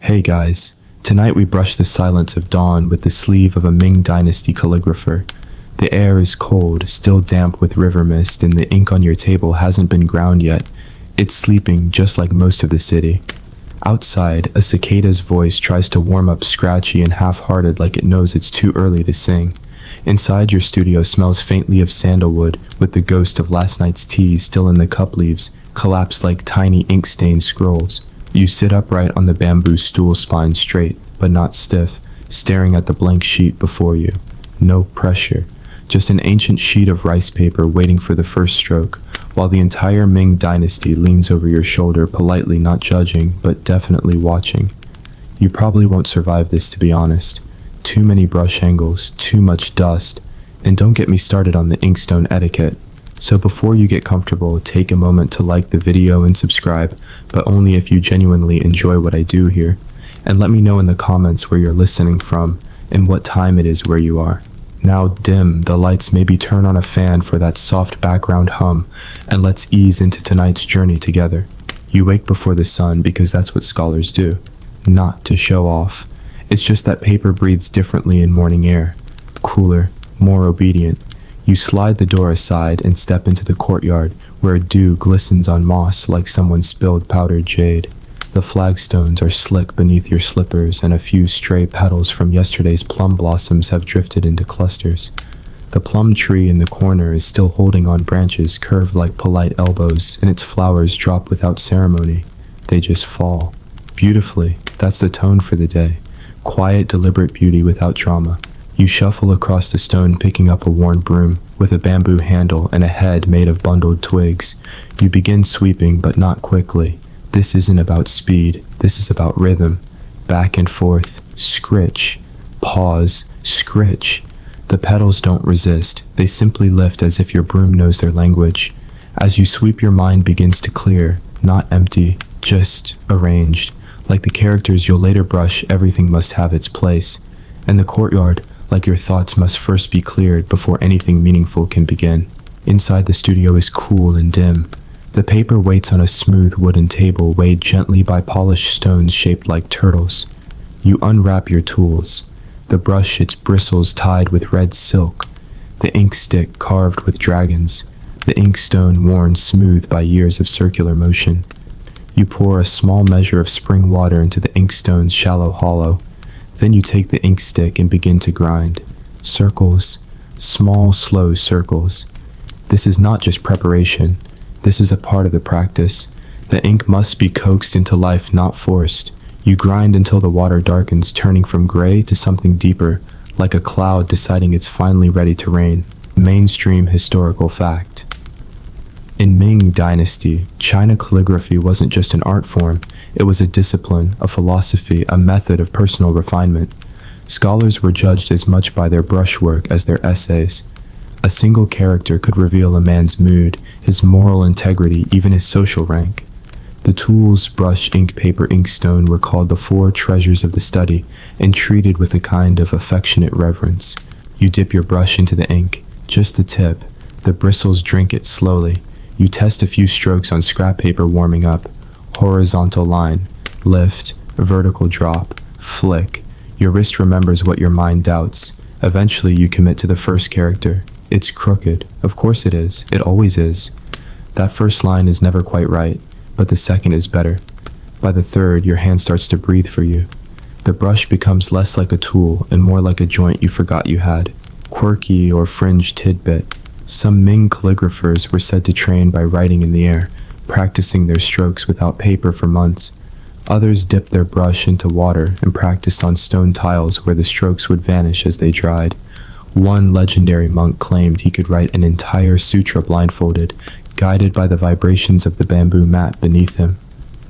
Hey guys, tonight we brush the silence of dawn with the sleeve of a Ming Dynasty calligrapher. The air is cold, still damp with river mist, and the ink on your table hasn't been ground yet. It's sleeping just like most of the city. Outside, a cicada's voice tries to warm up scratchy and half-hearted like it knows it's too early to sing. Inside your studio smells faintly of sandalwood, with the ghost of last night's tea still in the cup leaves, collapsed like tiny ink-stained scrolls. You sit upright on the bamboo stool, spine straight, but not stiff, staring at the blank sheet before you. No pressure, just an ancient sheet of rice paper waiting for the first stroke, while the entire Ming Dynasty leans over your shoulder, politely not judging, but definitely watching. You probably won't survive this, to be honest. Too many brush angles, too much dust, and don't get me started on the inkstone etiquette. So before you get comfortable, take a moment to like the video and subscribe, but only if you genuinely enjoy what I do here. And let me know in the comments where you're listening from and what time it is where you are. Now dim the lights, maybe turn on a fan for that soft background hum, and let's ease into tonight's journey together. You wake before the sun because that's what scholars do. Not to show off. It's just that paper breathes differently in morning air. Cooler, more obedient. You slide the door aside and step into the courtyard, where dew glistens on moss like someone spilled powdered jade. The flagstones are slick beneath your slippers, and a few stray petals from yesterday's plum blossoms have drifted into clusters. The plum tree in the corner is still holding on branches curved like polite elbows, and its flowers drop without ceremony. They just fall. Beautifully, that's the tone for the day. Quiet, deliberate beauty without drama. You shuffle across the stone, picking up a worn broom with a bamboo handle and a head made of bundled twigs. You begin sweeping, but not quickly. This isn't about speed. This is about rhythm. Back and forth. Scritch. Pause. Scritch. The petals don't resist. They simply lift as if your broom knows their language. As you sweep, your mind begins to clear. Not empty, just arranged. Like the characters you'll later brush, everything must have its place. And the courtyard, like your thoughts, must first be cleared before anything meaningful can begin. Inside, the studio is cool and dim. The paper waits on a smooth wooden table weighed gently by polished stones shaped like turtles. You unwrap your tools. The brush, its bristles tied with red silk. The ink stick carved with dragons. The inkstone worn smooth by years of circular motion. You pour a small measure of spring water into the inkstone's shallow hollow. Then you take the ink stick and begin to grind. Circles, small, slow circles. This is not just preparation. This is a part of the practice. The ink must be coaxed into life, not forced. You grind until the water darkens, turning from gray to something deeper, like a cloud deciding it's finally ready to rain. Mainstream historical fact. In Ming Dynasty, China calligraphy wasn't just an art form. It was a discipline, a philosophy, a method of personal refinement. Scholars were judged as much by their brushwork as their essays. A single character could reveal a man's mood, his moral integrity, even his social rank. The tools, brush, ink, paper, inkstone, were called the four treasures of the study and treated with a kind of affectionate reverence. You dip your brush into the ink, just the tip. The bristles drink it slowly. You test a few strokes on scrap paper, warming up. Horizontal line, lift, vertical drop, flick. Your wrist remembers what your mind doubts. Eventually you commit to the first character. It's crooked. Of course it is. It always is. That first line is never quite right, but the second is better. By the third, your hand starts to breathe for you. The brush becomes less like a tool and more like a joint you forgot you had. Quirky or fringe tidbit. Some Ming calligraphers were said to train by writing in the air, practicing their strokes without paper for months. Others dipped their brush into water and practiced on stone tiles where the strokes would vanish as they dried. One legendary monk claimed he could write an entire sutra blindfolded, guided by the vibrations of the bamboo mat beneath him.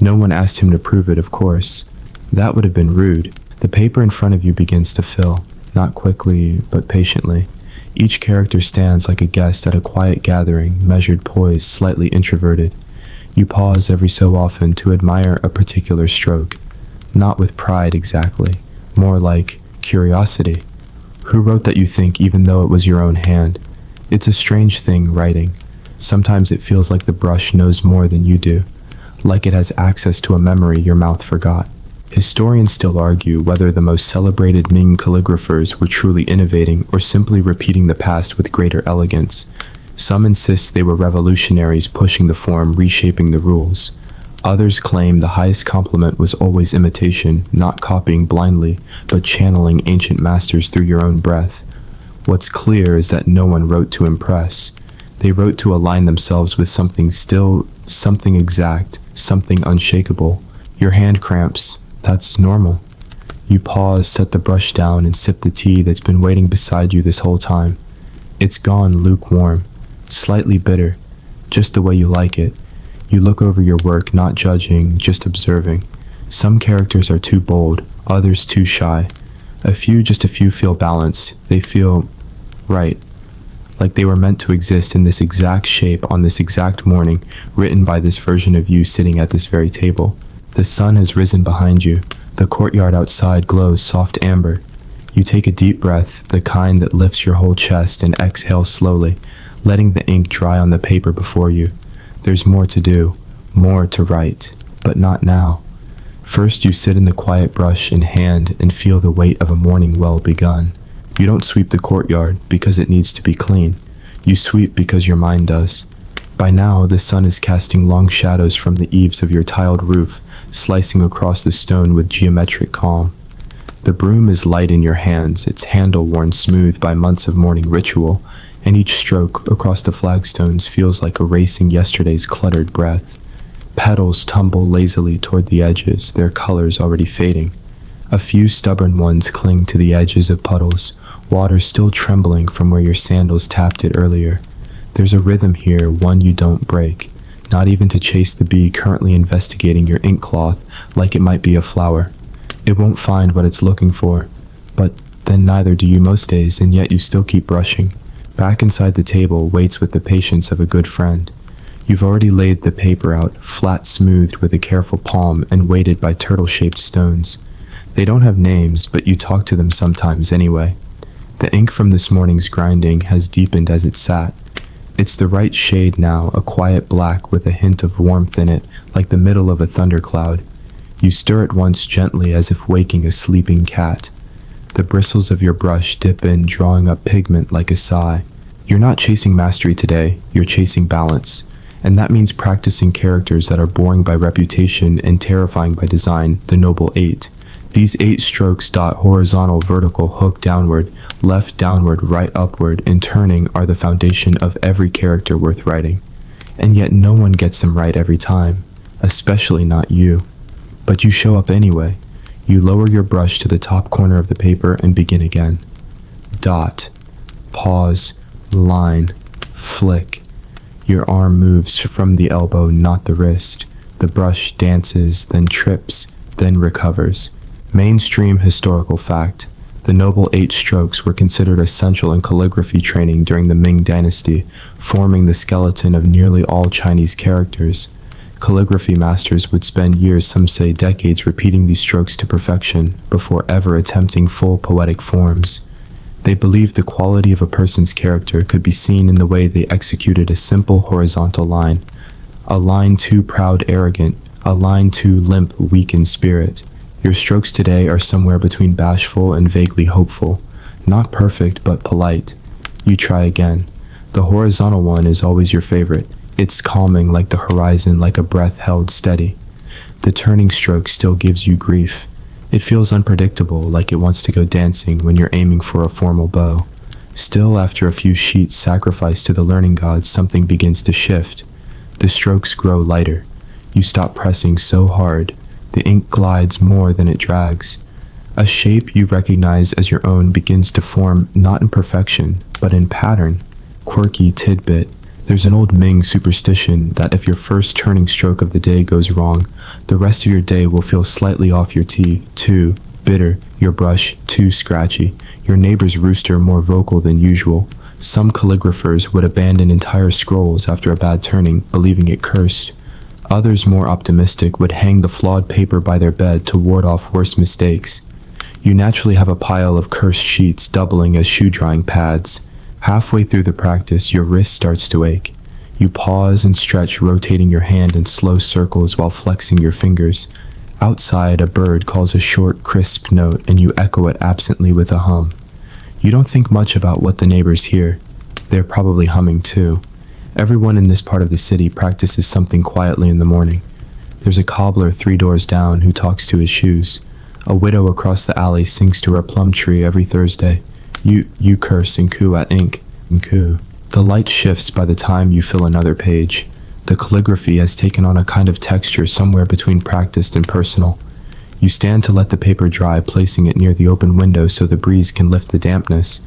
No one asked him to prove it, of course. That would have been rude. The paper in front of you begins to fill, not quickly, but patiently. Each character stands like a guest at a quiet gathering, measured, poised, slightly introverted. You pause every so often to admire a particular stroke. Not with pride exactly, more like curiosity. Who wrote that, you think, even though it was your own hand? It's a strange thing, writing. Sometimes it feels like the brush knows more than you do, like it has access to a memory your mouth forgot. Historians still argue whether the most celebrated Ming calligraphers were truly innovating or simply repeating the past with greater elegance. Some insist they were revolutionaries pushing the form, reshaping the rules. Others claim the highest compliment was always imitation, not copying blindly, but channeling ancient masters through your own breath. What's clear is that no one wrote to impress. They wrote to align themselves with something still, something exact, something unshakable. Your hand cramps. That's normal. You pause, set the brush down, and sip the tea that's been waiting beside you this whole time. It's gone lukewarm, slightly bitter, just the way you like it. You look over your work, not judging, just observing. Some characters are too bold, others too shy. Just a few feel balanced. They feel right. Like they were meant to exist in this exact shape on this exact morning, written by this version of you sitting at this very table. The sun has risen behind you. The courtyard outside glows soft amber. You take a deep breath, the kind that lifts your whole chest, and exhale slowly, letting the ink dry on the paper before you. There's more to do, more to write, but not now. First, you sit in the quiet, brush in hand, and feel the weight of a morning well begun. You don't sweep the courtyard because it needs to be clean. You sweep because your mind does. By now, the sun is casting long shadows from the eaves of your tiled roof, slicing across the stone with geometric calm. The broom is light in your hands, its handle worn smooth by months of morning ritual, and each stroke across the flagstones feels like erasing yesterday's cluttered breath. Petals tumble lazily toward the edges, their colors already fading. A few stubborn ones cling to the edges of puddles, water still trembling from where your sandals tapped it earlier. There's a rhythm here, one you don't break, not even to chase the bee currently investigating your ink cloth like it might be a flower. It won't find what it's looking for, but then neither do you most days, and yet you still keep brushing. Back inside the table waits with the patience of a good friend. You've already laid the paper out, flat smoothed with a careful palm and weighted by turtle-shaped stones. They don't have names, but you talk to them sometimes anyway. The ink from this morning's grinding has deepened as it sat. It's the right shade now, a quiet black with a hint of warmth in it, like the middle of a thundercloud. You stir it once gently as if waking a sleeping cat. The bristles of your brush dip in, drawing up pigment like a sigh. You're not chasing mastery today, you're chasing balance. And that means practicing characters that are boring by reputation and terrifying by design, the Noble 8. These 8 strokes dot horizontal, vertical, hook downward, left downward, right upward, and turning are the foundation of every character worth writing. And yet no one gets them right every time, especially not you. But you show up anyway. You lower your brush to the top corner of the paper and begin again. Dot, pause, line, flick. Your arm moves from the elbow, not the wrist. The brush dances, then trips, then recovers. Mainstream historical fact. The Noble 8 strokes were considered essential in calligraphy training during the Ming Dynasty, forming the skeleton of nearly all Chinese characters. Calligraphy masters would spend years, some say decades, repeating these strokes to perfection before ever attempting full poetic forms. They believed the quality of a person's character could be seen in the way they executed a simple horizontal line. A line too proud, arrogant, a line too limp, weak in spirit. Your strokes today are somewhere between bashful and vaguely hopeful. Not perfect, but polite. You try again. The horizontal one is always your favorite. It's calming like the horizon, like a breath held steady. The turning stroke still gives you grief. It feels unpredictable, like it wants to go dancing when you're aiming for a formal bow. Still, after a few sheets sacrificed to the learning gods, something begins to shift. The strokes grow lighter. You stop pressing so hard. The ink glides more than it drags. A shape you recognize as your own begins to form, not in perfection, but in pattern. Quirky tidbit. There's an old Ming superstition that if your first turning stroke of the day goes wrong, the rest of your day will feel slightly off your tea, too bitter, your brush too scratchy, your neighbor's rooster more vocal than usual. Some calligraphers would abandon entire scrolls after a bad turning, believing it cursed. Others, more optimistic, would hang the flawed paper by their bed to ward off worse mistakes. You naturally have a pile of cursed sheets doubling as shoe-drying pads. Halfway through the practice, your wrist starts to ache. You pause and stretch, rotating your hand in slow circles while flexing your fingers. Outside, a bird calls a short, crisp note, and you echo it absently with a hum. You don't think much about what the neighbors hear. They're probably humming too. Everyone in this part of the city practices something quietly in the morning. There's a cobbler 3 doors down who talks to his shoes. A widow across the alley sings to her plum tree every Thursday. You curse and coo at ink and coo. The light shifts by the time you fill another page. The calligraphy has taken on a kind of texture somewhere between practiced and personal. You stand to let the paper dry, placing it near the open window so the breeze can lift the dampness.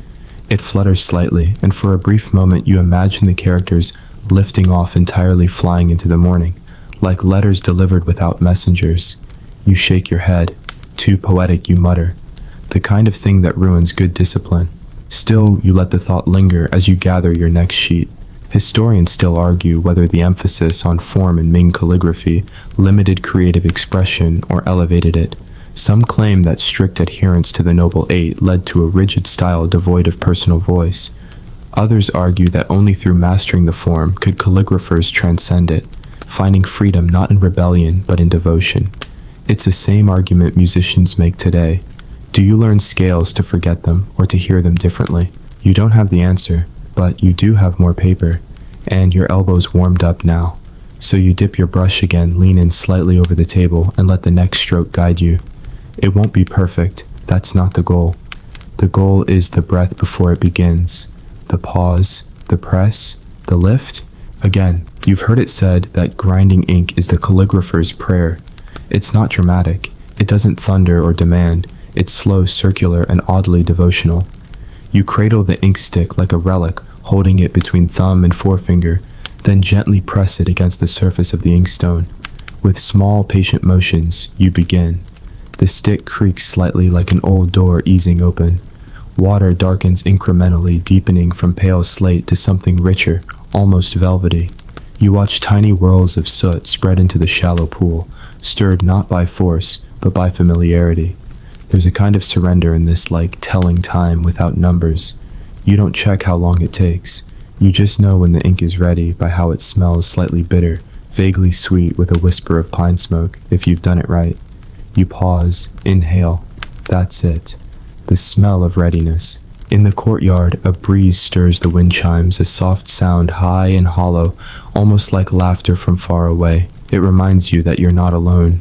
It flutters slightly, and for a brief moment you imagine the characters lifting off entirely, flying into the morning, like letters delivered without messengers. You shake your head. Too poetic, you mutter. The kind of thing that ruins good discipline. Still, you let the thought linger as you gather your next sheet. Historians still argue whether the emphasis on form in Ming calligraphy limited creative expression or elevated it. Some claim that strict adherence to the Noble Eight led to a rigid style devoid of personal voice. Others argue that only through mastering the form could calligraphers transcend it, finding freedom not in rebellion but in devotion. It's the same argument musicians make today. Do you learn scales to forget them or to hear them differently? You don't have the answer, but you do have more paper, and your elbows warmed up now. So you dip your brush again, lean in slightly over the table, and let the next stroke guide you. It won't be perfect. That's not the goal. The goal is the breath before it begins. The pause, the press, the lift. Again, you've heard it said that grinding ink is the calligrapher's prayer. It's not dramatic. It doesn't thunder or demand. It's slow, circular, and oddly devotional. You cradle the ink stick like a relic, holding it between thumb and forefinger, then gently press it against the surface of the inkstone. With small, patient motions, you begin. The stick creaks slightly like an old door easing open. Water darkens incrementally, deepening from pale slate to something richer, almost velvety. You watch tiny whirls of soot spread into the shallow pool, stirred not by force, but by familiarity. There's a kind of surrender in this, like telling time without numbers. You don't check how long it takes. You just know when the ink is ready by how it smells, slightly bitter, vaguely sweet with a whisper of pine smoke, if you've done it right. You pause, inhale. That's it. The smell of readiness. In the courtyard, a breeze stirs the wind chimes, a soft sound high and hollow, almost like laughter from far away. It reminds you that you're not alone.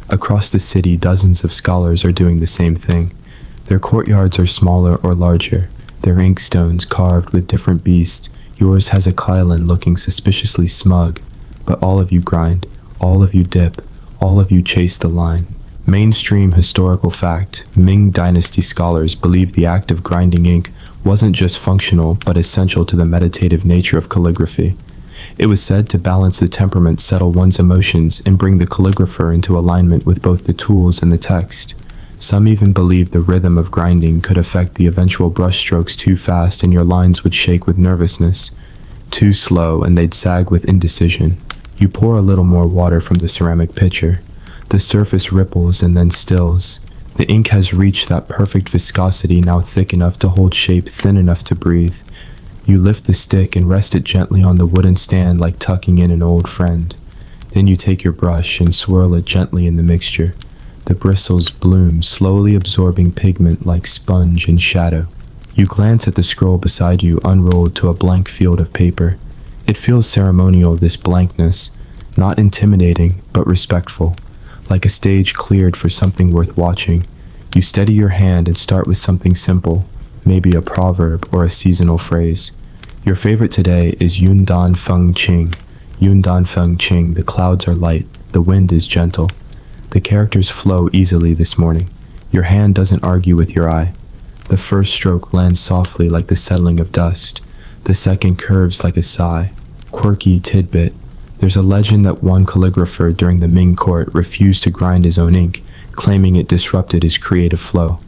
Across the city, dozens of scholars are doing the same thing. Their courtyards are smaller or larger, their inkstones carved with different beasts. Yours has a Kylan looking suspiciously smug. But all of you grind, all of you dip, all of you chase the line. Mainstream historical fact, Ming Dynasty scholars believe the act of grinding ink wasn't just functional but essential to the meditative nature of calligraphy. It was said to balance the temperament, settle one's emotions, and bring the calligrapher into alignment with both the tools and the text. Some even believed the rhythm of grinding could affect the eventual brushstrokes too fast and your lines would shake with nervousness. Too slow and they'd sag with indecision. You pour a little more water from the ceramic pitcher. The surface ripples and then stills. The ink has reached that perfect viscosity, now thick enough to hold shape, thin enough to breathe. You lift the stick and rest it gently on the wooden stand like tucking in an old friend. Then you take your brush and swirl it gently in the mixture. The bristles bloom, slowly absorbing pigment like sponge in shadow. You glance at the scroll beside you, unrolled to a blank field of paper. It feels ceremonial, this blankness, not intimidating, but respectful. Like a stage cleared for something worth watching. You steady your hand and start with something simple, maybe a proverb or a seasonal phrase. Your favorite today is Yun Dan Feng Qing. Yun Dan Feng Qing, the clouds are light, the wind is gentle. The characters flow easily this morning. Your hand doesn't argue with your eye. The first stroke lands softly like the settling of dust. The second curves like a sigh. Quirky tidbit. There's a legend that one calligrapher during the Ming court refused to grind his own ink, claiming it disrupted his creative flow.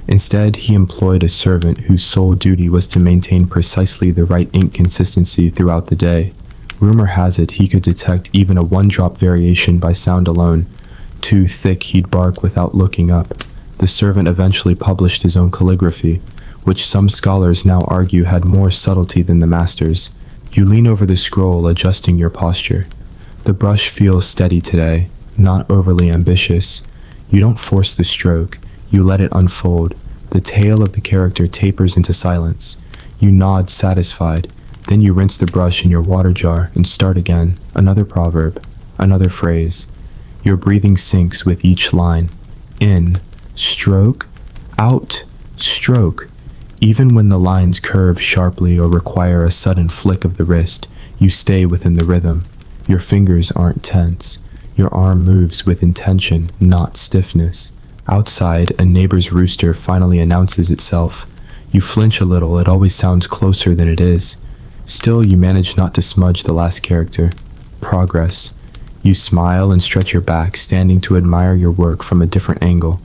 Instead, he employed a servant whose sole duty was to maintain precisely the right ink consistency throughout the day. Rumor has it he could detect even a one-drop variation by sound alone. Too thick, he'd bark without looking up. The servant eventually published his own calligraphy, which some scholars now argue had more subtlety than the master's. You lean over the scroll, adjusting your posture. The brush feels steady today, not overly ambitious, You don't force the stroke, you let it unfold. The tail of the character tapers into silence. You nod satisfied, then you rinse the brush in your water jar and start again. Another proverb, another phrase. Your breathing sinks with each line. In, stroke, out, stroke. Even when the lines curve sharply or require a sudden flick of the wrist, you stay within the rhythm. Your fingers aren't tense. Your arm moves with intention, not stiffness. Outside, a neighbor's rooster finally announces itself. You flinch a little, it always sounds closer than it is. Still, you manage not to smudge the last character. Progress. You smile and stretch your back, standing to admire your work from a different angle.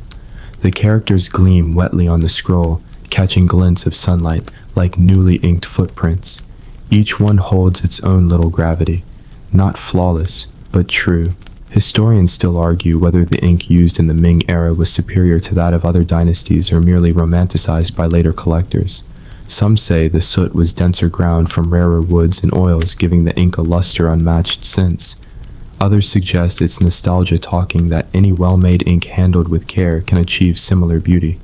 The characters gleam wetly on the scroll, catching glints of sunlight like newly inked footprints. Each one holds its own little gravity. Not flawless, but true. Historians still argue whether the ink used in the Ming era was superior to that of other dynasties or merely romanticized by later collectors. Some say the soot was denser ground from rarer woods and oils, giving the ink a luster unmatched since. Others suggest it's nostalgia talking that any well-made ink handled with care can achieve similar beauty.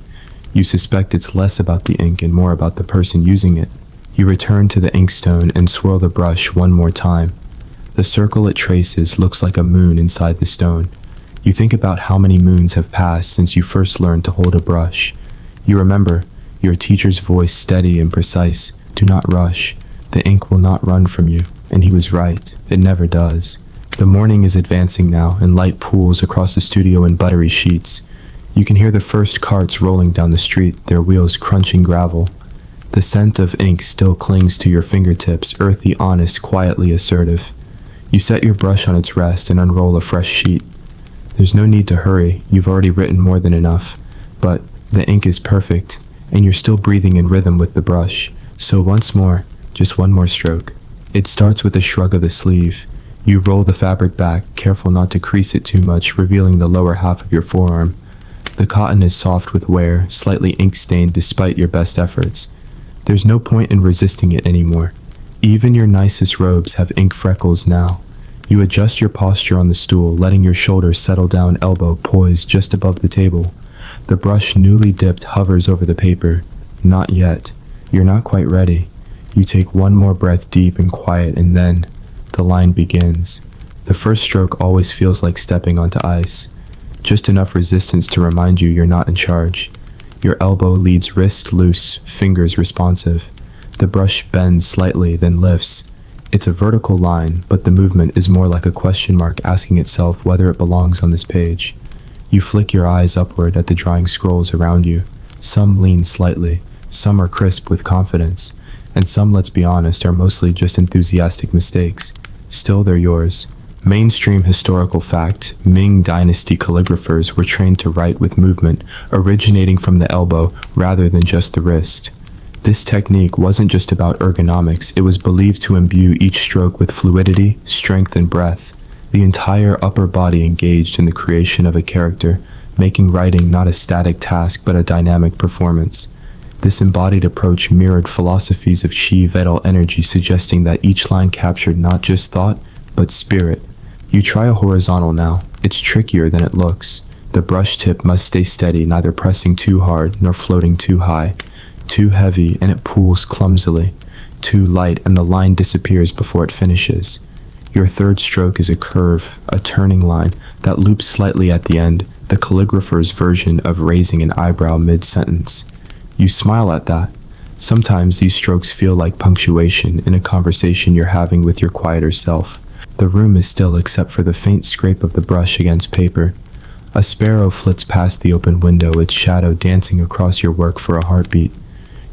You suspect it's less about the ink and more about the person using it. You return to the inkstone and swirl the brush one more time. The circle it traces looks like a moon inside the stone. You think about how many moons have passed since you first learned to hold a brush. You remember, your teacher's voice steady and precise. Do not rush. The ink will not run from you. And he was right. It never does. The morning is advancing now, and light pools across the studio in buttery sheets. You can hear the first carts rolling down the street, their wheels crunching gravel. The scent of ink still clings to your fingertips, earthy, honest, quietly assertive. You set your brush on its rest and unroll a fresh sheet. There's no need to hurry, you've already written more than enough. But the ink is perfect, and you're still breathing in rhythm with the brush. So once more, just one more stroke. It starts with a shrug of the sleeve. You roll the fabric back, careful not to crease it too much, revealing the lower half of your forearm. The cotton is soft with wear, slightly ink-stained despite your best efforts. There's no point in resisting it anymore. Even your nicest robes have ink freckles now. You adjust your posture on the stool, letting your shoulders settle down, elbow poised just above the table. The brush newly dipped hovers over the paper. Not yet. You're not quite ready. You take one more breath deep and quiet, and then the line begins. The first stroke always feels like stepping onto ice. Just enough resistance to remind you you're not in charge. Your elbow leads wrist loose, fingers responsive. The brush bends slightly, then lifts. It's a vertical line, but the movement is more like a question mark asking itself whether it belongs on this page. You flick your eyes upward at the drying scrolls around you. Some lean slightly, some are crisp with confidence, and some, let's be honest, are mostly just enthusiastic mistakes. Still, they're yours. Mainstream historical fact, Ming Dynasty calligraphers were trained to write with movement, originating from the elbow rather than just the wrist. This technique wasn't just about ergonomics, it was believed to imbue each stroke with fluidity, strength, and breath. The entire upper body engaged in the creation of a character, making writing not a static task but a dynamic performance. This embodied approach mirrored philosophies of chi vital energy, suggesting that each line captured not just thought, but spirit. You try a horizontal now. It's trickier than it looks. The brush tip must stay steady, neither pressing too hard nor floating too high. Too heavy and it pools clumsily. Too light and the line disappears before it finishes. Your third stroke is a curve, a turning line that loops slightly at the end, the calligrapher's version of raising an eyebrow mid-sentence. You smile at that. Sometimes these strokes feel like punctuation in a conversation you're having with your quieter self. The room is still except for the faint scrape of the brush against paper. A sparrow flits past the open window, its shadow dancing across your work for a heartbeat.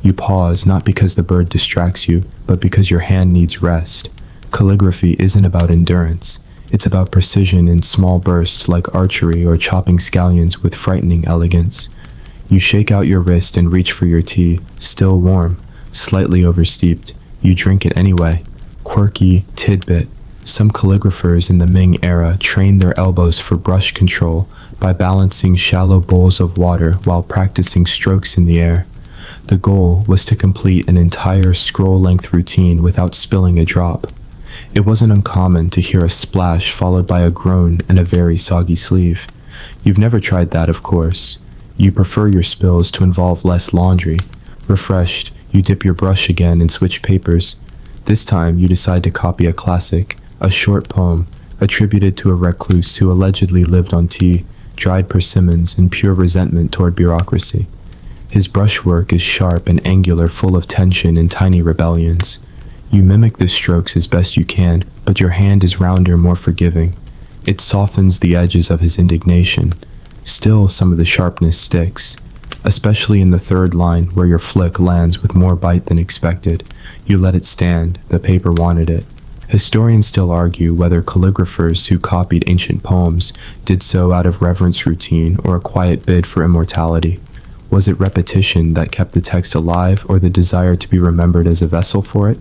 You pause, not because the bird distracts you, but because your hand needs rest. Calligraphy isn't about endurance. It's about precision in small bursts like archery or chopping scallions with frightening elegance. You shake out your wrist and reach for your tea, still warm, slightly oversteeped. You drink it anyway. Quirky tidbit. Some calligraphers in the Ming era trained their elbows for brush control by balancing shallow bowls of water while practicing strokes in the air. The goal was to complete an entire scroll-length routine without spilling a drop. It wasn't uncommon to hear a splash followed by a groan and a very soggy sleeve. You've never tried that, of course. You prefer your spills to involve less laundry. Refreshed, you dip your brush again and switch papers. This time, you decide to copy a classic, a short poem, attributed to a recluse who allegedly lived on tea, dried persimmons, and pure resentment toward bureaucracy. His brushwork is sharp and angular, full of tension and tiny rebellions. You mimic the strokes as best you can, but your hand is rounder, more forgiving. It softens the edges of his indignation. Still, some of the sharpness sticks, especially in the third line where your flick lands with more bite than expected. You let it stand, the paper wanted it. Historians still argue whether calligraphers who copied ancient poems did so out of reverence routine or a quiet bid for immortality. Was it repetition that kept the text alive, or the desire to be remembered as a vessel for it?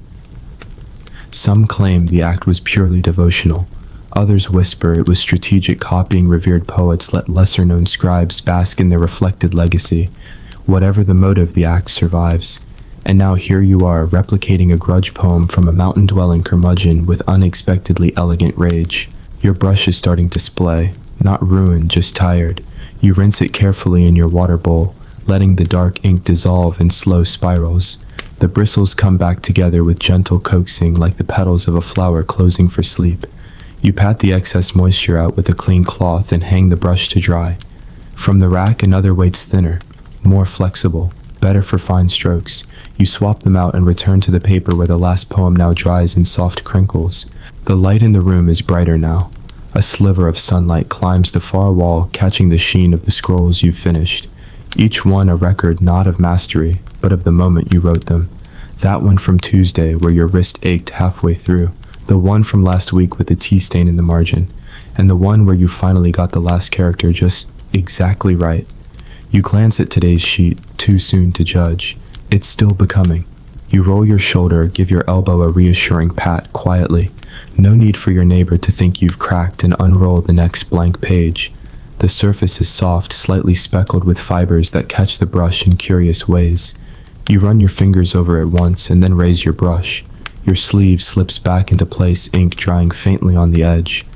Some claim the act was purely devotional. Others whisper it was strategic copying revered poets let lesser-known scribes bask in their reflected legacy. Whatever the motive, the act survives. And now here you are, replicating a grudge poem from a mountain-dwelling curmudgeon with unexpectedly elegant rage. Your brush is starting to splay, not ruined, just tired. You rinse it carefully in your water bowl, letting the dark ink dissolve in slow spirals. The bristles come back together with gentle coaxing like the petals of a flower closing for sleep. You pat the excess moisture out with a clean cloth and hang the brush to dry. From the rack, another weight's thinner, more flexible, better for fine strokes. You swap them out and return to the paper where the last poem now dries in soft crinkles. The light in the room is brighter now. A sliver of sunlight climbs the far wall, catching the sheen of the scrolls you've finished. Each one a record not of mastery, but of the moment you wrote them. That one from Tuesday where your wrist ached halfway through. The one from last week with the tea stain in the margin. And the one where you finally got the last character just exactly right. You glance at today's sheet, too soon to judge. It's still becoming. You roll your shoulder, give your elbow a reassuring pat quietly. No need for your neighbor to think you've cracked, and unroll the next blank page. The surface is soft, slightly speckled with fibers that catch the brush in curious ways. You run your fingers over it once and then raise your brush. Your sleeve slips back into place, ink drying faintly on the edge.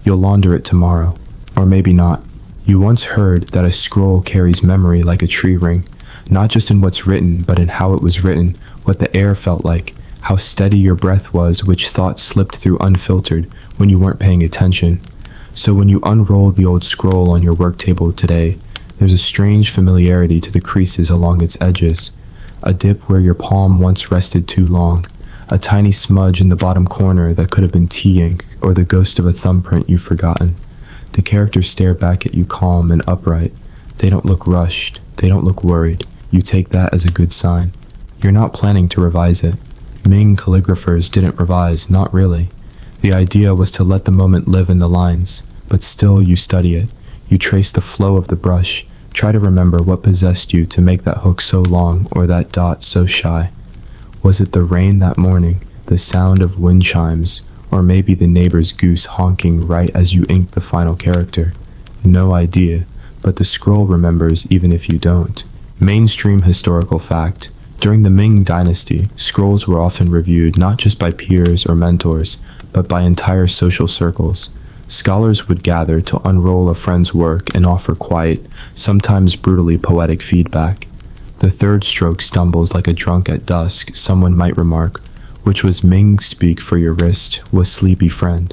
You'll launder it tomorrow. Or maybe not. You once heard that a scroll carries memory like a tree ring, not just in what's written, but in how it was written, what the air felt like, how steady your breath was, which thoughts slipped through unfiltered when you weren't paying attention. So when you unroll the old scroll on your work table today, there's a strange familiarity to the creases along its edges, a dip where your palm once rested too long, a tiny smudge in the bottom corner that could have been tea ink or the ghost of a thumbprint you've forgotten. The characters stare back at you calm and upright. They don't look rushed. They don't look worried. You take that as a good sign. You're not planning to revise it. Ming calligraphers didn't revise, not really. The idea was to let the moment live in the lines, but still you study it. You trace the flow of the brush, try to remember what possessed you to make that hook so long or that dot so shy. Was it the rain that morning, the sound of wind chimes, or maybe the neighbor's goose honking right as you inked the final character? No idea, but the scroll remembers even if you don't. Mainstream historical fact. During the Ming Dynasty, scrolls were often reviewed not just by peers or mentors, but by entire social circles. Scholars would gather to unroll a friend's work and offer quiet, sometimes brutally poetic feedback. The third stroke stumbles like a drunk at dusk, someone might remark, which was Ming speak for your wrist, was sleepy friend.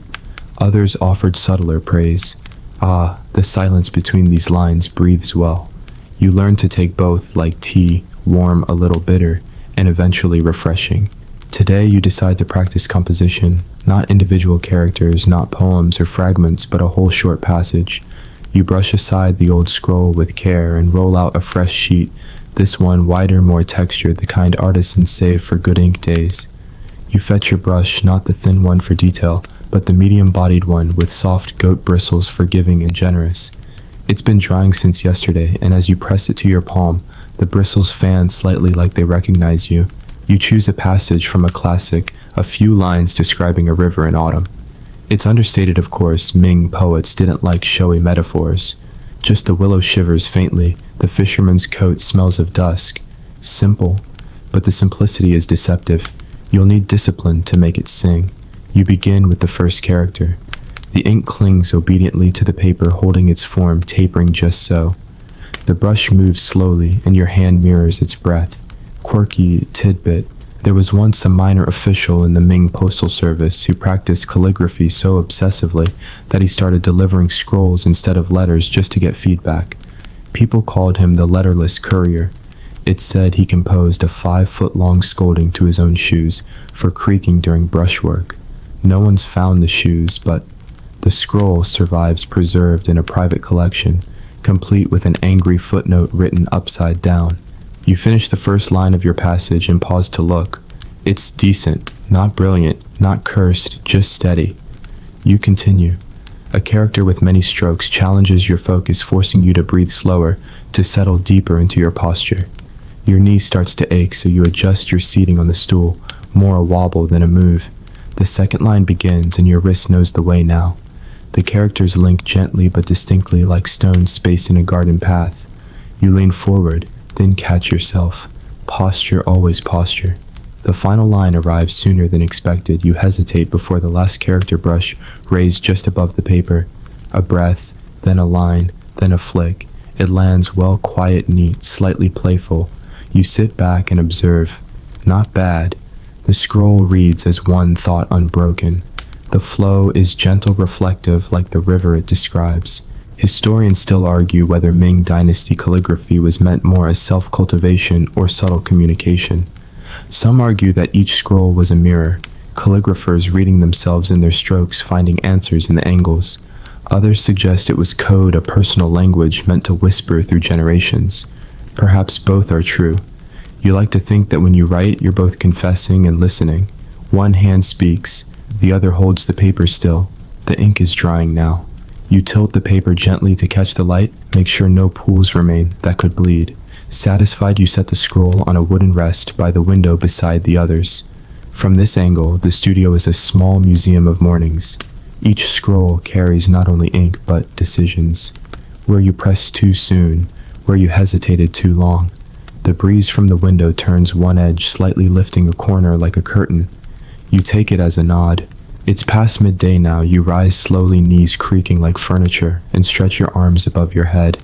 Others offered subtler praise. Ah, the silence between these lines breathes well. You learn to take both like tea, warm, a little bitter, and eventually refreshing. Today you decide to practice composition, not individual characters, not poems or fragments, but a whole short passage. You brush aside the old scroll with care and roll out a fresh sheet, this one wider, more textured, the kind artisans save for good ink days. You fetch your brush, not the thin one for detail, but the medium-bodied one with soft goat bristles, forgiving and generous. It's been drying since yesterday, and as you press it to your palm, the bristles fan slightly like they recognize you. You choose a passage from a classic, a few lines describing a river in autumn. It's understated, of course. Ming poets didn't like showy metaphors. Just the willow shivers faintly, the fisherman's coat smells of dusk. Simple, but the simplicity is deceptive. You'll need discipline to make it sing. You begin with the first character. The ink clings obediently to the paper, holding its form, tapering just so. The brush moves slowly, and your hand mirrors its breath. Quirky tidbit. There was once a minor official in the Ming postal service who practiced calligraphy so obsessively that he started delivering scrolls instead of letters just to get feedback. People called him the letterless courier. It's said he composed a 5-foot-long scolding to his own shoes for creaking during brushwork. No one's found the shoes, but the scroll survives preserved in a private collection, complete with an angry footnote written upside down. You finish the first line of your passage and pause to look. It's decent, not brilliant, not cursed, just steady. You continue. A character with many strokes challenges your focus, forcing you to breathe slower, to settle deeper into your posture. Your knee starts to ache, so you adjust your seating on the stool, more a wobble than a move. The second line begins, and your wrist knows the way now. The characters link gently but distinctly, like stones spaced in a garden path. You lean forward, then catch yourself. Posture, always posture. The final line arrives sooner than expected. You hesitate before the last character brush raised just above the paper. A breath, then a line, then a flick. It lands well, quiet, neat, slightly playful. You sit back and observe. Not bad. The scroll reads as one thought unbroken. The flow is gentle, reflective, like the river it describes. Historians still argue whether Ming Dynasty calligraphy was meant more as self-cultivation or subtle communication. Some argue that each scroll was a mirror, calligraphers reading themselves in their strokes, finding answers in the angles. Others suggest it was code, a personal language meant to whisper through generations. Perhaps both are true. You like to think that when you write, you're both confessing and listening. One hand speaks, the other holds the paper still. The ink is drying now. You tilt the paper gently to catch the light, make sure no pools remain that could bleed. Satisfied, you set the scroll on a wooden rest by the window beside the others. From this angle, the studio is a small museum of mornings. Each scroll carries not only ink, but decisions. Where you pressed too soon, where you hesitated too long. The breeze from the window turns one edge, slightly lifting a corner like a curtain. You take it as a nod. It's past midday now. You rise slowly, knees creaking like furniture, and stretch your arms above your head.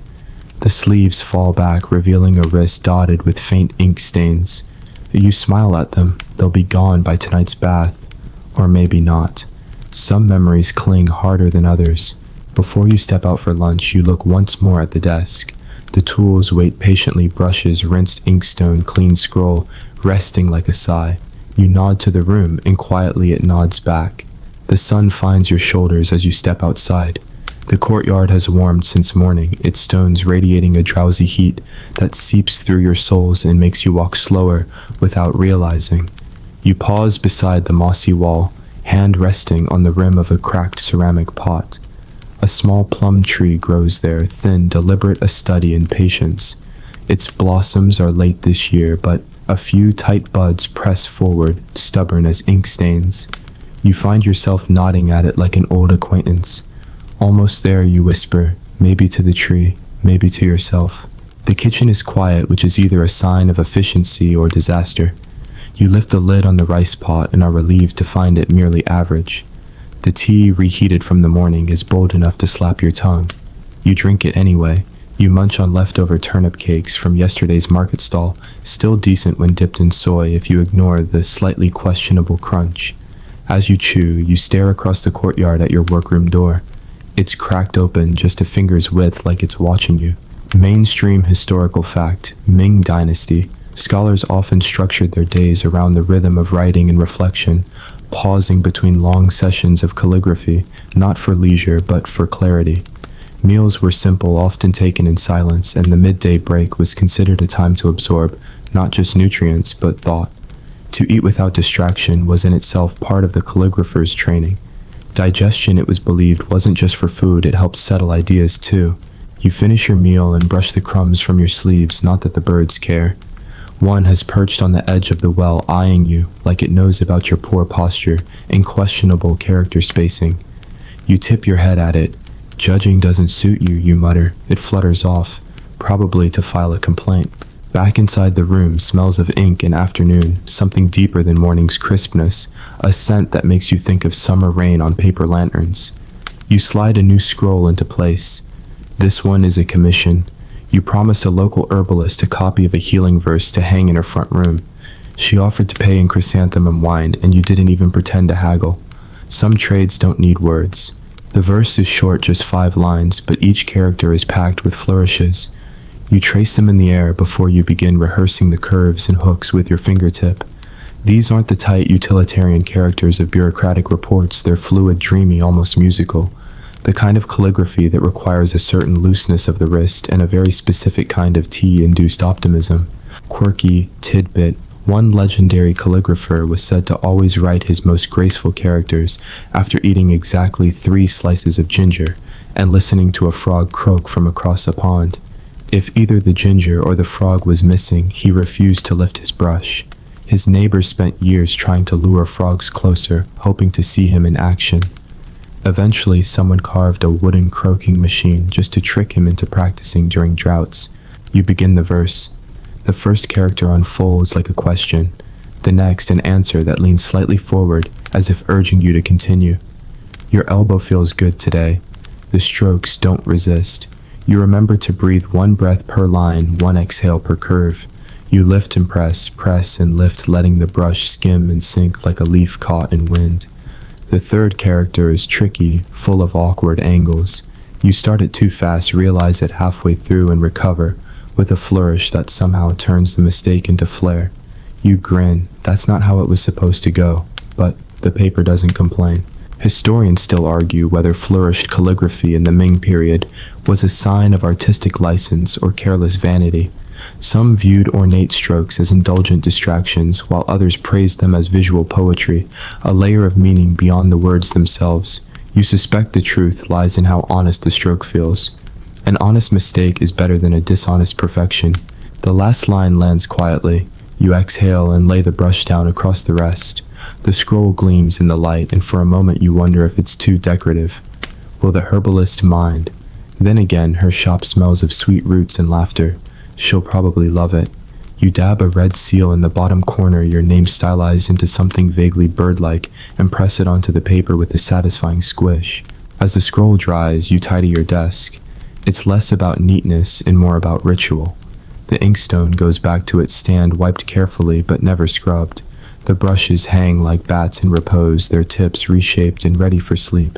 The sleeves fall back, revealing a wrist dotted with faint ink stains. You smile at them. They'll be gone by tonight's bath. Or maybe not. Some memories cling harder than others. Before you step out for lunch, you look once more at the desk. The tools wait patiently, brushes, rinsed inkstone, clean scroll, resting like a sigh. You nod to the room, and quietly it nods back. The sun finds your shoulders as you step outside. The courtyard has warmed since morning, its stones radiating a drowsy heat that seeps through your soles and makes you walk slower without realizing. You pause beside the mossy wall, hand resting on the rim of a cracked ceramic pot. A small plum tree grows there, thin, deliberate, a study in patience. Its blossoms are late this year, but a few tight buds press forward, stubborn as ink stains. You find yourself nodding at it like an old acquaintance. Almost there, you whisper, maybe to the tree, maybe to yourself. The kitchen is quiet, which is either a sign of efficiency or disaster. You lift the lid on the rice pot and are relieved to find it merely average. The tea, reheated from the morning, is bold enough to slap your tongue. You drink it anyway. You munch on leftover turnip cakes from yesterday's market stall, still decent when dipped in soy if you ignore the slightly questionable crunch. As you chew, you stare across the courtyard at your workroom door. It's cracked open just a finger's width, like it's watching you. Mainstream historical fact, Ming Dynasty. Scholars often structured their days around the rhythm of writing and reflection, pausing between long sessions of calligraphy, not for leisure, but for clarity. Meals were simple, often taken in silence, and the midday break was considered a time to absorb not just nutrients, but thought. To eat without distraction was in itself part of the calligrapher's training. Digestion, it was believed, wasn't just for food, it helped settle ideas too. You finish your meal and brush the crumbs from your sleeves, not that the birds care. One has perched on the edge of the well, eyeing you, like it knows about your poor posture and questionable character spacing. You tip your head at it. Judging doesn't suit you, you mutter. It flutters off, probably to file a complaint. Back inside the room, smells of ink and afternoon, something deeper than morning's crispness, a scent that makes you think of summer rain on paper lanterns. You slide a new scroll into place. This one is a commission. You promised a local herbalist a copy of a healing verse to hang in her front room. She offered to pay in chrysanthemum wine, and you didn't even pretend to haggle. Some trades don't need words. The verse is short, just 5 lines, but each character is packed with flourishes. You trace them in the air before you begin rehearsing the curves and hooks with your fingertip. These aren't the tight utilitarian characters of bureaucratic reports, they're fluid, dreamy, almost musical. The kind of calligraphy that requires a certain looseness of the wrist and a very specific kind of tea-induced optimism. Quirky, tidbit. One legendary calligrapher was said to always write his most graceful characters after eating exactly 3 slices of ginger and listening to a frog croak from across a pond. If either the ginger or the frog was missing, he refused to lift his brush. His neighbors spent years trying to lure frogs closer, hoping to see him in action. Eventually, someone carved a wooden croaking machine just to trick him into practicing during droughts. You begin the verse. The first character unfolds like a question, the next an answer that leans slightly forward as if urging you to continue. Your elbow feels good today. The strokes don't resist. You remember to breathe 1 breath per line, 1 exhale per curve. You lift and press and lift, letting the brush skim and sink like a leaf caught in wind. The third character is tricky, full of awkward angles. You start it too fast, realize it halfway through and recover, with a flourish that somehow turns the mistake into flair. You grin, that's not how it was supposed to go, but the paper doesn't complain. Historians still argue whether flourished calligraphy in the Ming period was a sign of artistic license or careless vanity. Some viewed ornate strokes as indulgent distractions, while others praised them as visual poetry, a layer of meaning beyond the words themselves. You suspect the truth lies in how honest the stroke feels. An honest mistake is better than a dishonest perfection. The last line lands quietly. You exhale and lay the brush down across the rest. The scroll gleams in the light, and for a moment you wonder if it's too decorative. Will the herbalist mind? Then again, her shop smells of sweet roots and laughter. She'll probably love it. You dab a red seal in the bottom corner, your name stylized into something vaguely bird-like, and press it onto the paper with a satisfying squish. As the scroll dries, you tidy your desk. It's less about neatness and more about ritual. The inkstone goes back to its stand, wiped carefully but never scrubbed. The brushes hang like bats in repose, their tips reshaped and ready for sleep.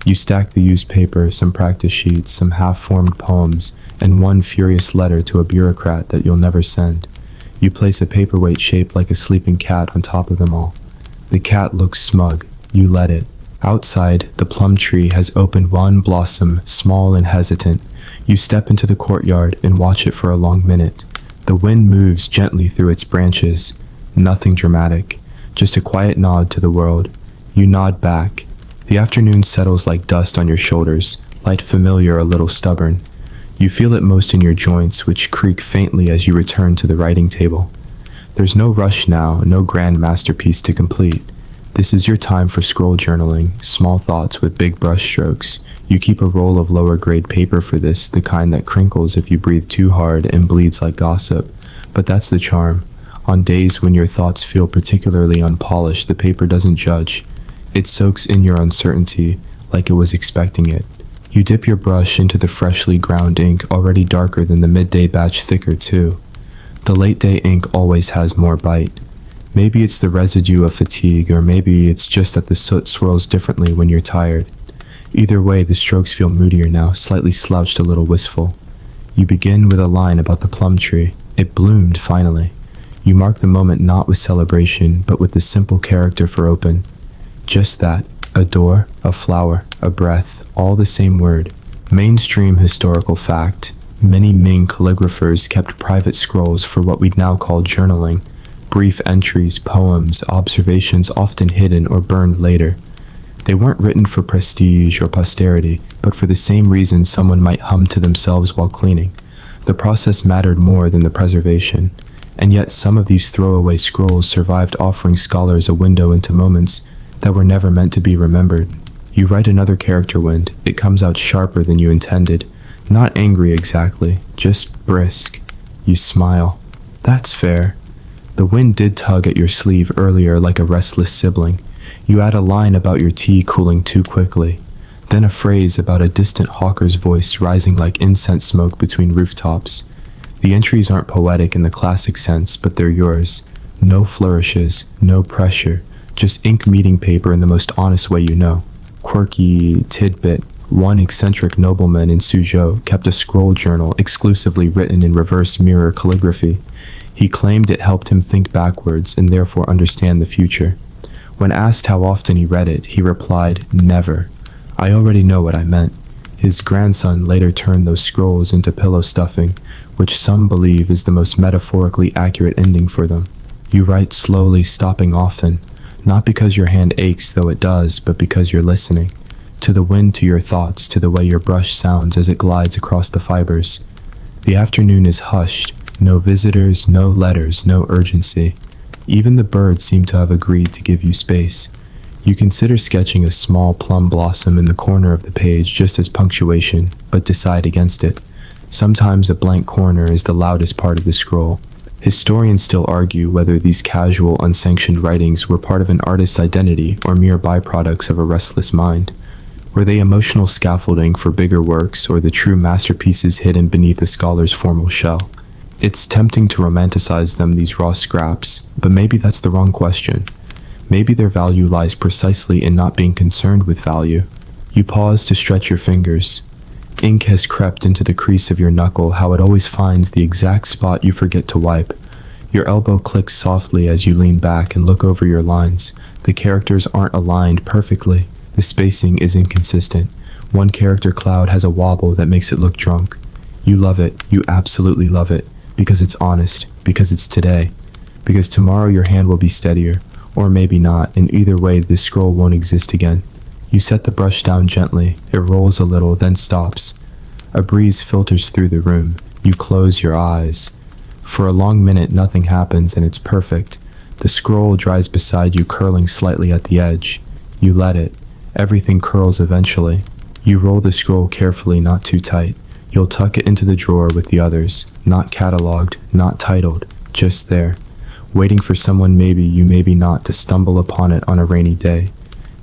You stack the used paper, some practice sheets, some half-formed poems, and 1 furious letter to a bureaucrat that you'll never send. You place a paperweight shaped like a sleeping cat on top of them all. The cat looks smug. You let it. Outside, the plum tree has opened 1 blossom, small and hesitant. You step into the courtyard and watch it for a long minute. The wind moves gently through its branches. Nothing dramatic, just a quiet nod to the world. You nod back. The afternoon settles like dust on your shoulders, light familiar, a little stubborn. You feel it most in your joints, which creak faintly as you return to the writing table. There's no rush now, no grand masterpiece to complete. This is your time for scroll journaling, small thoughts with big brush strokes. You keep a roll of lower-grade paper for this, the kind that crinkles if you breathe too hard and bleeds like gossip. But that's the charm. On days when your thoughts feel particularly unpolished, the paper doesn't judge. It soaks in your uncertainty, like it was expecting it. You dip your brush into the freshly ground ink, already darker than the midday batch, thicker too. The late-day ink always has more bite. Maybe it's the residue of fatigue, or maybe it's just that the soot swirls differently when you're tired. Either way, the strokes feel moodier now, slightly slouched, a little wistful. You begin with a line about the plum tree. It bloomed, finally. You mark the moment not with celebration, but with the simple character for open. Just that. A door, a flower, a breath, all the same word. Mainstream historical fact. Many Ming calligraphers kept private scrolls for what we'd now call journaling. Brief entries, poems, observations often hidden or burned later. They weren't written for prestige or posterity, but for the same reason someone might hum to themselves while cleaning. The process mattered more than the preservation. And yet some of these throwaway scrolls survived, offering scholars a window into moments that were never meant to be remembered. You write another character wind. It comes out sharper than you intended. Not angry exactly, just brisk. You smile. That's fair. The wind did tug at your sleeve earlier like a restless sibling. You add a line about your tea cooling too quickly. Then a phrase about a distant hawker's voice rising like incense smoke between rooftops. The entries aren't poetic in the classic sense, but they're yours. No flourishes, no pressure, just ink meeting paper in the most honest way you know. Quirky tidbit: one eccentric nobleman in Suzhou kept a scroll journal exclusively written in reverse mirror calligraphy. He claimed it helped him think backwards and therefore understand the future. When asked how often he read it, he replied, "Never. I already know what I meant." His grandson later turned those scrolls into pillow stuffing, which some believe is the most metaphorically accurate ending for them. You write slowly, stopping often, not because your hand aches, though it does, but because you're listening. To the wind, to your thoughts, to the way your brush sounds as it glides across the fibers. The afternoon is hushed, no visitors, no letters, no urgency. Even the birds seem to have agreed to give you space. You consider sketching a small plum blossom in the corner of the page just as punctuation, but decide against it. Sometimes a blank corner is the loudest part of the scroll. Historians still argue whether these casual, unsanctioned writings were part of an artist's identity or mere byproducts of a restless mind. Were they emotional scaffolding for bigger works, or the true masterpieces hidden beneath a scholar's formal shell? It's tempting to romanticize them, these raw scraps, but maybe that's the wrong question. Maybe their value lies precisely in not being concerned with value. You pause to stretch your fingers. Ink has crept into the crease of your knuckle, how it always finds the exact spot you forget to wipe. Your elbow clicks softly as you lean back and look over your lines. The characters aren't aligned perfectly. The spacing is inconsistent. One character cloud has a wobble that makes it look drunk. You love it. You absolutely love it. Because it's honest. Because it's today. Because tomorrow your hand will be steadier. Or maybe not, and either way this scroll won't exist again. You set the brush down gently. It rolls a little, then stops. A breeze filters through the room. You close your eyes. For a long minute nothing happens, and it's perfect. The scroll dries beside you, curling slightly at the edge. You let it. Everything curls eventually. You roll the scroll carefully, not too tight. You'll tuck it into the drawer with the others. Not cataloged, not titled, just there. Waiting for someone, maybe you, maybe not, to stumble upon it on a rainy day.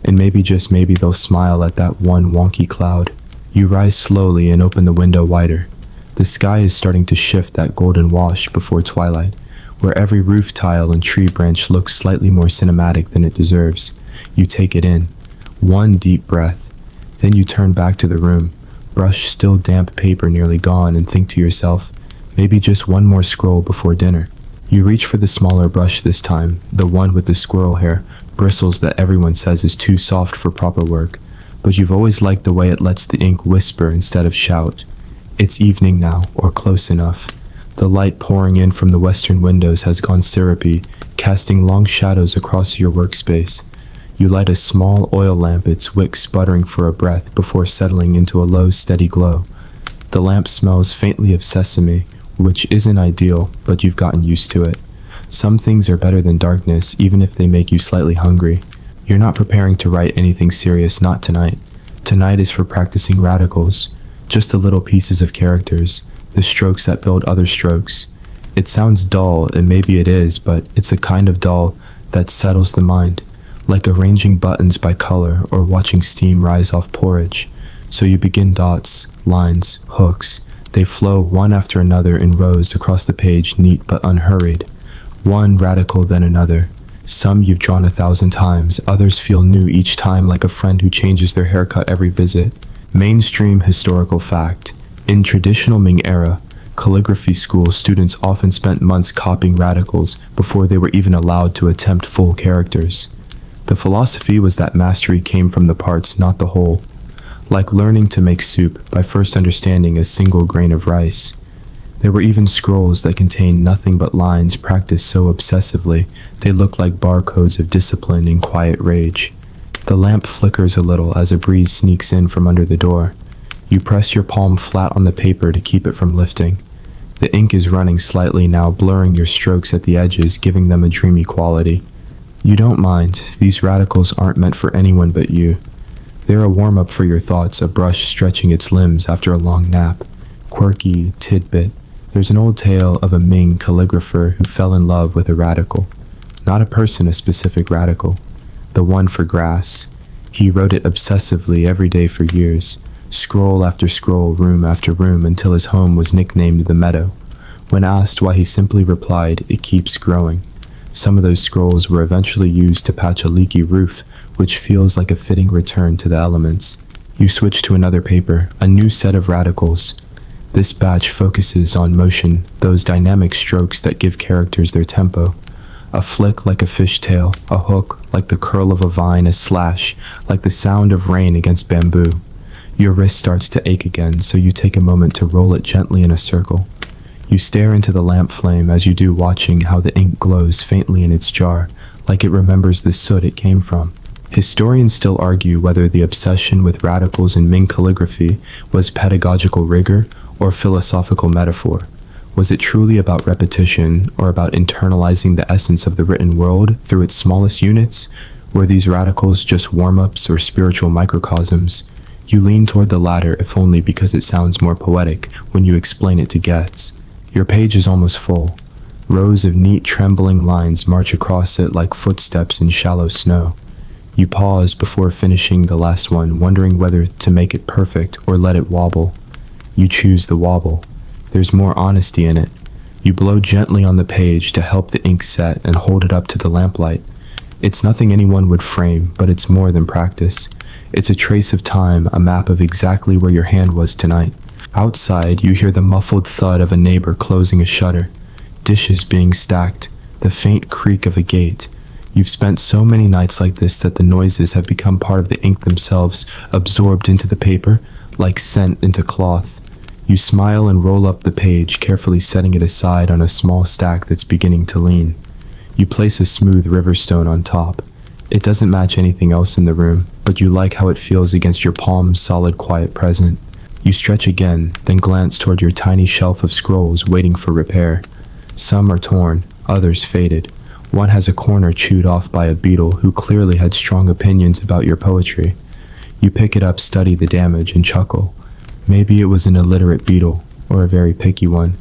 And maybe, just maybe, they'll smile at that one wonky cloud. You rise slowly and open the window wider. The sky is starting to shift that golden wash before twilight, where every roof tile and tree branch looks slightly more cinematic than it deserves. You take it in. One deep breath. Then you turn back to the room, brush still damp paper nearly gone, and think to yourself, maybe just one more scroll before dinner. You reach for the smaller brush this time, the one with the squirrel hair, bristles that everyone says is too soft for proper work, but you've always liked the way it lets the ink whisper instead of shout. It's evening now, or close enough. The light pouring in from the western windows has gone syrupy, casting long shadows across your workspace. You light a small oil lamp, its wick sputtering for a breath before settling into a low, steady glow. The lamp smells faintly of sesame, which isn't ideal, but you've gotten used to it. Some things are better than darkness, even if they make you slightly hungry. You're not preparing to write anything serious, not tonight. Tonight is for practicing radicals, just the little pieces of characters, the strokes that build other strokes. It sounds dull, and maybe it is, but it's the kind of dull that settles the mind, like arranging buttons by color or watching steam rise off porridge. So you begin dots, lines, hooks. They flow one after another in rows across the page, neat but unhurried. One radical, then another. Some you've drawn 1,000 times, others feel new each time, like a friend who changes their haircut every visit. Mainstream historical fact. In traditional Ming era, calligraphy school students often spent months copying radicals before they were even allowed to attempt full characters. The philosophy was that mastery came from the parts, not the whole. Like learning to make soup by first understanding a single grain of rice. There were even scrolls that contained nothing but lines practiced so obsessively they looked like barcodes of discipline and quiet rage. The lamp flickers a little as a breeze sneaks in from under the door. You press your palm flat on the paper to keep it from lifting. The ink is running slightly now, blurring your strokes at the edges, giving them a dreamy quality. You don't mind. These radicals aren't meant for anyone but you. They're a warm-up for your thoughts, a brush stretching its limbs after a long nap. Quirky tidbit. There's an old tale of a Ming calligrapher who fell in love with a radical. Not a person, a specific radical. The one for grass. He wrote it obsessively every day for years, scroll after scroll, room after room, until his home was nicknamed the Meadow. When asked why, he simply replied, "It keeps growing." Some of those scrolls were eventually used to patch a leaky roof, which feels like a fitting return to the elements. You switch to another paper, a new set of radicals. This batch focuses on motion, those dynamic strokes that give characters their tempo. A flick like a fishtail, a hook like the curl of a vine, a slash like the sound of rain against bamboo. Your wrist starts to ache again, so you take a moment to roll it gently in a circle. You stare into the lamp flame as you do, watching how the ink glows faintly in its jar, like it remembers the soot it came from. Historians still argue whether the obsession with radicals in Ming calligraphy was pedagogical rigor or philosophical metaphor. Was it truly about repetition, or about internalizing the essence of the written world through its smallest units? Were these radicals just warm-ups or spiritual microcosms? You lean toward the latter, if only because it sounds more poetic when you explain it to Getz. Your page is almost full. Rows of neat, trembling lines march across it like footsteps in shallow snow. You pause before finishing the last one, wondering whether to make it perfect or let it wobble. You choose the wobble. There's more honesty in it. You blow gently on the page to help the ink set and hold it up to the lamplight. It's nothing anyone would frame, but it's more than practice. It's a trace of time, a map of exactly where your hand was tonight. Outside, you hear the muffled thud of a neighbor closing a shutter, dishes being stacked, the faint creak of a gate. You've spent so many nights like this that the noises have become part of the ink themselves, absorbed into the paper, like scent into cloth. You smile and roll up the page, carefully setting it aside on a small stack that's beginning to lean. You place a smooth river stone on top. It doesn't match anything else in the room, but you like how it feels against your palm's solid, quiet present. You stretch again, then glance toward your tiny shelf of scrolls waiting for repair. Some are torn, others faded. One has a corner chewed off by a beetle who clearly had strong opinions about your poetry. You pick it up, study the damage, and chuckle. Maybe it was an illiterate beetle, or a very picky one.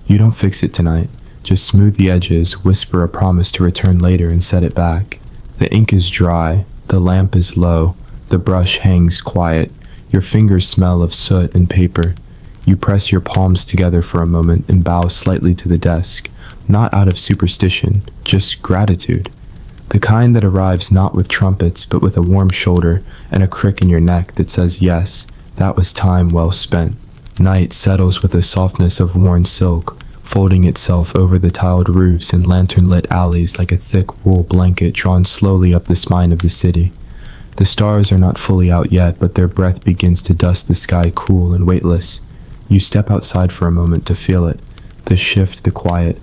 You don't fix it tonight. Just smooth the edges, whisper a promise to return later, and set it back. The ink is dry, the lamp is low, the brush hangs quiet. Your fingers smell of soot and paper. You press your palms together for a moment and bow slightly to the desk, not out of superstition, just gratitude. The kind that arrives not with trumpets, but with a warm shoulder and a crick in your neck that says, yes, that was time well spent. Night settles with the softness of worn silk, folding itself over the tiled roofs and lantern-lit alleys like a thick wool blanket drawn slowly up the spine of the city. The stars are not fully out yet, but their breath begins to dust the sky cool and weightless. You step outside for a moment to feel it, the shift, the quiet.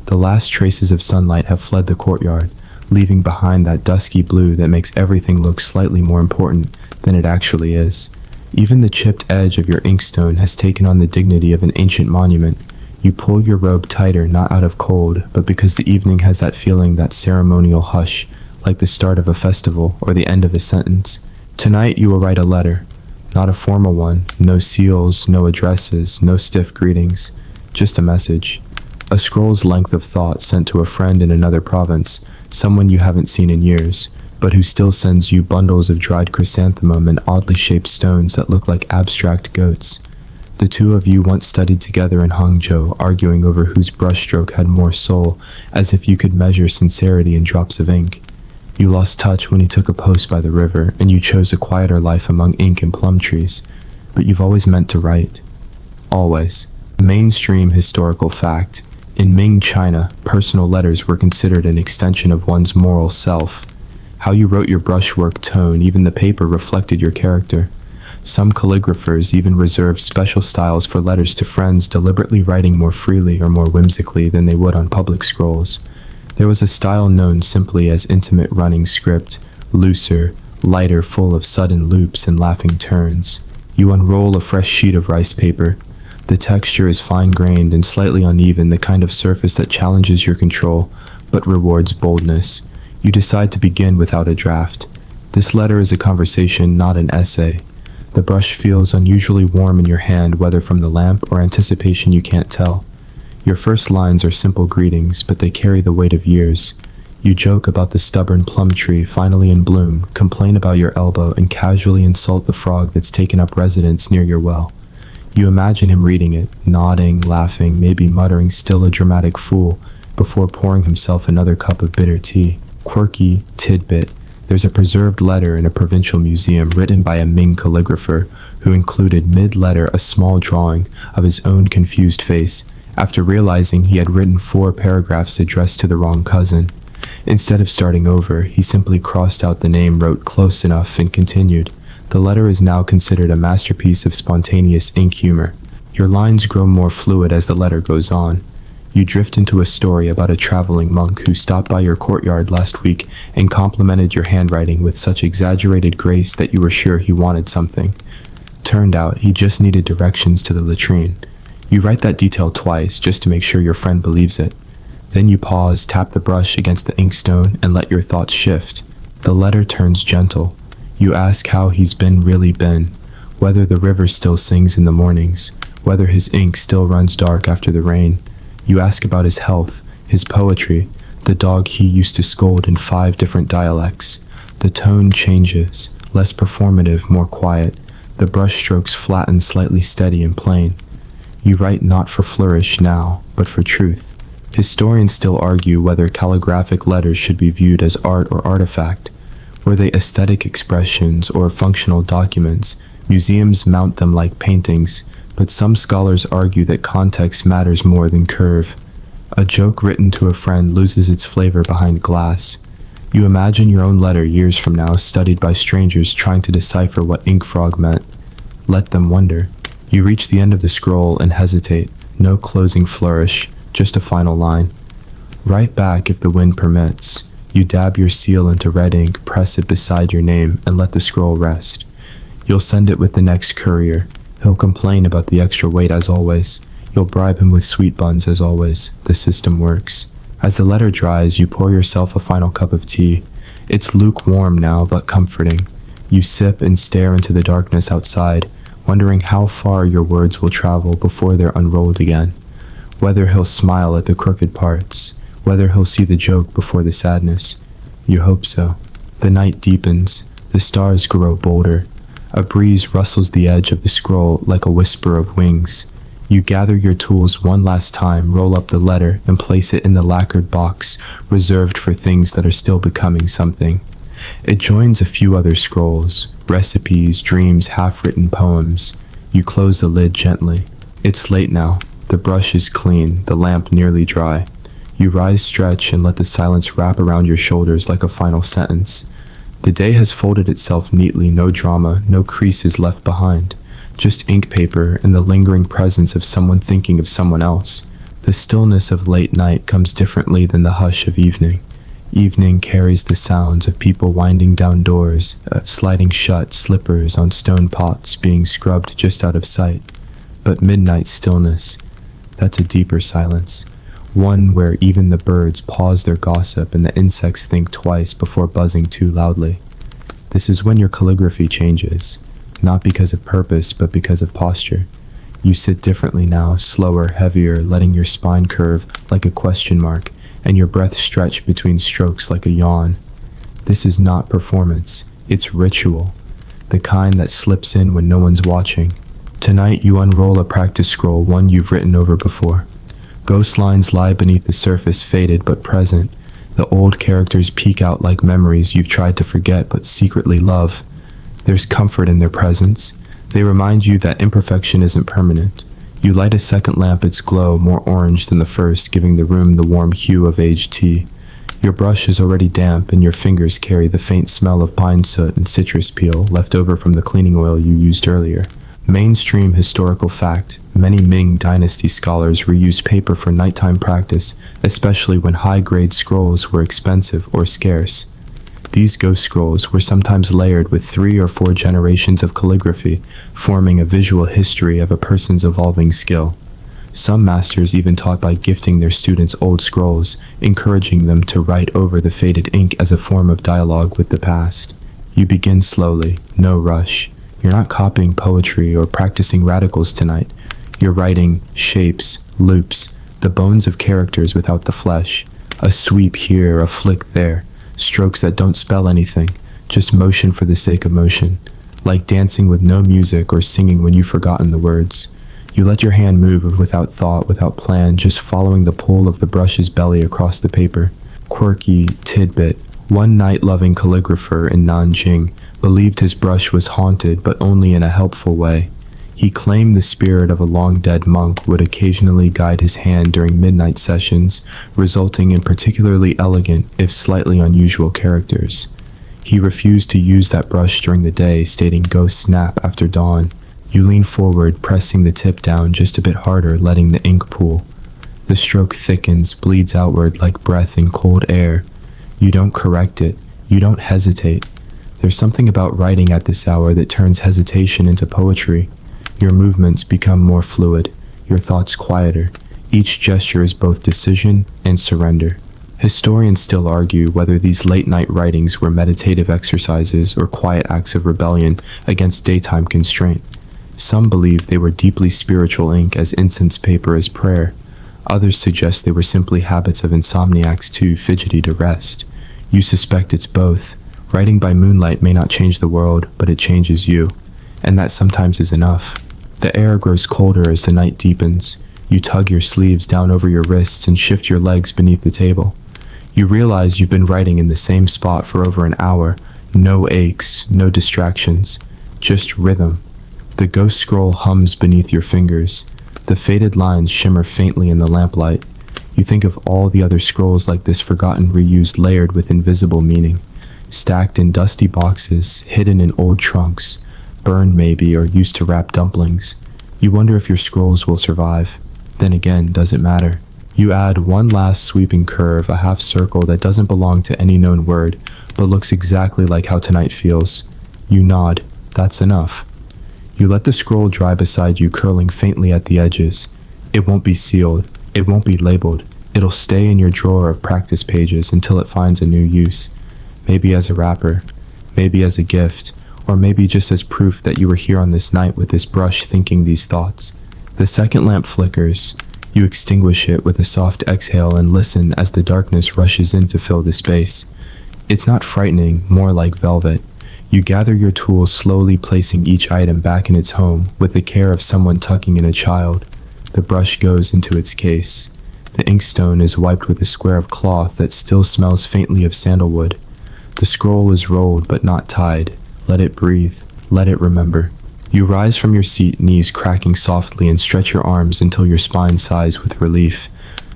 The last traces of sunlight have fled the courtyard, leaving behind that dusky blue that makes everything look slightly more important than it actually is. Even the chipped edge of your inkstone has taken on the dignity of an ancient monument. You pull your robe tighter, not out of cold, but because the evening has that feeling, that ceremonial hush, like the start of a festival or the end of a sentence. Tonight you will write a letter, not a formal one, no seals, no addresses, no stiff greetings, just a message. A scroll's length of thought sent to a friend in another province, someone you haven't seen in years, but who still sends you bundles of dried chrysanthemum and oddly shaped stones that look like abstract goats. The two of you once studied together in Hangzhou, arguing over whose brushstroke had more soul, as if you could measure sincerity in drops of ink. You lost touch when he took a post by the river, and you chose a quieter life among ink and plum trees, but you've always meant to write. Always. Mainstream historical fact. In Ming China, personal letters were considered an extension of one's moral self. How you wrote your brushwork tone, even the paper reflected your character. Some calligraphers even reserved special styles for letters to friends, deliberately writing more freely or more whimsically than they would on public scrolls. There was a style known simply as intimate running script, looser, lighter, full of sudden loops and laughing turns. You unroll a fresh sheet of rice paper. The texture is fine-grained and slightly uneven, the kind of surface that challenges your control, but rewards boldness. You decide to begin without a draft. This letter is a conversation, not an essay. The brush feels unusually warm in your hand, whether from the lamp or anticipation you can't tell. Your first lines are simple greetings, but they carry the weight of years. You joke about the stubborn plum tree finally in bloom, complain about your elbow, and casually insult the frog that's taken up residence near your well. You imagine him reading it, nodding, laughing, maybe muttering still a dramatic fool, before pouring himself another cup of bitter tea. Quirky tidbit: there's a preserved letter in a provincial museum written by a Ming calligrapher who included mid-letter a small drawing of his own confused face after realizing he had written 4 paragraphs addressed to the wrong cousin. Instead of starting over, he simply crossed out the name, wrote close enough, and continued. The letter is now considered a masterpiece of spontaneous ink humor. Your lines grow more fluid as the letter goes on. You drift into a story about a traveling monk who stopped by your courtyard last week and complimented your handwriting with such exaggerated grace that you were sure he wanted something. Turned out, he just needed directions to the latrine. You write that detail twice just to make sure your friend believes it. Then you pause, tap the brush against the inkstone, and let your thoughts shift. The letter turns gentle. You ask how he's really been, whether the river still sings in the mornings, whether his ink still runs dark after the rain. You ask about his health, his poetry, the dog he used to scold in 5 different dialects. The tone changes, less performative, more quiet. The brush strokes flatten, slightly steady and plain. You write not for flourish now, but for truth. Historians still argue whether calligraphic letters should be viewed as art or artifact. Were they aesthetic expressions or functional documents? Museums mount them like paintings, but some scholars argue that context matters more than curve. A joke written to a friend loses its flavor behind glass. You imagine your own letter years from now studied by strangers trying to decipher what ink frog meant. Let them wonder. You reach the end of the scroll and hesitate. No closing flourish, just a final line. Write back if the wind permits. You dab your seal into red ink, press it beside your name, and let the scroll rest. You'll send it with the next courier. He'll complain about the extra weight as always. You'll bribe him with sweet buns as always. The system works. As the letter dries, you pour yourself a final cup of tea. It's lukewarm now, but comforting. You sip and stare into the darkness outside, wondering how far your words will travel before they're unrolled again. Whether he'll smile at the crooked parts, whether he'll see the joke before the sadness. You hope so. The night deepens. The stars grow bolder. A breeze rustles the edge of the scroll like a whisper of wings. You gather your tools one last time, roll up the letter, and place it in the lacquered box, reserved for things that are still becoming something. It joins a few other scrolls, recipes, dreams, half-written poems. You close the lid gently. It's late now. The brush is clean, the lamp nearly dry. You rise, stretch, and let the silence wrap around your shoulders like a final sentence. The day has folded itself neatly, no drama, no creases left behind. Just ink paper and the lingering presence of someone thinking of someone else. The stillness of late night comes differently than the hush of evening. Evening carries the sounds of people winding down doors, sliding shut, slippers on stone pots being scrubbed just out of sight. But midnight stillness, that's a deeper silence. One where even the birds pause their gossip and the insects think twice before buzzing too loudly. This is when your calligraphy changes, not because of purpose, but because of posture. You sit differently now, slower, heavier, letting your spine curve like a question mark, and your breath stretch between strokes like a yawn. This is not performance, it's ritual, the kind that slips in when no one's watching. Tonight you unroll a practice scroll, one you've written over before. Ghost lines lie beneath the surface, faded but present. The old characters peek out like memories you've tried to forget but secretly love. There's comfort in their presence. They remind you that imperfection isn't permanent. You light a second lamp, its glow more orange than the first, giving the room the warm hue of aged tea. Your brush is already damp, and your fingers carry the faint smell of pine soot and citrus peel left over from the cleaning oil you used earlier. Mainstream historical fact: many Ming Dynasty scholars reused paper for nighttime practice, especially when high-grade scrolls were expensive or scarce. These ghost scrolls were sometimes layered with 3 or 4 generations of calligraphy, forming a visual history of a person's evolving skill. Some masters even taught by gifting their students old scrolls, encouraging them to write over the faded ink as a form of dialogue with the past. You begin slowly, no rush. You're not copying poetry or practicing radicals tonight. You're writing shapes, loops, the bones of characters without the flesh, A sweep here, a flick there, strokes that don't spell anything, just motion for the sake of motion, like dancing with no music or singing when you've forgotten the words. You let your hand move without thought, without plan, just following the pull of the brush's belly across the paper. Quirky tidbit: one night-loving calligrapher in Nanjing believed his brush was haunted, but only in a helpful way. He claimed the spirit of a long-dead monk would occasionally guide his hand during midnight sessions, resulting in particularly elegant, if slightly unusual characters. He refused to use that brush during the day, stating, "Go snap after dawn." You lean forward, pressing the tip down just a bit harder, letting the ink pool. The stroke thickens, bleeds outward like breath in cold air. You don't correct it. You don't hesitate. There's something about writing at this hour that turns hesitation into poetry. Your movements become more fluid, your thoughts quieter. Each gesture is both decision and surrender. Historians still argue whether these late-night writings were meditative exercises or quiet acts of rebellion against daytime constraint. Some believe they were deeply spiritual ink, as incense paper is prayer. Others suggest they were simply habits of insomniacs too fidgety to rest. You suspect it's both. Writing by moonlight may not change the world, but it changes you. And that sometimes is enough. The air grows colder as the night deepens. You tug your sleeves down over your wrists and shift your legs beneath the table. You realize you've been writing in the same spot for over an hour. No aches, no distractions, just rhythm. The ghost scroll hums beneath your fingers. The faded lines shimmer faintly in the lamplight. You think of all the other scrolls like this, forgotten, reused, layered with invisible meaning. Stacked in dusty boxes, hidden in old trunks, burned maybe, or used to wrap dumplings. You wonder if your scrolls will survive. Then again, does it matter? You add one last sweeping curve, a half circle that doesn't belong to any known word, but looks exactly like how tonight feels. You nod. That's enough. You let the scroll dry beside you, curling faintly at the edges. It won't be sealed. It won't be labeled. It'll stay in your drawer of practice pages until it finds a new use. Maybe as a wrapper, maybe as a gift, or maybe just as proof that you were here on this night with this brush thinking these thoughts. The second lamp flickers. You extinguish it with a soft exhale and listen as the darkness rushes in to fill the space. It's not frightening, more like velvet. You gather your tools, slowly placing each item back in its home with the care of someone tucking in a child. The brush goes into its case. The inkstone is wiped with a square of cloth that still smells faintly of sandalwood. The scroll is rolled but not tied. Let it breathe. Let it remember. You rise from your seat, knees cracking softly, and stretch your arms until your spine sighs with relief.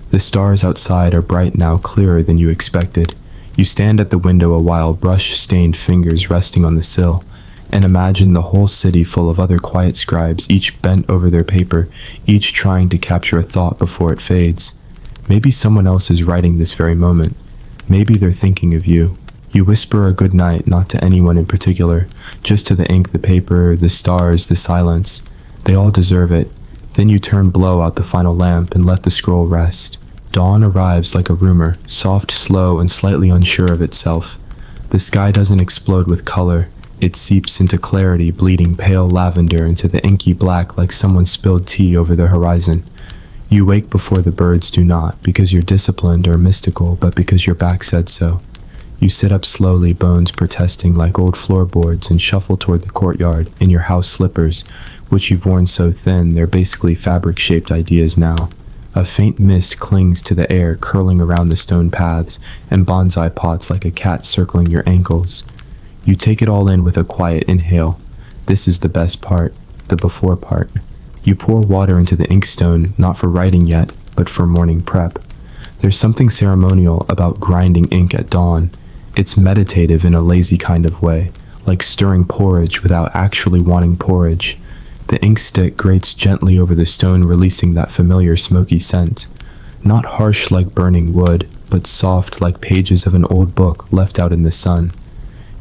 The stars outside are bright now, clearer than you expected. You stand at the window a while, brush-stained fingers resting on the sill, and imagine the whole city full of other quiet scribes, each bent over their paper, each trying to capture a thought before it fades. Maybe someone else is writing this very moment. Maybe they're thinking of you. You whisper a good night, not to anyone in particular, just to the ink, the paper, the stars, the silence. They all deserve it. Then you blow out the final lamp and let the scroll rest. Dawn arrives like a rumor, soft, slow, and slightly unsure of itself. The sky doesn't explode with color. It seeps into clarity, bleeding pale lavender into the inky black like someone spilled tea over the horizon. You wake before the birds do not, because you're disciplined or mystical, but because your back said so. You sit up slowly, bones protesting like old floorboards, and shuffle toward the courtyard in your house slippers, which you've worn so thin they're basically fabric-shaped ideas now. A faint mist clings to the air, curling around the stone paths and bonsai pots like a cat circling your ankles. You take it all in with a quiet inhale. This is the best part, the before part. You pour water into the inkstone, not for writing yet, but for morning prep. There's something ceremonial about grinding ink at dawn. It's meditative in a lazy kind of way, like stirring porridge without actually wanting porridge. The ink stick grates gently over the stone, releasing that familiar smoky scent. Not harsh like burning wood, but soft like pages of an old book left out in the sun.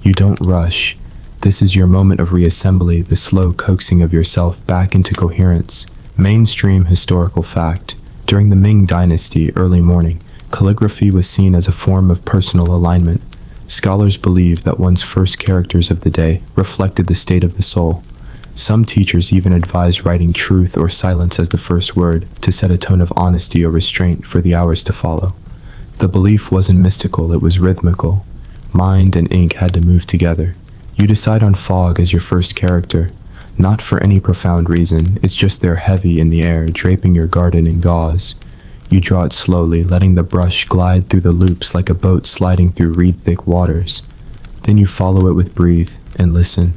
You don't rush. This is your moment of reassembly, the slow coaxing of yourself back into coherence. Mainstream historical fact. During the Ming Dynasty, early morning, calligraphy was seen as a form of personal alignment. Scholars believed that one's first characters of the day reflected the state of the soul. Some teachers even advised writing truth or silence as the first word to set a tone of honesty or restraint for the hours to follow. The belief wasn't mystical, it was rhythmical. Mind and ink had to move together. You decide on fog as your first character, not for any profound reason, it's just there heavy in the air, draping your garden in gauze. You draw it slowly, letting the brush glide through the loops like a boat sliding through reed-thick waters. Then you follow it with breathe and listen.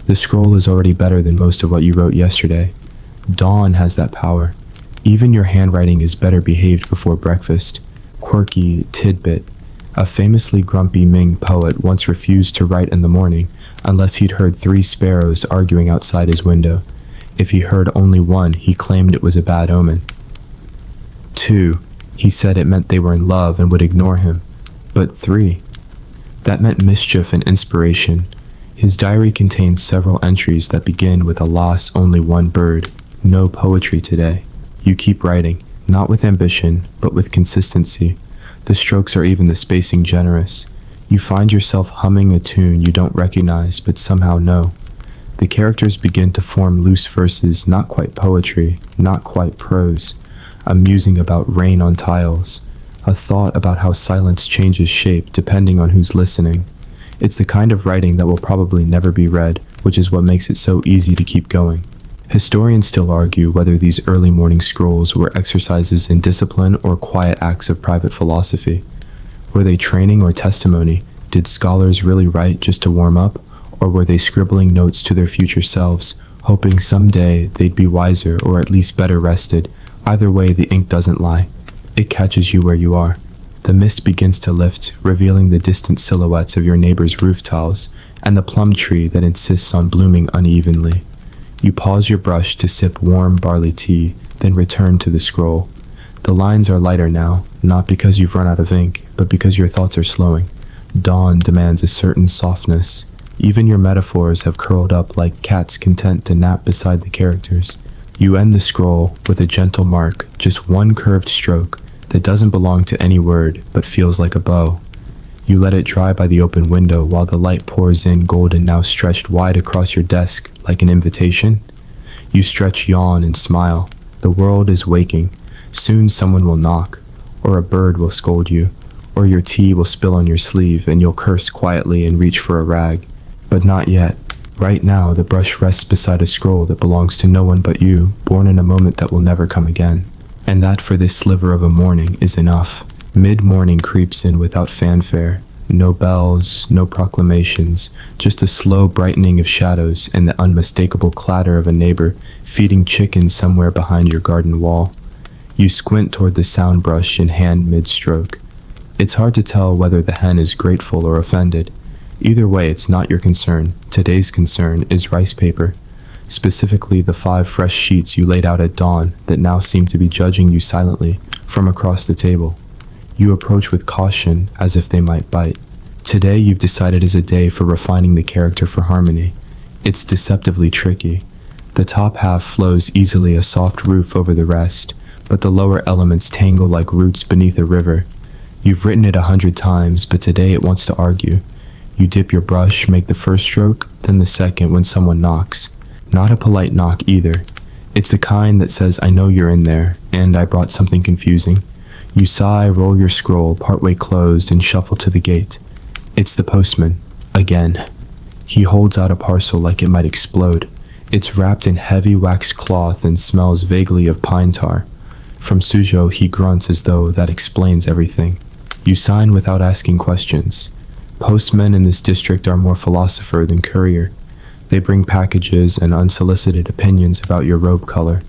The scroll is already better than most of what you wrote yesterday. Dawn has that power. Even your handwriting is better behaved before breakfast. Quirky tidbit. A famously grumpy Ming poet once refused to write in the morning unless he'd heard 3 sparrows arguing outside his window. If he heard only one, he claimed it was a bad omen. 2. He said it meant they were in love and would ignore him. But 3. That meant mischief and inspiration. His diary contains several entries that begin with alas, only one bird. No poetry today. You keep writing, not with ambition, but with consistency. The strokes are even the spacing generous. You find yourself humming a tune you don't recognize but somehow know. The characters begin to form loose verses, not quite poetry, not quite prose. A musing about rain on tiles. A thought about how silence changes shape depending on who's listening. It's the kind of writing that will probably never be read, which is what makes it so easy to keep going. Historians still argue whether these early morning scrolls were exercises in discipline or quiet acts of private philosophy. Were they training or testimony? Did scholars really write just to warm up? Or were they scribbling notes to their future selves, hoping someday they'd be wiser or at least better rested? Either way, the ink doesn't lie. It catches you where you are. The mist begins to lift, revealing the distant silhouettes of your neighbor's roof tiles and the plum tree that insists on blooming unevenly. You pause your brush to sip warm barley tea, then return to the scroll. The lines are lighter now, not because you've run out of ink, but because your thoughts are slowing. Dawn demands a certain softness. Even your metaphors have curled up like cats content to nap beside the characters. You end the scroll with a gentle mark, just one curved stroke that doesn't belong to any word, but feels like a bow. You let it dry by the open window while the light pours in golden, now stretched wide across your desk like an invitation. You stretch, yawn, and smile. The world is waking. Soon someone will knock, or a bird will scold you, or your tea will spill on your sleeve and you'll curse quietly and reach for a rag. But not yet. Right now, the brush rests beside a scroll that belongs to no one but you, born in a moment that will never come again. And that for this sliver of a morning is enough. Mid-morning creeps in without fanfare. No bells, no proclamations, just a slow brightening of shadows and the unmistakable clatter of a neighbor feeding chickens somewhere behind your garden wall. You squint toward the sound brush in hand mid-stroke. It's hard to tell whether the hen is grateful or offended. Either way, it's not your concern. Today's concern is rice paper. Specifically the 5 fresh sheets you laid out at dawn that now seem to be judging you silently from across the table. You approach with caution as if they might bite. Today you've decided is a day for refining the character for harmony. It's deceptively tricky. The top half flows easily a soft roof over the rest, but the lower elements tangle like roots beneath a river. You've written it 100 times, but today it wants to argue. You dip your brush, make the first stroke, then the second when someone knocks. Not a polite knock either. It's the kind that says, I know you're in there, and I brought something confusing. You sigh, roll your scroll, partway closed, and shuffle to the gate. It's the postman. Again. He holds out a parcel like it might explode. It's wrapped in heavy waxed cloth and smells vaguely of pine tar. From Suzhou, he grunts as though that explains everything. You sign without asking questions. Postmen in this district are more philosopher than courier. They bring packages and unsolicited opinions about your robe color.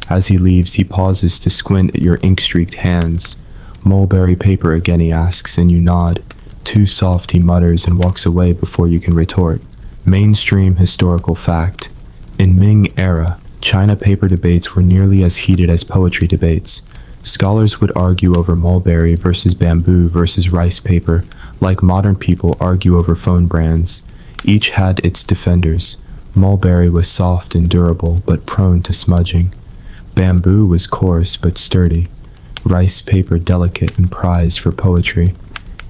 As he leaves, he pauses to squint at your ink-streaked hands. Mulberry paper again, he asks, and you nod. Too soft, he mutters and walks away before you can retort. Mainstream historical fact. In Ming era, China paper debates were nearly as heated as poetry debates. Scholars would argue over mulberry versus bamboo versus rice paper, like modern people argue over phone brands. Each had its defenders. Mulberry was soft and durable, but prone to smudging. Bamboo was coarse but sturdy. Rice paper delicate and prized for poetry.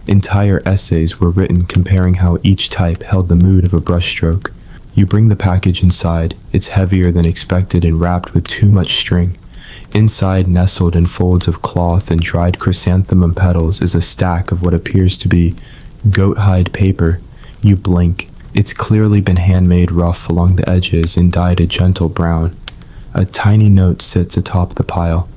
Entire essays were written comparing how each type held the mood of a brushstroke. You bring the package inside. It's heavier than expected and wrapped with too much string. Inside, nestled in folds of cloth and dried chrysanthemum petals, is a stack of what appears to be goat hide paper. You blink. It's clearly been handmade rough along the edges and dyed a gentle brown. A tiny note sits atop the pile.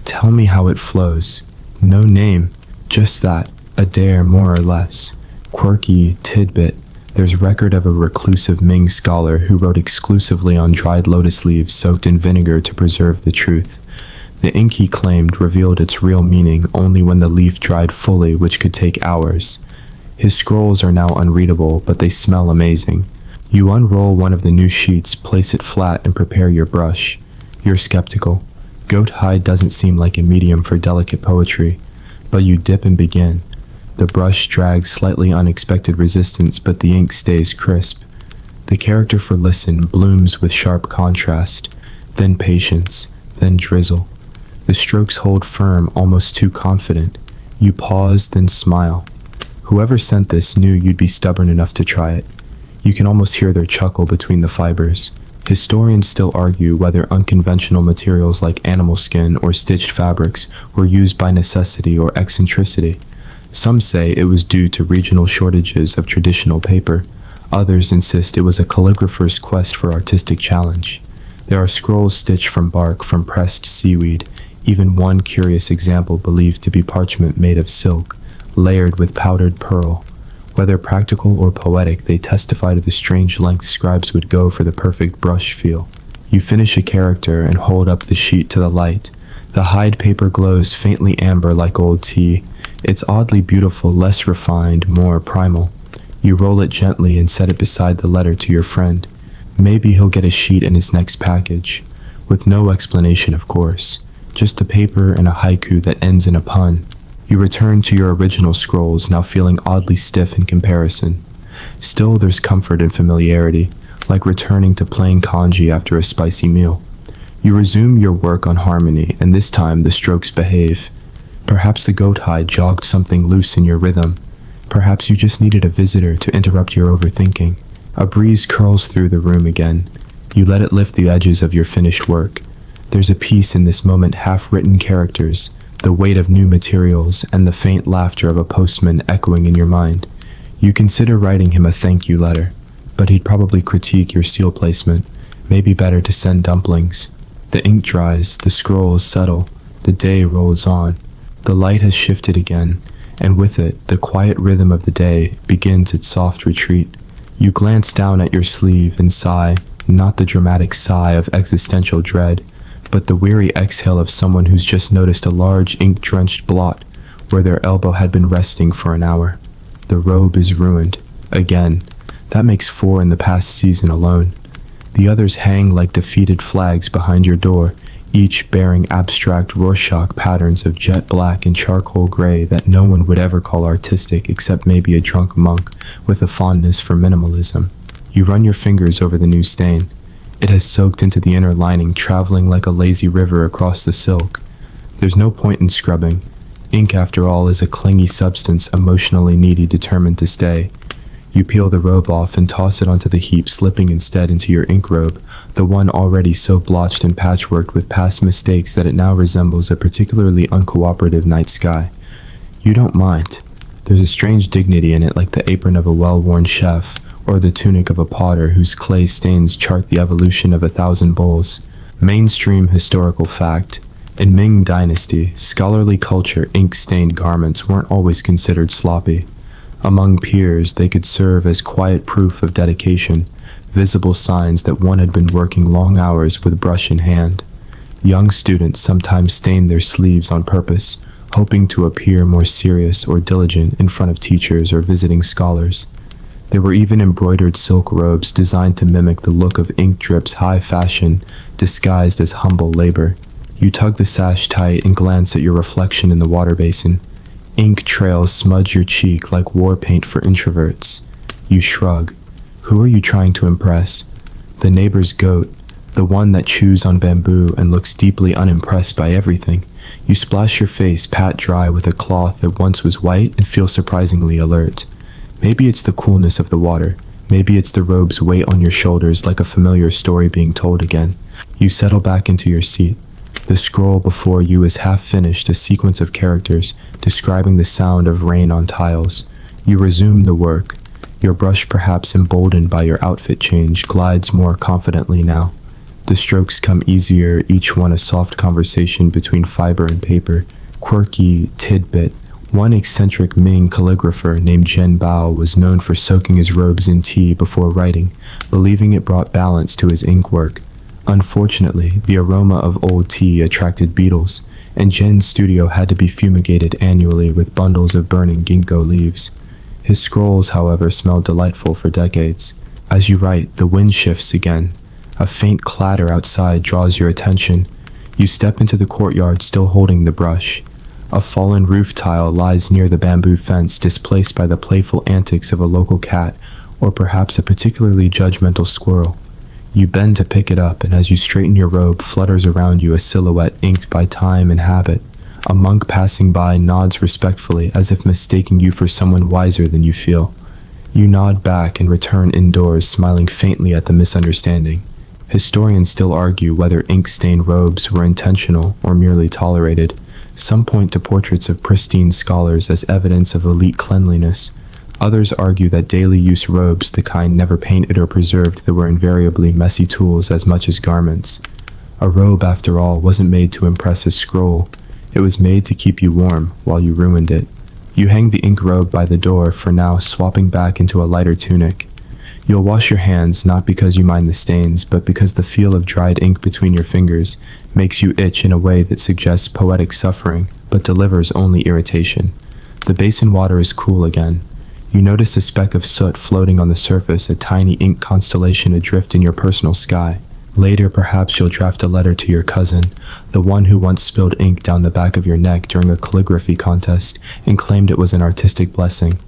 Tell me how it flows. No name, just that, a dare more or less. Quirky tidbit. There's record of a reclusive Ming scholar who wrote exclusively on dried lotus leaves soaked in vinegar to preserve the truth. The ink he claimed revealed its real meaning only when the leaf dried fully, which could take hours. His scrolls are now unreadable, but they smell amazing. You unroll one of the new sheets, place it flat, and prepare your brush. You're skeptical. Goat hide doesn't seem like a medium for delicate poetry, but you dip and begin. The brush drags slightly unexpected resistance, but the ink stays crisp. The character for listen blooms with sharp contrast, then patience, then drizzle. The strokes hold firm, almost too confident. You pause, then smile. Whoever sent this knew you'd be stubborn enough to try it. You can almost hear their chuckle between the fibers. Historians still argue whether unconventional materials like animal skin or stitched fabrics were used by necessity or eccentricity. Some say it was due to regional shortages of traditional paper. Others insist it was a calligrapher's quest for artistic challenge. There are scrolls stitched from bark from pressed seaweed, even one curious example believed to be parchment made of silk, layered with powdered pearl. Whether practical or poetic, they testify to the strange length scribes would go for the perfect brush feel. You finish a character and hold up the sheet to the light. The hide paper glows faintly amber like old tea. It's oddly beautiful, less refined, more primal. You roll it gently and set it beside the letter to your friend. Maybe he'll get a sheet in his next package. With no explanation, of course. Just the paper and a haiku that ends in a pun. You return to your original scrolls, now feeling oddly stiff in comparison. Still, there's comfort and familiarity, like returning to playing kanji after a spicy meal. You resume your work on harmony, and this time the strokes behave. Perhaps the goat hide jogged something loose in your rhythm. Perhaps you just needed a visitor to interrupt your overthinking. A breeze curls through the room again. You let it lift the edges of your finished work. There's a peace in this moment, half-written characters, the weight of new materials, and the faint laughter of a postman echoing in your mind. You consider writing him a thank you letter, but he'd probably critique your seal placement. Maybe better to send dumplings. The ink dries, the scrolls settle, the day rolls on. The light has shifted again, and with it, the quiet rhythm of the day begins its soft retreat. You glance down at your sleeve and sigh, not the dramatic sigh of existential dread, but the weary exhale of someone who's just noticed a large ink-drenched blot where their elbow had been resting for an hour. The robe is ruined. Again. That makes 4 in the past season alone. The others hang like defeated flags behind your door, each bearing abstract Rorschach patterns of jet black and charcoal gray that no one would ever call artistic except maybe a drunk monk with a fondness for minimalism. You run your fingers over the new stain. It has soaked into the inner lining, traveling like a lazy river across the silk. There's no point in scrubbing. Ink, after all, is a clingy substance emotionally needy, determined to stay. You peel the robe off and toss it onto the heap, slipping instead into your ink robe, the one already so blotched and patchworked with past mistakes that it now resembles a particularly uncooperative night sky. You don't mind. There's a strange dignity in it, like the apron of a well-worn chef, or the tunic of a potter whose clay stains chart the evolution of 1,000 bowls. Mainstream historical fact. In Ming Dynasty, scholarly culture ink-stained garments weren't always considered sloppy. Among peers, they could serve as quiet proof of dedication, visible signs that one had been working long hours with brush in hand. Young students sometimes stained their sleeves on purpose, hoping to appear more serious or diligent in front of teachers or visiting scholars. There were even embroidered silk robes designed to mimic the look of ink drip's high fashion, disguised as humble labor. You tug the sash tight and glance at your reflection in the water basin. Ink trails smudge your cheek like war paint for introverts. You shrug. Who are you trying to impress? The neighbor's goat, the one that chews on bamboo and looks deeply unimpressed by everything. You splash your face pat dry with a cloth that once was white and feel surprisingly alert. Maybe it's the coolness of the water. Maybe it's the robe's weight on your shoulders like a familiar story being told again. You settle back into your seat. The scroll before you is half finished, a sequence of characters describing the sound of rain on tiles. You resume the work. Your brush, perhaps emboldened by your outfit change, glides more confidently now. The strokes come easier, each one a soft conversation between fiber and paper. Quirky tidbit. One eccentric Ming calligrapher named Zhen Bao was known for soaking his robes in tea before writing, believing it brought balance to his ink work. Unfortunately, the aroma of old tea attracted beetles, and Zhen's studio had to be fumigated annually with bundles of burning ginkgo leaves. His scrolls, however, smelled delightful for decades. As you write, the wind shifts again. A faint clatter outside draws your attention. You step into the courtyard, still holding the brush. A fallen roof tile lies near the bamboo fence, displaced by the playful antics of a local cat, or perhaps a particularly judgmental squirrel. You bend to pick it up, and as you straighten your robe, flutters around you a silhouette inked by time and habit. A monk passing by nods respectfully, as if mistaking you for someone wiser than you feel. You nod back and return indoors, smiling faintly at the misunderstanding. Historians still argue whether ink-stained robes were intentional or merely tolerated. Some point to portraits of pristine scholars as evidence of elite cleanliness. Others argue that daily-use robes, the kind never painted or preserved, that were invariably messy tools as much as garments. A robe, after all, wasn't made to impress a scroll. It was made to keep you warm while you ruined it. You hang the ink robe by the door for now, swapping back into a lighter tunic. You'll wash your hands, not because you mind the stains, but because the feel of dried ink between your fingers makes you itch in a way that suggests poetic suffering, but delivers only irritation. The basin water is cool again. You notice a speck of soot floating on the surface, a tiny ink constellation adrift in your personal sky. Later, perhaps you'll draft a letter to your cousin, the one who once spilled ink down the back of your neck during a calligraphy contest and claimed it was an artistic blessing.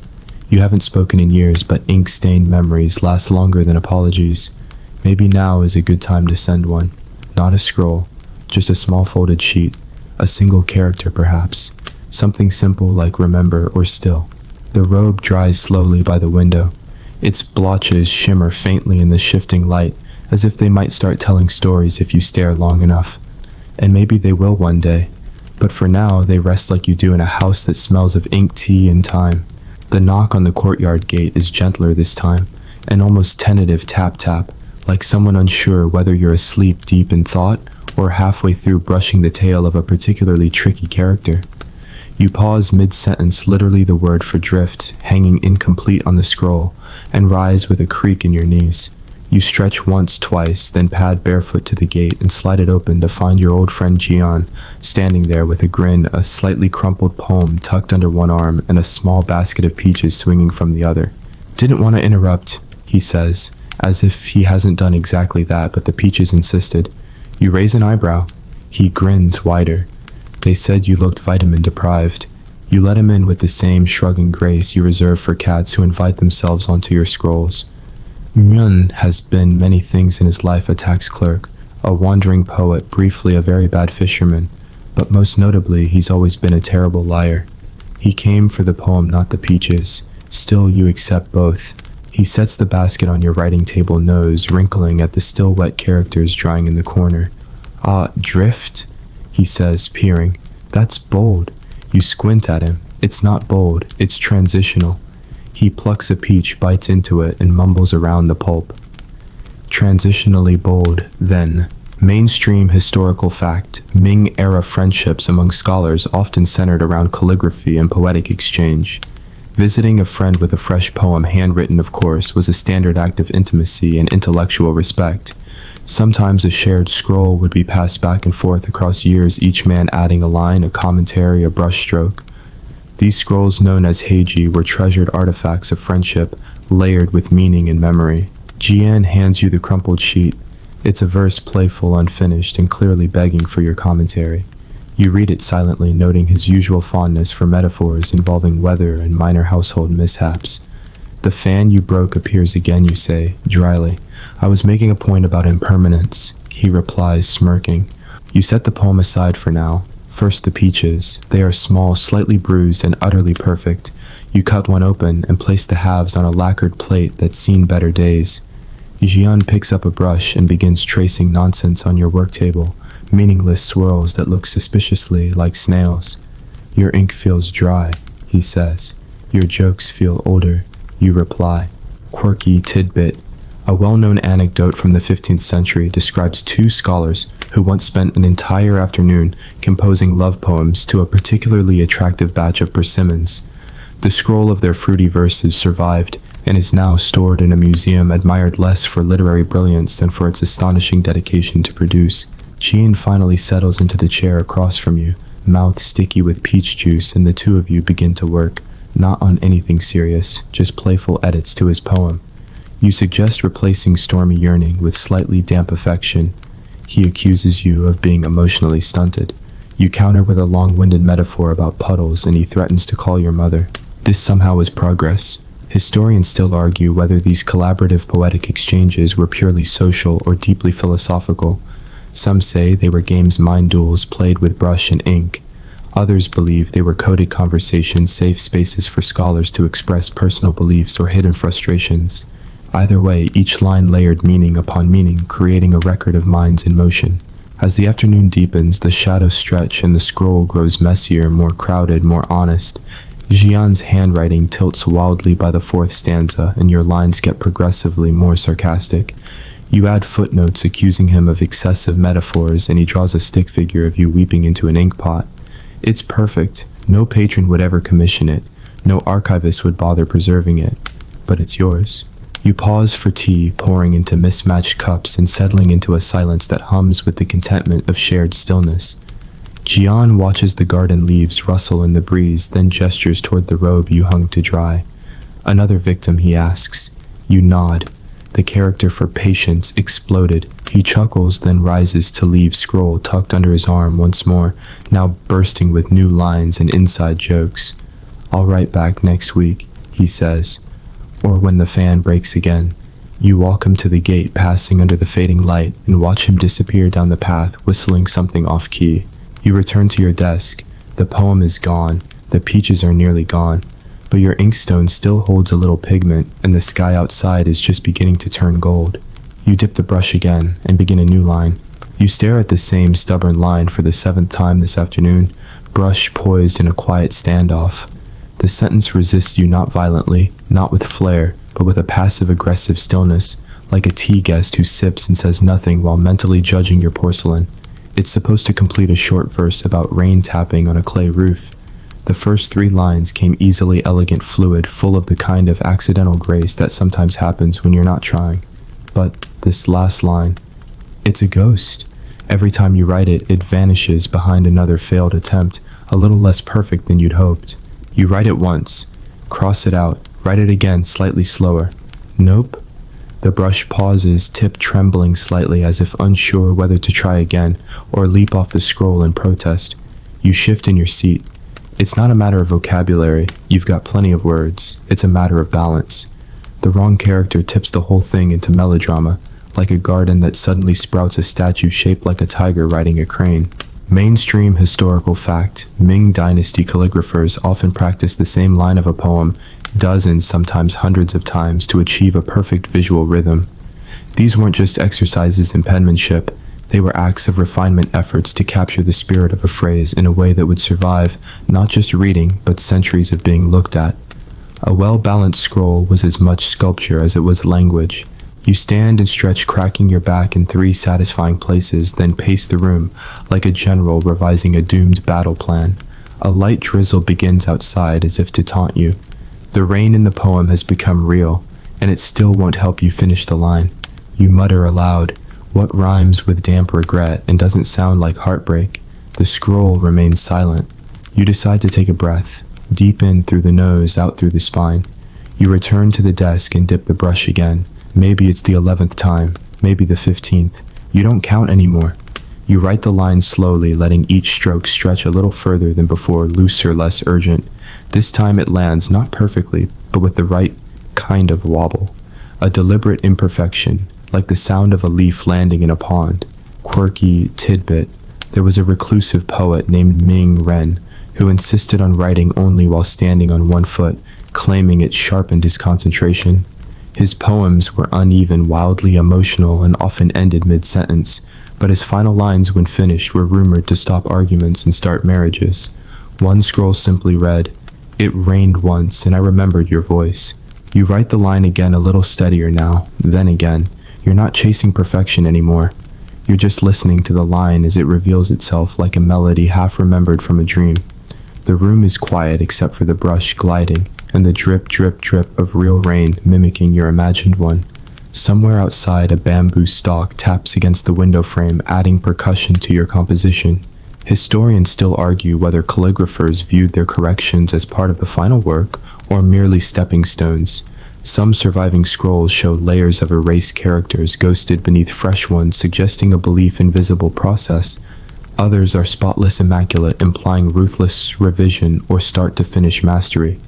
You haven't spoken in years, but ink-stained memories last longer than apologies. Maybe now is a good time to send one. Not a scroll, just a small folded sheet, a single character perhaps, something simple like remember or still. The robe dries slowly by the window. Its blotches shimmer faintly in the shifting light, as if they might start telling stories if you stare long enough. And maybe they will one day, but for now they rest like you do in a house that smells of ink, tea, and time. The knock on the courtyard gate is gentler this time, an almost tentative tap-tap, like someone unsure whether you're asleep deep in thought or halfway through brushing the tail of a particularly tricky character. You pause mid-sentence, literally the word for drift, hanging incomplete on the scroll, and rise with a creak in your knees. You stretch once, twice, then pad barefoot to the gate and slide it open to find your old friend Jian standing there with a grin, a slightly crumpled poem tucked under one arm and a small basket of peaches swinging from the other. "Didn't want to interrupt," he says, as if he hasn't done exactly that, but the peaches insisted. You raise an eyebrow. He grins wider. They said you looked vitamin deprived. You let him in with the same shrugging grace you reserve for cats who invite themselves onto your scrolls. Yun has been many things in his life: a tax clerk, a wandering poet, briefly a very bad fisherman, but most notably he's always been a terrible liar. He came for the poem, not the peaches. Still, you accept both. He sets the basket on your writing table, nose wrinkling at the still wet characters drying in the corner. "Ah, drift?" he says, peering. "That's bold." You squint at him. It's not bold, it's transitional. He plucks a peach, bites into it, and mumbles around the pulp. Transitionally bold, then. Mainstream historical fact: Ming-era friendships among scholars often centered around calligraphy and poetic exchange. Visiting a friend with a fresh poem, handwritten of course, was a standard act of intimacy and intellectual respect. Sometimes a shared scroll would be passed back and forth across years, each man adding a line, a commentary, a brushstroke. These scrolls, known as heiji, were treasured artifacts of friendship, layered with meaning and memory. Jian hands you the crumpled sheet. It's a verse, playful, unfinished, and clearly begging for your commentary. You read it silently, noting his usual fondness for metaphors involving weather and minor household mishaps. "The fan you broke appears again," you say, dryly. "I was making a point about impermanence," he replies, smirking. You set the poem aside for now. First the peaches. They are small, slightly bruised, and utterly perfect. You cut one open and place the halves on a lacquered plate that's seen better days. Jian picks up a brush and begins tracing nonsense on your work table, meaningless swirls that look suspiciously like snails. Your ink feels dry, he says. Your jokes feel older, you reply. Quirky tidbit. A well-known anecdote from the 15th century describes two scholars who once spent an entire afternoon composing love poems to a particularly attractive batch of persimmons. The scroll of their fruity verses survived and is now stored in a museum admired less for literary brilliance than for its astonishing dedication to produce. Jean finally settles into the chair across from you, mouth sticky with peach juice, and the two of you begin to work, not on anything serious, just playful edits to his poem. You suggest replacing stormy yearning with slightly damp affection. He accuses you of being emotionally stunted. You counter with a long-winded metaphor about puddles, and he threatens to call your mother. This somehow is progress. Historians still argue whether these collaborative poetic exchanges were purely social or deeply philosophical. Some say they were games mind duels played with brush and ink. Others believe they were coded conversations, safe spaces for scholars to express personal beliefs or hidden frustrations. Either way, each line layered meaning upon meaning, creating a record of minds in motion. As the afternoon deepens, the shadows stretch and the scroll grows messier, more crowded, more honest. Jian's handwriting tilts wildly by the fourth stanza, and your lines get progressively more sarcastic. You add footnotes accusing him of excessive metaphors, and he draws a stick figure of you weeping into an ink pot. It's perfect. No patron would ever commission it. No archivist would bother preserving it. But it's yours. You pause for tea, pouring into mismatched cups and settling into a silence that hums with the contentment of shared stillness. Jian watches the garden leaves rustle in the breeze, then gestures toward the robe you hung to dry. Another victim, he asks. You nod. The character for patience exploded. He chuckles, then rises to leave scroll tucked under his arm once more, now bursting with new lines and inside jokes. I'll write back next week, he says. Or when the fan breaks again. You walk him to the gate, passing under the fading light, and watch him disappear down the path, whistling something off-key. You return to your desk. The poem is gone. The peaches are nearly gone. But your inkstone still holds a little pigment, and the sky outside is just beginning to turn gold. You dip the brush again, and begin a new line. You stare at the same stubborn line for the 7th time this afternoon, brush poised in a quiet standoff. The sentence resists you not violently, not with flair, but with a passive-aggressive stillness, like a tea guest who sips and says nothing while mentally judging your porcelain. It's supposed to complete a short verse about rain tapping on a clay roof. The first 3 lines came easily elegant, fluid, full of the kind of accidental grace that sometimes happens when you're not trying. But this last line, it's a ghost. Every time you write it, it vanishes behind another failed attempt, a little less perfect than you'd hoped. You write it once, cross it out, write it again slightly slower. Nope. The brush pauses, tip trembling slightly as if unsure whether to try again or leap off the scroll in protest. You shift in your seat. It's not a matter of vocabulary, you've got plenty of words. It's a matter of balance. The wrong character tips the whole thing into melodrama, like a garden that suddenly sprouts a statue shaped like a tiger riding a crane. Mainstream historical fact, Ming Dynasty calligraphers often practice the same line of a poem dozens, sometimes hundreds of times to achieve a perfect visual rhythm. These weren't just exercises in penmanship, they were acts of refinement, efforts to capture the spirit of a phrase in a way that would survive not just reading, but centuries of being looked at. A well-balanced scroll was as much sculpture as it was language. You stand and stretch, cracking your back in 3 satisfying places, then pace the room like a general revising a doomed battle plan. A light drizzle begins outside as if to taunt you. The rain in the poem has become real, and it still won't help you finish the line. You mutter aloud, what rhymes with damp regret and doesn't sound like heartbreak? The scroll remains silent. You decide to take a breath, deep in through the nose, out through the spine. You return to the desk and dip the brush again. Maybe it's the 11th time, maybe the 15th. You don't count anymore. You write the line slowly, letting each stroke stretch a little further than before, looser, less urgent. This time it lands, not perfectly, but with the right kind of wobble. A deliberate imperfection, like the sound of a leaf landing in a pond. Quirky tidbit. There was a reclusive poet named Ming who insisted on writing only while standing on one foot, claiming it sharpened his concentration. His poems were uneven, wildly emotional, and often ended mid-sentence, but his final lines when finished were rumored to stop arguments and start marriages. One scroll simply read, "It rained once and I remembered your voice." You write the line again a little steadier now, then again. You're not chasing perfection anymore. You're just listening to the line as it reveals itself like a melody half remembered from a dream. The room is quiet except for the brush gliding and the drip, drip, drip of real rain mimicking your imagined one. Somewhere outside, a bamboo stalk taps against the window frame, adding percussion to your composition. Historians still argue whether calligraphers viewed their corrections as part of the final work or merely stepping stones. Some surviving scrolls show layers of erased characters ghosted beneath fresh ones, suggesting a belief in visible process. Others are spotless immaculate, implying ruthless revision or start-to-finish mastery.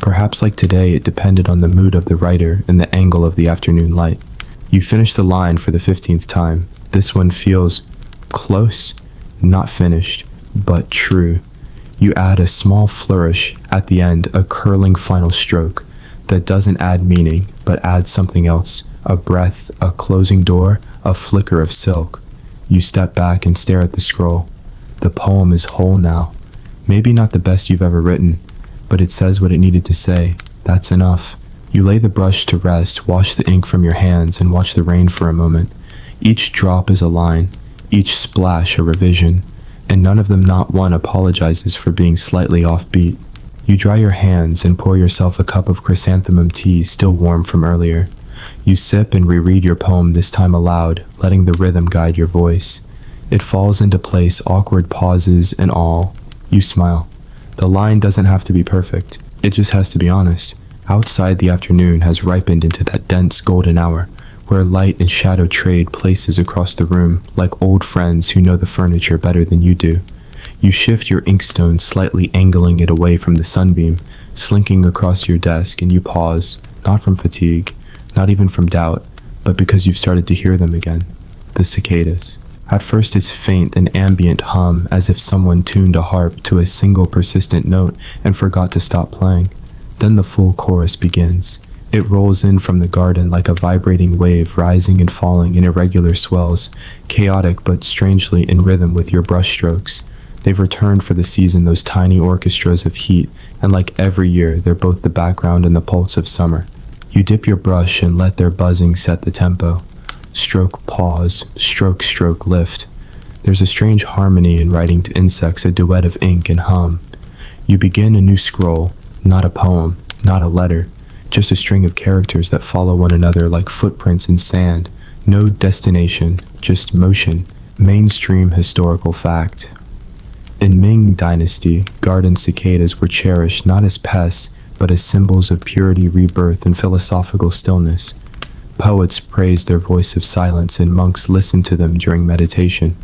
Perhaps like today, it depended on the mood of the writer and the angle of the afternoon light. You finish the line for the 15th time. This one feels close, not finished, but true. You add a small flourish at the end, a curling final stroke that doesn't add meaning, but adds something else, a breath, a closing door, a flicker of silk. You step back and stare at the scroll. The poem is whole now. Maybe not the best you've ever written, but it says what it needed to say. That's enough. You lay the brush to rest, wash the ink from your hands, and watch the rain for a moment. Each drop is a line, each splash a revision, and none of them, not one, apologizes for being slightly offbeat. You dry your hands and pour yourself a cup of chrysanthemum tea still warm from earlier. You sip and reread your poem, this time aloud, letting the rhythm guide your voice. It falls into place, awkward pauses and all. You smile. The line doesn't have to be perfect. It just has to be honest. Outside, the afternoon has ripened into that dense golden hour, where light and shadow trade places across the room, like old friends who know the furniture better than you do. You shift your inkstone, slightly angling it away from the sunbeam, slinking across your desk, and you pause, not from fatigue, not even from doubt, but because you've started to hear them again. The cicadas. At first it's faint, an ambient hum, as if someone tuned a harp to a single persistent note and forgot to stop playing. Then the full chorus begins. It rolls in from the garden like a vibrating wave, rising and falling in irregular swells, chaotic but strangely in rhythm with your brushstrokes. They've returned for the season, those tiny orchestras of heat, and like every year, they're both the background and the pulse of summer. You dip your brush and let their buzzing set the tempo. Stroke, pause, stroke, stroke, lift. There's a strange harmony in writing to insects, a duet of ink and hum. You begin a new scroll, not a poem, not a letter, just a string of characters that follow one another like footprints in sand. No destination, just motion. Mainstream historical fact. In Ming Dynasty, garden cicadas were cherished not as pests, but as symbols of purity, rebirth, and philosophical stillness. Poets praised their voice of silence, and monks listened to them during meditation.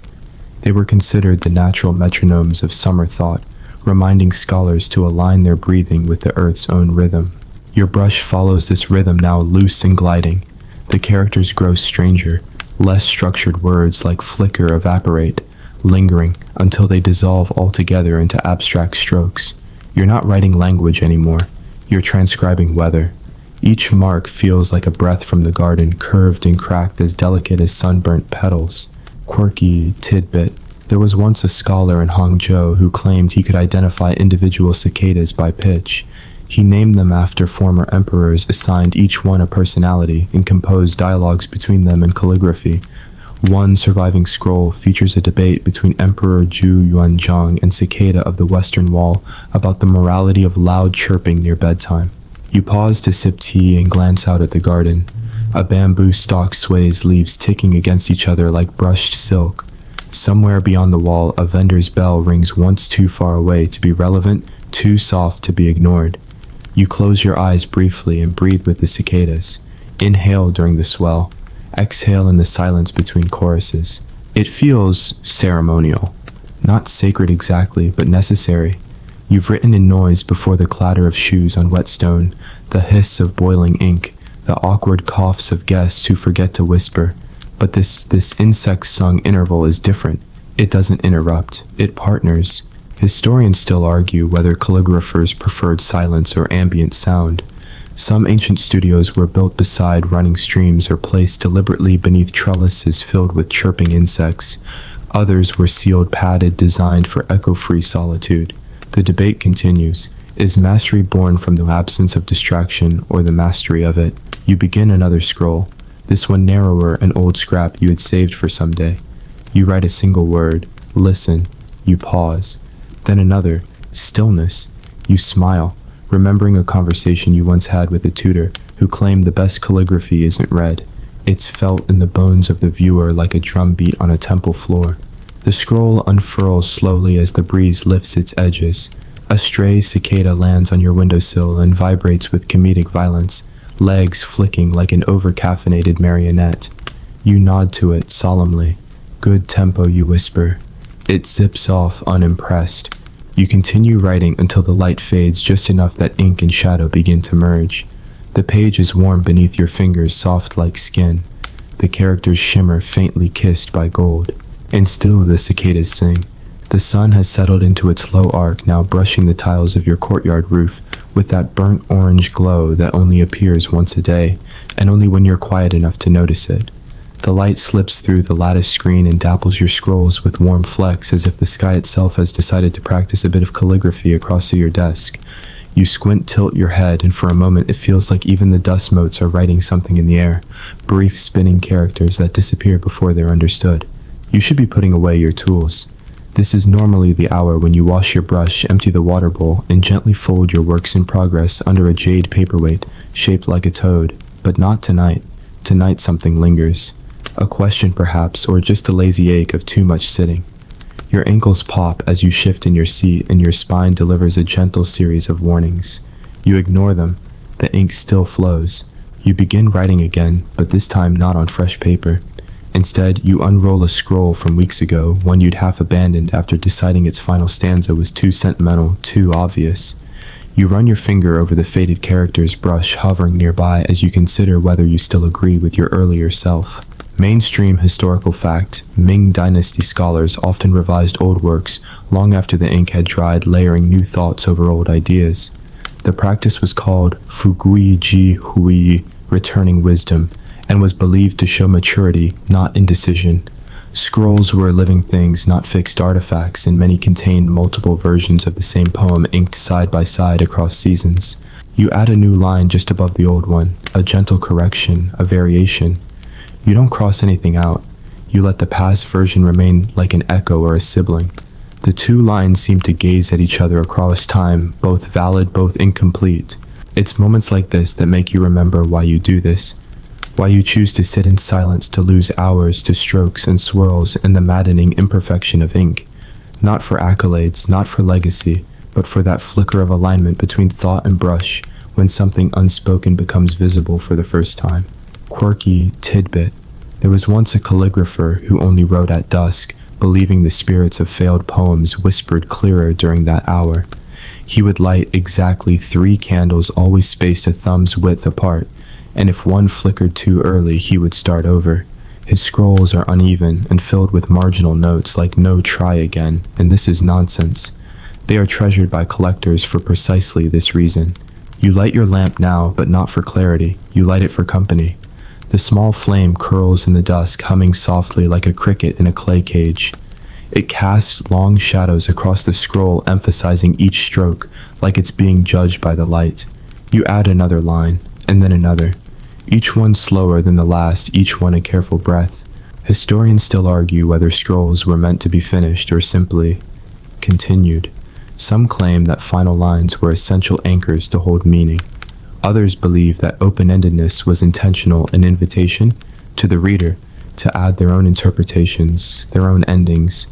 They were considered the natural metronomes of summer thought, reminding scholars to align their breathing with the earth's own rhythm. Your brush follows this rhythm, now loose and gliding. The characters grow stranger, less structured words like flicker evaporate, lingering until they dissolve altogether into abstract strokes. You're not writing language anymore. You're transcribing weather. Each mark feels like a breath from the garden, curved and cracked, as delicate as sunburnt petals. Quirky tidbit. There was once a scholar in Hangzhou who claimed he could identify individual cicadas by pitch. He named them after former emperors, assigned each one a personality, and composed dialogues between them in calligraphy. One surviving scroll features a debate between Emperor Zhu Yuanzhang and Cicada of the Western Wall about the morality of loud chirping near bedtime. You pause to sip tea and glance out at the garden. A bamboo stalk sways, leaves ticking against each other like brushed silk. Somewhere beyond the wall, a vendor's bell rings once too far away to be relevant, too soft to be ignored. You close your eyes briefly and breathe with the cicadas. Inhale during the swell. Exhale in the silence between choruses. It feels ceremonial. Not sacred exactly, but necessary. You've written in noise before the clatter of shoes on wet stone, the hiss of boiling ink, the awkward coughs of guests who forget to whisper. But this insect-sung interval is different. It doesn't interrupt. It partners. Historians still argue whether calligraphers preferred silence or ambient sound. Some ancient studios were built beside running streams or placed deliberately beneath trellises filled with chirping insects. Others were sealed, padded, designed for echo-free solitude. The debate continues. Is mastery born from the absence of distraction or the mastery of it? You begin another scroll, this one narrower, an old scrap you had saved for someday. You write a single word, listen, you pause. Then another, stillness. You smile, remembering a conversation you once had with a tutor who claimed the best calligraphy isn't read. It's felt in the bones of the viewer like a drumbeat on a temple floor. The scroll unfurls slowly as the breeze lifts its edges. A stray cicada lands on your windowsill and vibrates with comedic violence, legs flicking like an over-caffeinated marionette. You nod to it solemnly. Good tempo, you whisper. It zips off unimpressed. You continue writing until the light fades just enough that ink and shadow begin to merge. The page is warm beneath your fingers, soft like skin. The characters shimmer faintly kissed by gold. And still the cicadas sing. The sun has settled into its low arc, now brushing the tiles of your courtyard roof with that burnt orange glow that only appears once a day, and only when you're quiet enough to notice it. The light slips through the lattice screen and dapples your scrolls with warm flecks, as if the sky itself has decided to practice a bit of calligraphy across your desk. You squint, tilt your head, and for a moment it feels like even the dust motes are writing something in the air, brief spinning characters that disappear before they're understood. You should be putting away your tools. This is normally the hour when you wash your brush, empty the water bowl, and gently fold your works in progress under a jade paperweight shaped like a toad. But not tonight. Tonight something lingers. A question perhaps, or just the lazy ache of too much sitting. Your ankles pop as you shift in your seat, and your spine delivers a gentle series of warnings. You ignore them. The ink still flows. You begin writing again, but this time not on fresh paper. Instead, you unroll a scroll from weeks ago, one you'd half abandoned after deciding its final stanza was too sentimental, too obvious. You run your finger over the faded character's brush hovering nearby as you consider whether you still agree with your earlier self. Mainstream historical fact, Ming Dynasty scholars often revised old works long after the ink had dried, layering new thoughts over old ideas. The practice was called Fugui Ji Hui, returning wisdom, and was believed to show maturity, not indecision. Scrolls were living things, not fixed artifacts, and many contained multiple versions of the same poem inked side by side across seasons. You add a new line just above the old one, a gentle correction, a variation. You don't cross anything out. You let the past version remain like an echo or a sibling. The two lines seem to gaze at each other across time, both valid, both incomplete. It's moments like this that make you remember why you do this. Why you choose to sit in silence, to lose hours to strokes and swirls and the maddening imperfection of ink. Not for accolades, not for legacy, but for that flicker of alignment between thought and brush when something unspoken becomes visible for the first time. Quirky tidbit. There was once a calligrapher who only wrote at dusk, believing the spirits of failed poems whispered clearer during that hour. He would light exactly 3 candles, always spaced a thumb's width apart, and if one flickered too early, he would start over. His scrolls are uneven and filled with marginal notes like "no, try again," and this is nonsense. They are treasured by collectors for precisely this reason. You light your lamp now, but not for clarity. You light it for company. The small flame curls in the dusk, humming softly like a cricket in a clay cage. It casts long shadows across the scroll, emphasizing each stroke like it's being judged by the light. You add another line, and then another. Each one slower than the last, each one a careful breath. Historians still argue whether scrolls were meant to be finished or simply continued. Some claim that final lines were essential anchors to hold meaning. Others believe that open-endedness was intentional, an invitation to the reader to add their own interpretations, their own endings.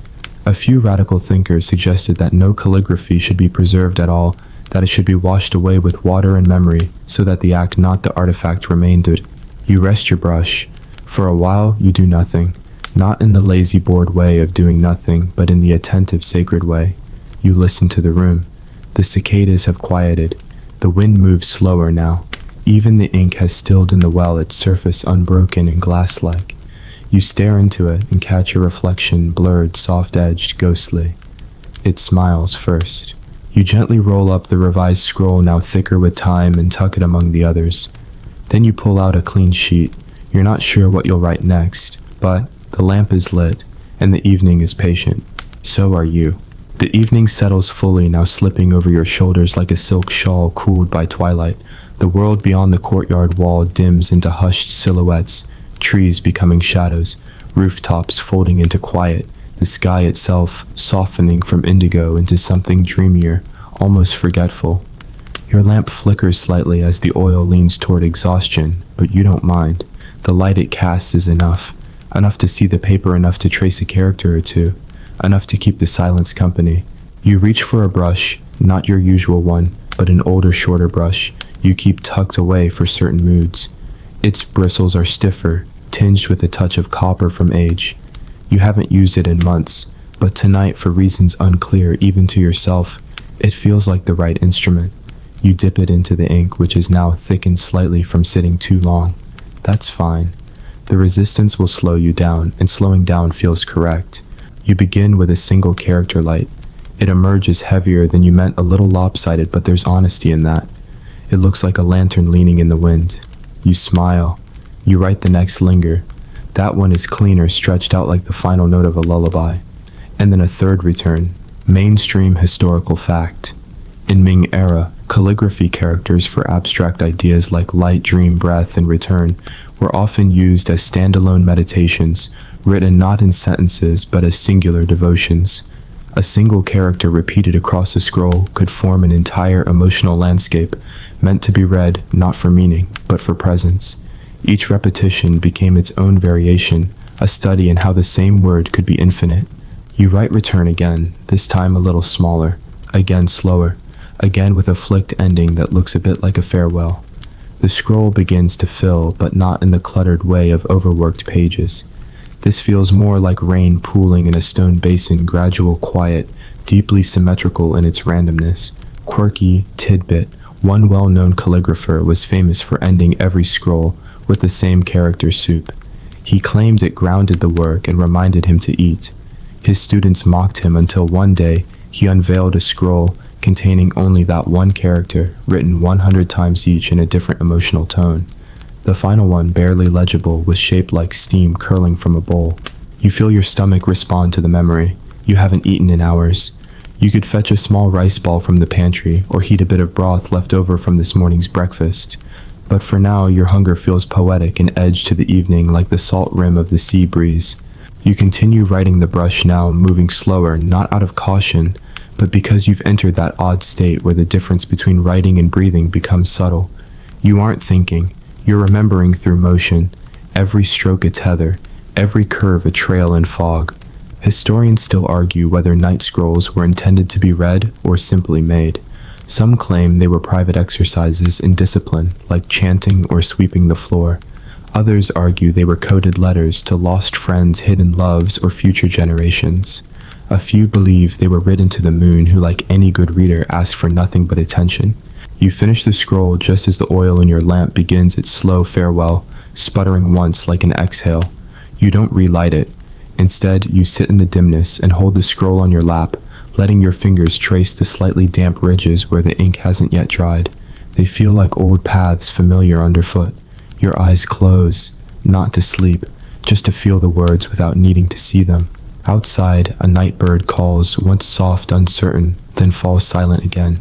A few radical thinkers suggested that no calligraphy should be preserved at all, that it should be washed away with water and memory, so that the act, not the artifact, remained it. You rest your brush. For a while, you do nothing, not in the lazy, bored way of doing nothing, but in the attentive, sacred way. You listen to the room. The cicadas have quieted. The wind moves slower now. Even the ink has stilled in the well, its surface unbroken and glass-like. You stare into it and catch a reflection, blurred, soft-edged, ghostly. It smiles first. You gently roll up the revised scroll, now thicker with time, and tuck it among the others. Then you pull out a clean sheet. You're not sure what you'll write next, but the lamp is lit, and the evening is patient. So are you. The evening settles fully, now slipping over your shoulders like a silk shawl cooled by twilight. The world beyond the courtyard wall dims into hushed silhouettes, trees becoming shadows, rooftops folding into quiet, the sky itself softening from indigo into something dreamier, almost forgetful. Your lamp flickers slightly as the oil leans toward exhaustion, but you don't mind. The light it casts is enough to see the paper, enough to trace a character or two, enough to keep the silence company. You reach for a brush, not your usual one, but an older, shorter brush you keep tucked away for certain moods. Its bristles are stiffer, tinged with a touch of copper from age. You haven't used it in months, but tonight, for reasons unclear even to yourself, it feels like the right instrument. You dip it into the ink, which is now thickened slightly from sitting too long. That's fine. The resistance will slow you down, and slowing down feels correct. You begin with a single character light. It emerges heavier than you meant, a little lopsided, but there's honesty in that. It looks like a lantern leaning in the wind. You smile. You write the next linger. That one is cleaner, stretched out like the final note of a lullaby. And then a third return. Mainstream historical fact. In Ming era, calligraphy characters for abstract ideas like light, dream, breath, and return were often used as standalone meditations, written not in sentences but as singular devotions. A single character repeated across a scroll could form an entire emotional landscape, meant to be read not for meaning, but for presence. Each repetition became its own variation, a study in how the same word could be infinite. You write return again, this time a little smaller, again slower, again with a flicked ending that looks a bit like a farewell. The scroll begins to fill, but not in the cluttered way of overworked pages. This feels more like rain pooling in a stone basin, gradual, quiet, deeply symmetrical in its randomness. Quirky tidbit: one well-known calligrapher was famous for ending every scroll with the same character soup. He claimed it grounded the work and reminded him to eat. His students mocked him until one day he unveiled a scroll containing only that one character, written 100 times each in a different emotional tone. The final one, barely legible, was shaped like steam curling from a bowl. You feel your stomach respond to the memory. You haven't eaten in hours. You could fetch a small rice ball from the pantry or heat a bit of broth left over from this morning's breakfast. But for now, your hunger feels poetic and edged to the evening like the salt rim of the sea breeze. You continue writing the brush now, moving slower, not out of caution, but because you've entered that odd state where the difference between writing and breathing becomes subtle. You aren't thinking, you're remembering through motion, every stroke a tether, every curve a trail in fog. Historians still argue whether night scrolls were intended to be read or simply made. Some claim they were private exercises in discipline, like chanting or sweeping the floor. Others argue they were coded letters to lost friends, hidden loves, or future generations. A few believe they were written to the moon, who, like any good reader, asked for nothing but attention. You finish the scroll just as the oil in your lamp begins its slow farewell, sputtering once like an exhale. You don't relight it. Instead, you sit in the dimness and hold the scroll on your lap, letting your fingers trace the slightly damp ridges where the ink hasn't yet dried. They feel like old paths familiar underfoot. Your eyes close, not to sleep, just to feel the words without needing to see them. Outside, a night bird calls, once soft, uncertain, then falls silent again.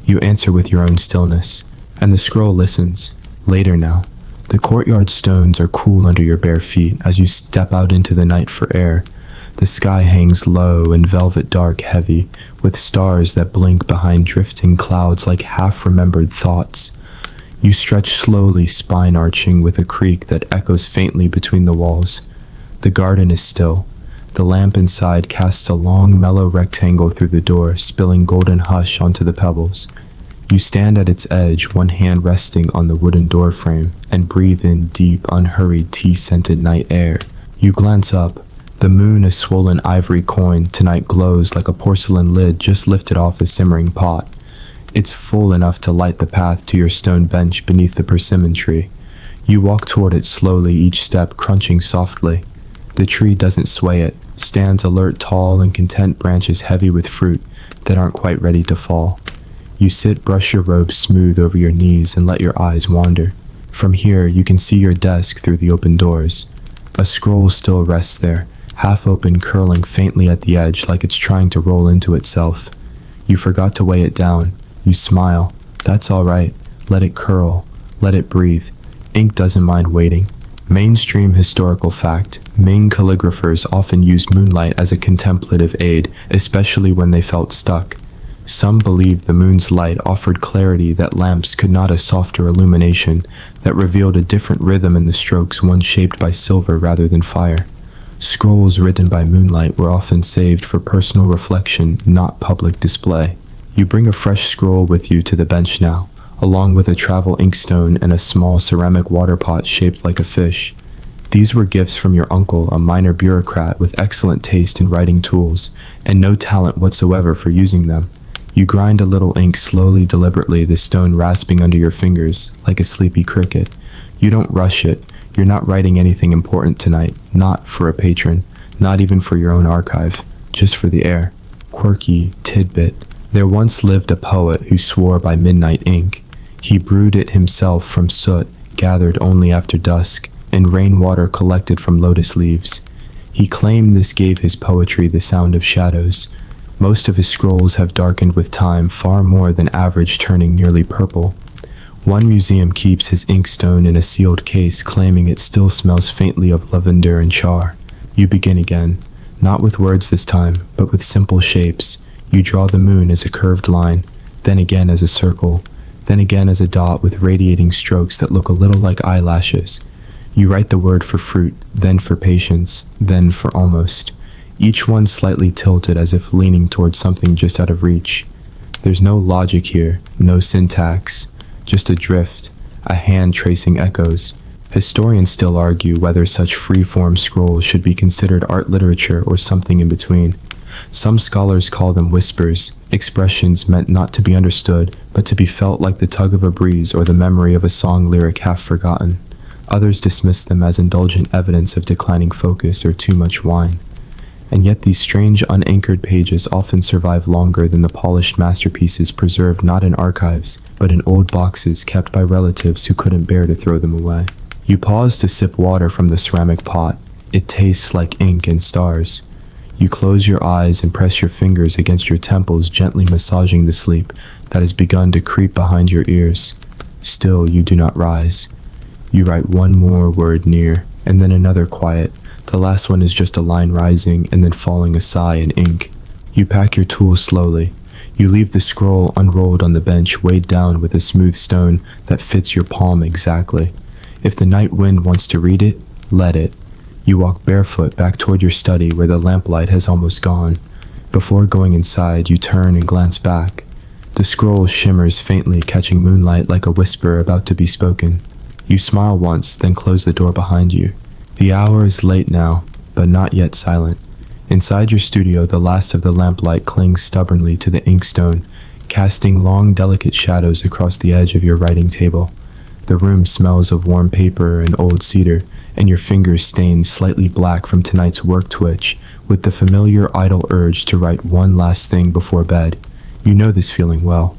You answer with your own stillness, and the scroll listens. Later now. The courtyard stones are cool under your bare feet as you step out into the night for air. The sky hangs low and velvet dark heavy, with stars that blink behind drifting clouds like half-remembered thoughts. You stretch slowly, spine-arching, with a creak that echoes faintly between the walls. The garden is still. The lamp inside casts a long, mellow rectangle through the door, spilling golden hush onto the pebbles. You stand at its edge, one hand resting on the wooden door frame, and breathe in deep, unhurried, tea-scented night air. You glance up. The moon, a swollen ivory coin, tonight glows like a porcelain lid just lifted off a simmering pot. It's full enough to light the path to your stone bench beneath the persimmon tree. You walk toward it slowly, each step crunching softly. The tree doesn't sway it, stands alert, tall and content, branches heavy with fruit, that aren't quite ready to fall. You sit, brush your robe smooth over your knees, and let your eyes wander. From here, you can see your desk through the open doors. A scroll still rests there, half open, curling faintly at the edge like it's trying to roll into itself. You forgot to weigh it down. You smile. That's all right. Let it curl. Let it breathe. Ink doesn't mind waiting. Mainstream historical fact: Ming calligraphers often used moonlight as a contemplative aid, especially when they felt stuck. Some believed the moon's light offered clarity that lamps could not, a softer illumination that revealed a different rhythm in the strokes, one shaped by silver rather than fire. Scrolls written by moonlight were often saved for personal reflection, not public display. You bring a fresh scroll with you to the bench now, along with a travel inkstone and a small ceramic water pot shaped like a fish. These were gifts from your uncle, a minor bureaucrat with excellent taste in writing tools, and no talent whatsoever for using them. You grind a little ink slowly, deliberately, the stone rasping under your fingers, like a sleepy cricket. You don't rush it. You're not writing anything important tonight, not for a patron, not even for your own archive, just for the air. Quirky tidbit. There once lived a poet who swore by midnight ink. He brewed it himself from soot, gathered only after dusk, and rainwater collected from lotus leaves. He claimed this gave his poetry the sound of shadows. Most of his scrolls have darkened with time, far more than average, turning nearly purple. One museum keeps his inkstone in a sealed case, claiming it still smells faintly of lavender and char. You begin again, not with words this time, but with simple shapes. You draw the moon as a curved line, then again as a circle, then again as a dot with radiating strokes that look a little like eyelashes. You write the word for fruit, then for patience, then for almost. Each one slightly tilted as if leaning towards something just out of reach. There's no logic here, no syntax, just a drift, a hand tracing echoes. Historians still argue whether such free-form scrolls should be considered art literature or something in between. Some scholars call them whispers, expressions meant not to be understood, but to be felt like the tug of a breeze or the memory of a song lyric half forgotten. Others dismiss them as indulgent evidence of declining focus or too much wine. And yet these strange, unanchored pages often survive longer than the polished masterpieces preserved not in archives, but in old boxes kept by relatives who couldn't bear to throw them away. You pause to sip water from the ceramic pot. It tastes like ink and stars. You close your eyes and press your fingers against your temples, gently massaging the sleep that has begun to creep behind your ears. Still, you do not rise. You write one more word near, and then another quiet. The last one is just a line rising and then falling, a sigh in ink. You pack your tools slowly. You leave the scroll unrolled on the bench, weighed down with a smooth stone that fits your palm exactly. If the night wind wants to read it, let it. You walk barefoot back toward your study where the lamplight has almost gone. Before going inside, you turn and glance back. The scroll shimmers faintly, catching moonlight like a whisper about to be spoken. You smile once, then close the door behind you. The hour is late now, but not yet silent. Inside your studio, the last of the lamplight clings stubbornly to the inkstone, casting long, delicate shadows across the edge of your writing table. The room smells of warm paper and old cedar, and your fingers stained slightly black from tonight's work twitch, with the familiar idle urge to write one last thing before bed. You know this feeling well.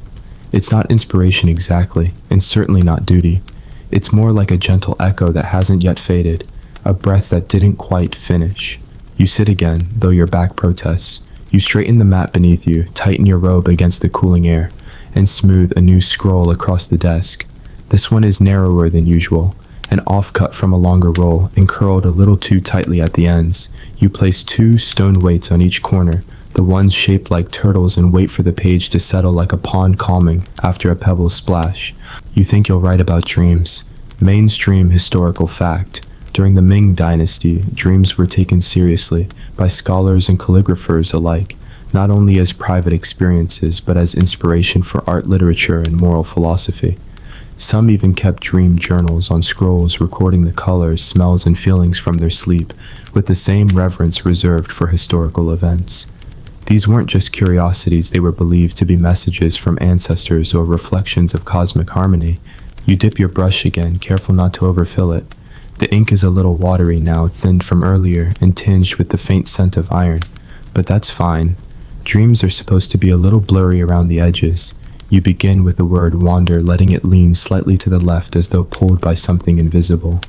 It's not inspiration exactly, and certainly not duty. It's more like a gentle echo that hasn't yet faded, a breath that didn't quite finish. You sit again, though your back protests. You straighten the mat beneath you, tighten your robe against the cooling air, and smooth a new scroll across the desk. This one is narrower than usual, an offcut from a longer roll, and curled a little too tightly at the ends. You place 2 stone weights on each corner, the ones shaped like turtles, and wait for the page to settle like a pond calming after a pebble splash. You think you'll write about dreams. Mainstream historical fact. During the Ming Dynasty, dreams were taken seriously by scholars and calligraphers alike, not only as private experiences, but as inspiration for art, literature, and moral philosophy. Some even kept dream journals on scrolls recording the colors, smells, and feelings from their sleep, with the same reverence reserved for historical events. These weren't just curiosities, they were believed to be messages from ancestors or reflections of cosmic harmony. You dip your brush again, careful not to overfill it. The ink is a little watery now, thinned from earlier, and tinged with the faint scent of iron. But that's fine. Dreams are supposed to be a little blurry around the edges. You begin with the word wander, letting it lean slightly to the left as though pulled by something invisible.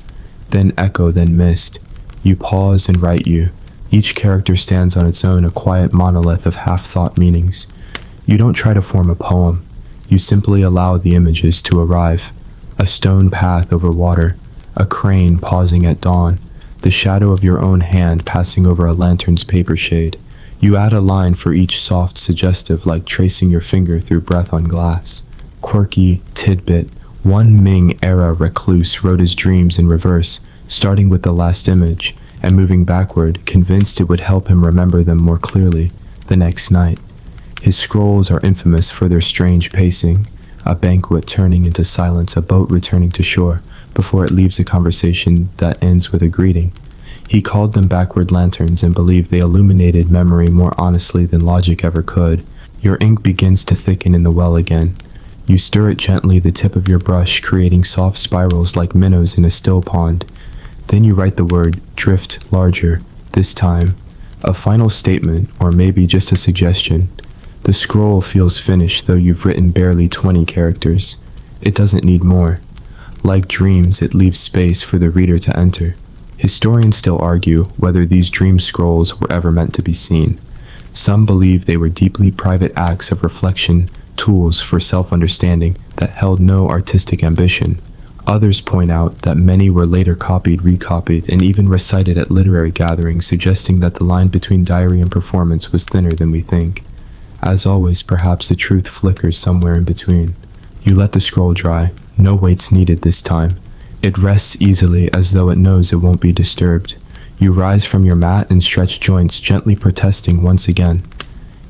Then echo, then mist. You pause and write you. Each character stands on its own, a quiet monolith of half-thought meanings. You don't try to form a poem. You simply allow the images to arrive. A stone path over water, a crane pausing at dawn, the shadow of your own hand passing over a lantern's paper shade. You add a line for each soft suggestive, like tracing your finger through breath on glass. Quirky tidbit. One Ming-era recluse wrote his dreams in reverse, starting with the last image, and moving backward, convinced it would help him remember them more clearly the next night. His scrolls are infamous for their strange pacing, a banquet turning into silence, a boat returning to shore, before it leaves a conversation that ends with a greeting. He called them backward lanterns and believed they illuminated memory more honestly than logic ever could. Your ink begins to thicken in the well again. You stir it gently, the tip of your brush creating soft spirals like minnows in a still pond. Then you write the word drift larger, this time. A final statement, or maybe just a suggestion. The scroll feels finished, though you've written barely 20 characters. It doesn't need more. Like dreams, it leaves space for the reader to enter. Historians still argue whether these dream scrolls were ever meant to be seen. Some believe they were deeply private acts of reflection, tools for self-understanding that held no artistic ambition. Others point out that many were later copied, recopied, and even recited at literary gatherings, suggesting that the line between diary and performance was thinner than we think. As always, perhaps the truth flickers somewhere in between. You let the scroll dry. No weights needed this time. It rests easily, as though it knows it won't be disturbed. You rise from your mat and stretch joints, gently protesting once again.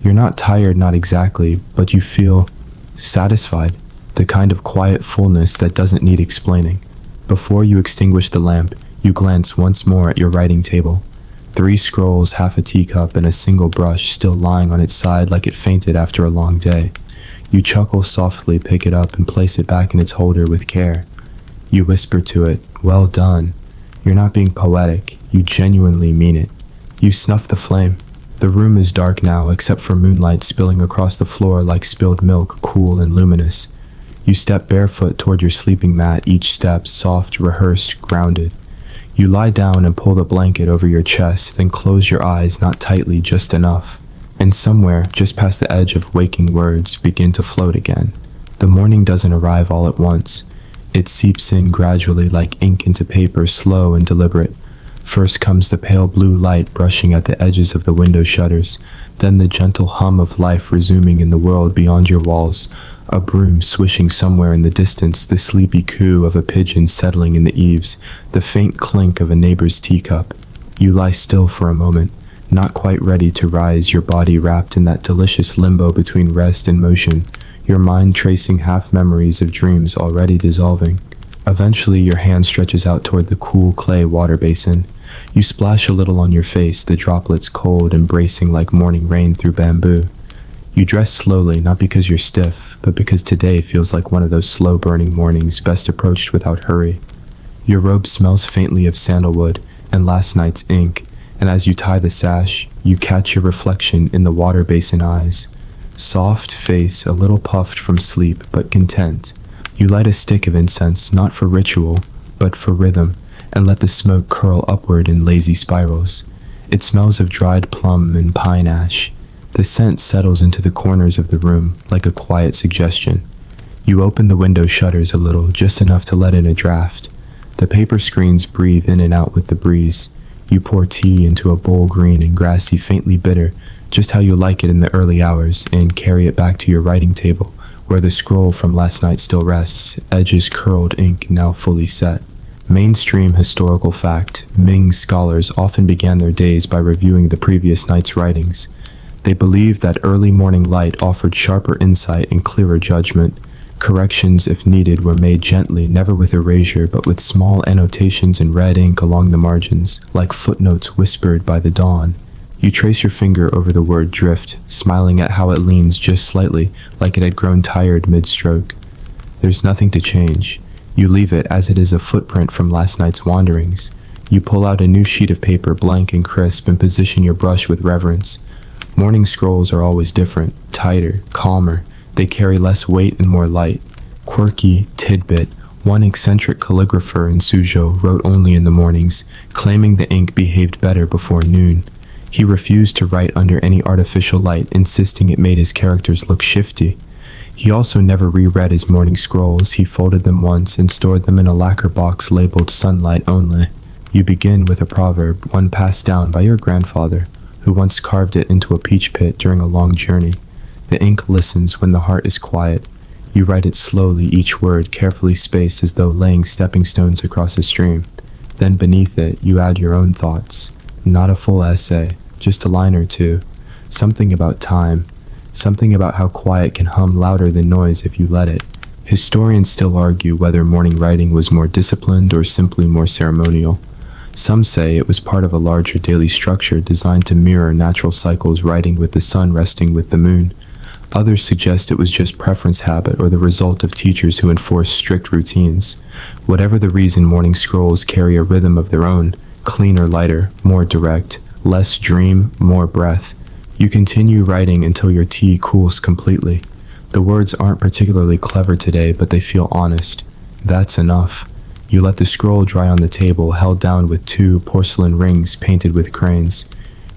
You're not tired, not exactly, but you feel satisfied, the kind of quiet fullness that doesn't need explaining. Before you extinguish the lamp, you glance once more at your writing table. 3 scrolls, half a teacup, and a single brush still lying on its side like it fainted after a long day. You chuckle softly, pick it up, and place it back in its holder with care. You whisper to it, "Well done." You're not being poetic, you genuinely mean it. You snuff the flame. The room is dark now, except for moonlight spilling across the floor like spilled milk, cool and luminous. You step barefoot toward your sleeping mat, each step soft, rehearsed, grounded. You lie down and pull the blanket over your chest, then close your eyes, not tightly, just enough. And somewhere, just past the edge of waking words, begin to float again. The morning doesn't arrive all at once. It seeps in gradually like ink into paper, slow and deliberate. First comes the pale blue light brushing at the edges of the window shutters, then the gentle hum of life resuming in the world beyond your walls, a broom swishing somewhere in the distance, the sleepy coo of a pigeon settling in the eaves, the faint clink of a neighbor's teacup. You lie still for a moment, not quite ready to rise, your body wrapped in that delicious limbo between rest and motion, your mind tracing half memories of dreams already dissolving. Eventually, your hand stretches out toward the cool clay water basin. You splash a little on your face, the droplets cold and bracing like morning rain through bamboo. You dress slowly, not because you're stiff, but because today feels like one of those slow-burning mornings best approached without hurry. Your robe smells faintly of sandalwood and last night's ink, and as you tie the sash, you catch your reflection in the water basin eyes. Soft face, a little puffed from sleep, but content. You light a stick of incense, not for ritual, but for rhythm, and let the smoke curl upward in lazy spirals. It smells of dried plum and pine ash. The scent settles into the corners of the room like a quiet suggestion. You open the window shutters a little, just enough to let in a draft. The paper screens breathe in and out with the breeze. You pour tea into a bowl green and grassy, faintly bitter, just how you like it in the early hours, and carry it back to your writing table, where the scroll from last night still rests, edges curled, ink now fully set. Mainstream historical fact, Ming scholars often began their days by reviewing the previous night's writings. They believed that early morning light offered sharper insight and clearer judgment. Corrections, if needed, were made gently, never with erasure, but with small annotations in red ink along the margins, like footnotes whispered by the dawn. You trace your finger over the word drift, smiling at how it leans just slightly, like it had grown tired mid-stroke. There's nothing to change. You leave it as it is, a footprint from last night's wanderings. You pull out a new sheet of paper, blank and crisp, and position your brush with reverence. Morning scrolls are always different, tighter, calmer. They carry less weight and more light. Quirky tidbit: one eccentric calligrapher in Suzhou wrote only in the mornings, claiming the ink behaved better before noon. He refused to write under any artificial light, insisting it made his characters look shifty. He also never reread his morning scrolls. He folded them once and stored them in a lacquer box labeled sunlight only. You begin with a proverb, one passed down by your grandfather, who once carved it into a peach pit during a long journey. The ink listens when the heart is quiet. You write it slowly, each word carefully spaced as though laying stepping stones across a stream. Then beneath it, you add your own thoughts. Not a full essay, just a line or two. Something about time. Something about how quiet can hum louder than noise if you let it. Historians still argue whether morning writing was more disciplined or simply more ceremonial. Some say it was part of a larger daily structure designed to mirror natural cycles, writing with the sun resting with the moon. Others suggest it was just preference habit or the result of teachers who enforced strict routines. Whatever the reason, morning scrolls carry a rhythm of their own, cleaner, lighter, more direct, less dream, more breath. You continue writing until your tea cools completely. The words aren't particularly clever today, but they feel honest. That's enough. You let the scroll dry on the table, held down with 2 porcelain rings painted with cranes.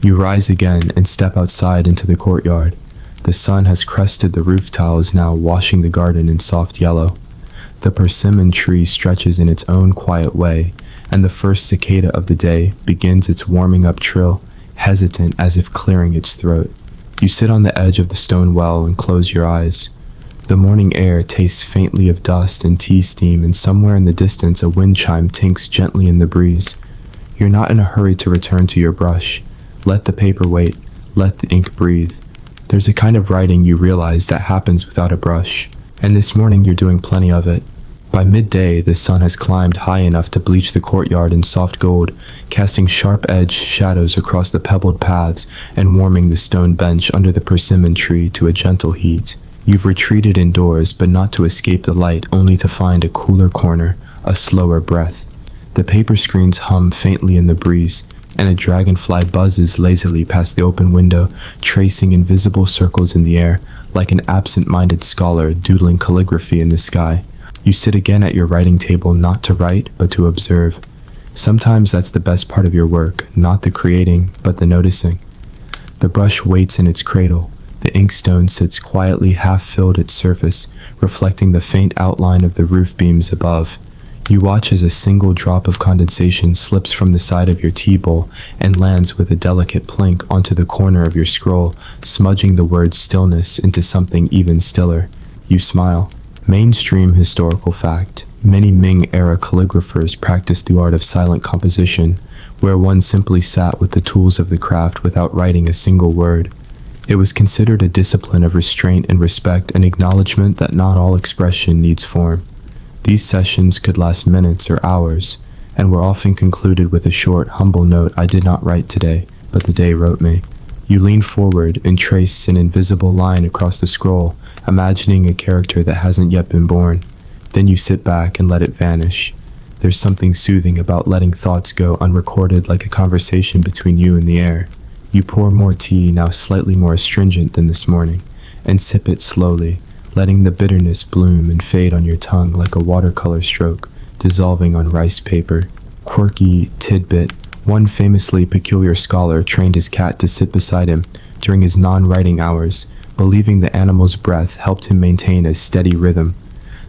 You rise again and step outside into the courtyard. The sun has crested the roof tiles, now washing the garden in soft yellow. The persimmon tree stretches in its own quiet way, and the first cicada of the day begins its warming up trill, hesitant as if clearing its throat. You sit on the edge of the stone well and close your eyes. The morning air tastes faintly of dust and tea steam, and somewhere in the distance a wind chime tinks gently in the breeze. You're not in a hurry to return to your brush. Let the paper wait. Let the ink breathe. There's a kind of writing, you realize, that happens without a brush, and this morning you're doing plenty of it. By midday, the sun has climbed high enough to bleach the courtyard in soft gold, casting sharp-edged shadows across the pebbled paths and warming the stone bench under the persimmon tree to a gentle heat. You've retreated indoors, but not to escape the light, only to find a cooler corner, a slower breath. The paper screens hum faintly in the breeze, and a dragonfly buzzes lazily past the open window, tracing invisible circles in the air, like an absent-minded scholar doodling calligraphy in the sky. You sit again at your writing table, not to write, but to observe. Sometimes that's the best part of your work, not the creating, but the noticing. The brush waits in its cradle. The inkstone sits quietly, half-filled its surface, reflecting the faint outline of the roof beams above. You watch as a single drop of condensation slips from the side of your tea bowl and lands with a delicate plink onto the corner of your scroll, smudging the word stillness into something even stiller. You smile. Mainstream historical fact. Many Ming-era calligraphers practiced the art of silent composition, where one simply sat with the tools of the craft without writing a single word. It was considered a discipline of restraint and respect, an acknowledgement that not all expression needs form. These sessions could last minutes or hours, and were often concluded with a short, humble note, "I did not write today, but the day wrote me." You lean forward and trace an invisible line across the scroll, imagining a character that hasn't yet been born. Then you sit back and let it vanish. There's something soothing about letting thoughts go unrecorded, like a conversation between you and the air. You pour more tea, now slightly more astringent than this morning, and sip it slowly, letting the bitterness bloom and fade on your tongue like a watercolor stroke, dissolving on rice paper. Quirky tidbit: one famously peculiar scholar trained his cat to sit beside him during his non-writing hours, believing the animal's breath helped him maintain a steady rhythm.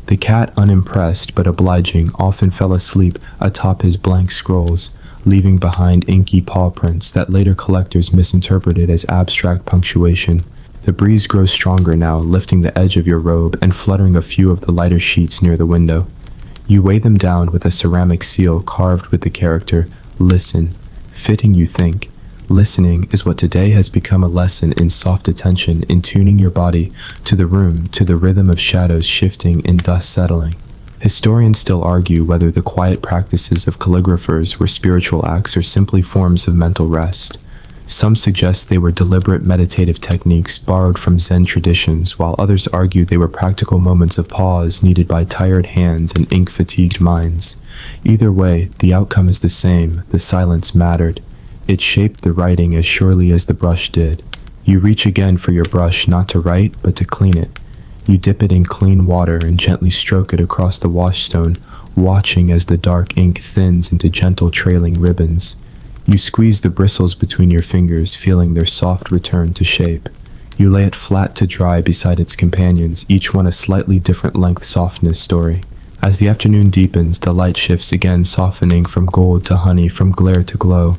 The cat, unimpressed but obliging, often fell asleep atop his blank scrolls, leaving behind inky paw prints that later collectors misinterpreted as abstract punctuation. The breeze grows stronger now, lifting the edge of your robe and fluttering a few of the lighter sheets near the window. You weigh them down with a ceramic seal carved with the character, "Listen." Fitting, you think. Listening is what today has become a lesson in soft attention, in tuning your body to the room, to the rhythm of shadows shifting and dust settling. Historians still argue whether the quiet practices of calligraphers were spiritual acts or simply forms of mental rest. Some suggest they were deliberate meditative techniques borrowed from Zen traditions, while others argue they were practical moments of pause needed by tired hands and ink-fatigued minds. Either way, the outcome is the same: the silence mattered. It shaped the writing as surely as the brush did. You reach again for your brush, not to write, but to clean it. You dip it in clean water and gently stroke it across the washstone, watching as the dark ink thins into gentle trailing ribbons. You squeeze the bristles between your fingers, feeling their soft return to shape. You lay it flat to dry beside its companions, each one a slightly different length softness story. As the afternoon deepens, the light shifts again, softening from gold to honey, from glare to glow.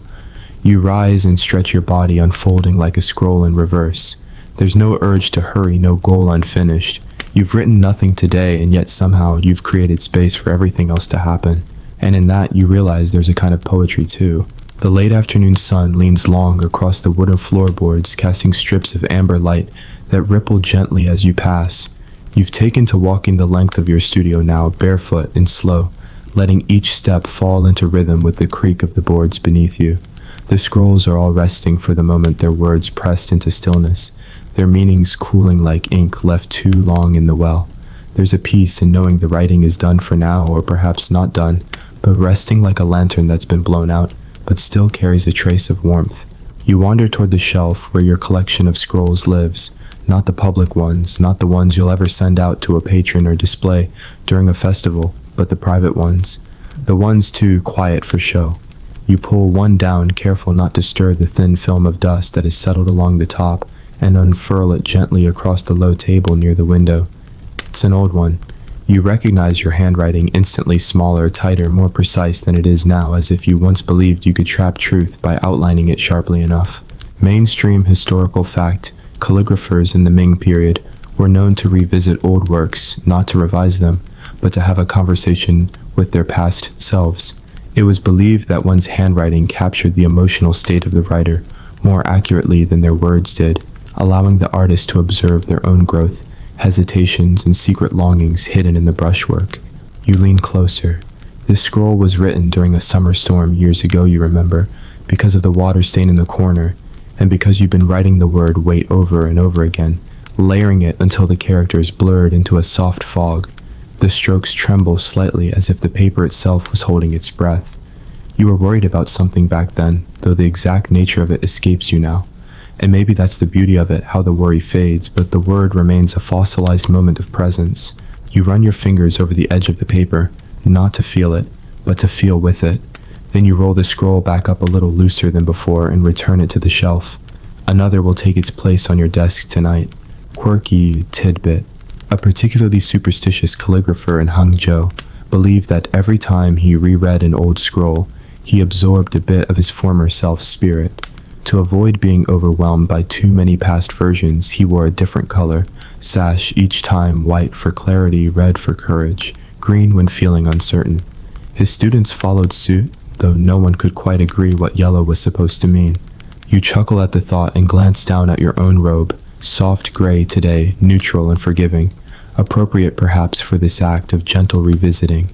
You rise and stretch your body, unfolding like a scroll in reverse. There's no urge to hurry, no goal unfinished. You've written nothing today, and yet somehow you've created space for everything else to happen. And in that, you realize there's a kind of poetry too. The late afternoon sun leans long across the wooden floorboards, casting strips of amber light that ripple gently as you pass. You've taken to walking the length of your studio now, barefoot and slow, letting each step fall into rhythm with the creak of the boards beneath you. The scrolls are all resting for the moment, their words pressed into stillness, their meanings cooling like ink left too long in the well. There's a peace in knowing the writing is done for now, or perhaps not done, but resting like a lantern that's been blown out, but still carries a trace of warmth. You wander toward the shelf where your collection of scrolls lives, not the public ones, not the ones you'll ever send out to a patron or display during a festival, but the private ones, the ones too quiet for show. You pull one down, careful not to stir the thin film of dust that has settled along the top, and unfurl it gently across the low table near the window. It's an old one. You recognize your handwriting, instantly smaller, tighter, more precise than it is now, as if you once believed you could trap truth by outlining it sharply enough. Mainstream historical fact, calligraphers in the Ming period were known to revisit old works, not to revise them, but to have a conversation with their past selves. It was believed that one's handwriting captured the emotional state of the writer more accurately than their words did, allowing the artist to observe their own growth, hesitations, and secret longings hidden in the brushwork. You lean closer. This scroll was written during a summer storm years ago, you remember, because of the water stain in the corner, and because you've been writing the word wait over and over again, layering it until the characters blurred into a soft fog. The strokes tremble slightly as if the paper itself was holding its breath. You were worried about something back then, though the exact nature of it escapes you now. And maybe that's the beauty of it, how the worry fades, but the word remains a fossilized moment of presence. You run your fingers over the edge of the paper, not to feel it, but to feel with it. Then you roll the scroll back up a little looser than before and return it to the shelf. Another will take its place on your desk tonight. Quirky tidbit. A particularly superstitious calligrapher in Hangzhou believed that every time he reread an old scroll, he absorbed a bit of his former self's spirit. To avoid being overwhelmed by too many past versions, he wore a different color, sash each time, white for clarity, red for courage, green when feeling uncertain. His students followed suit, though no one could quite agree what yellow was supposed to mean. You chuckle at the thought and glance down at your own robe, soft gray today, neutral and forgiving, appropriate perhaps for this act of gentle revisiting.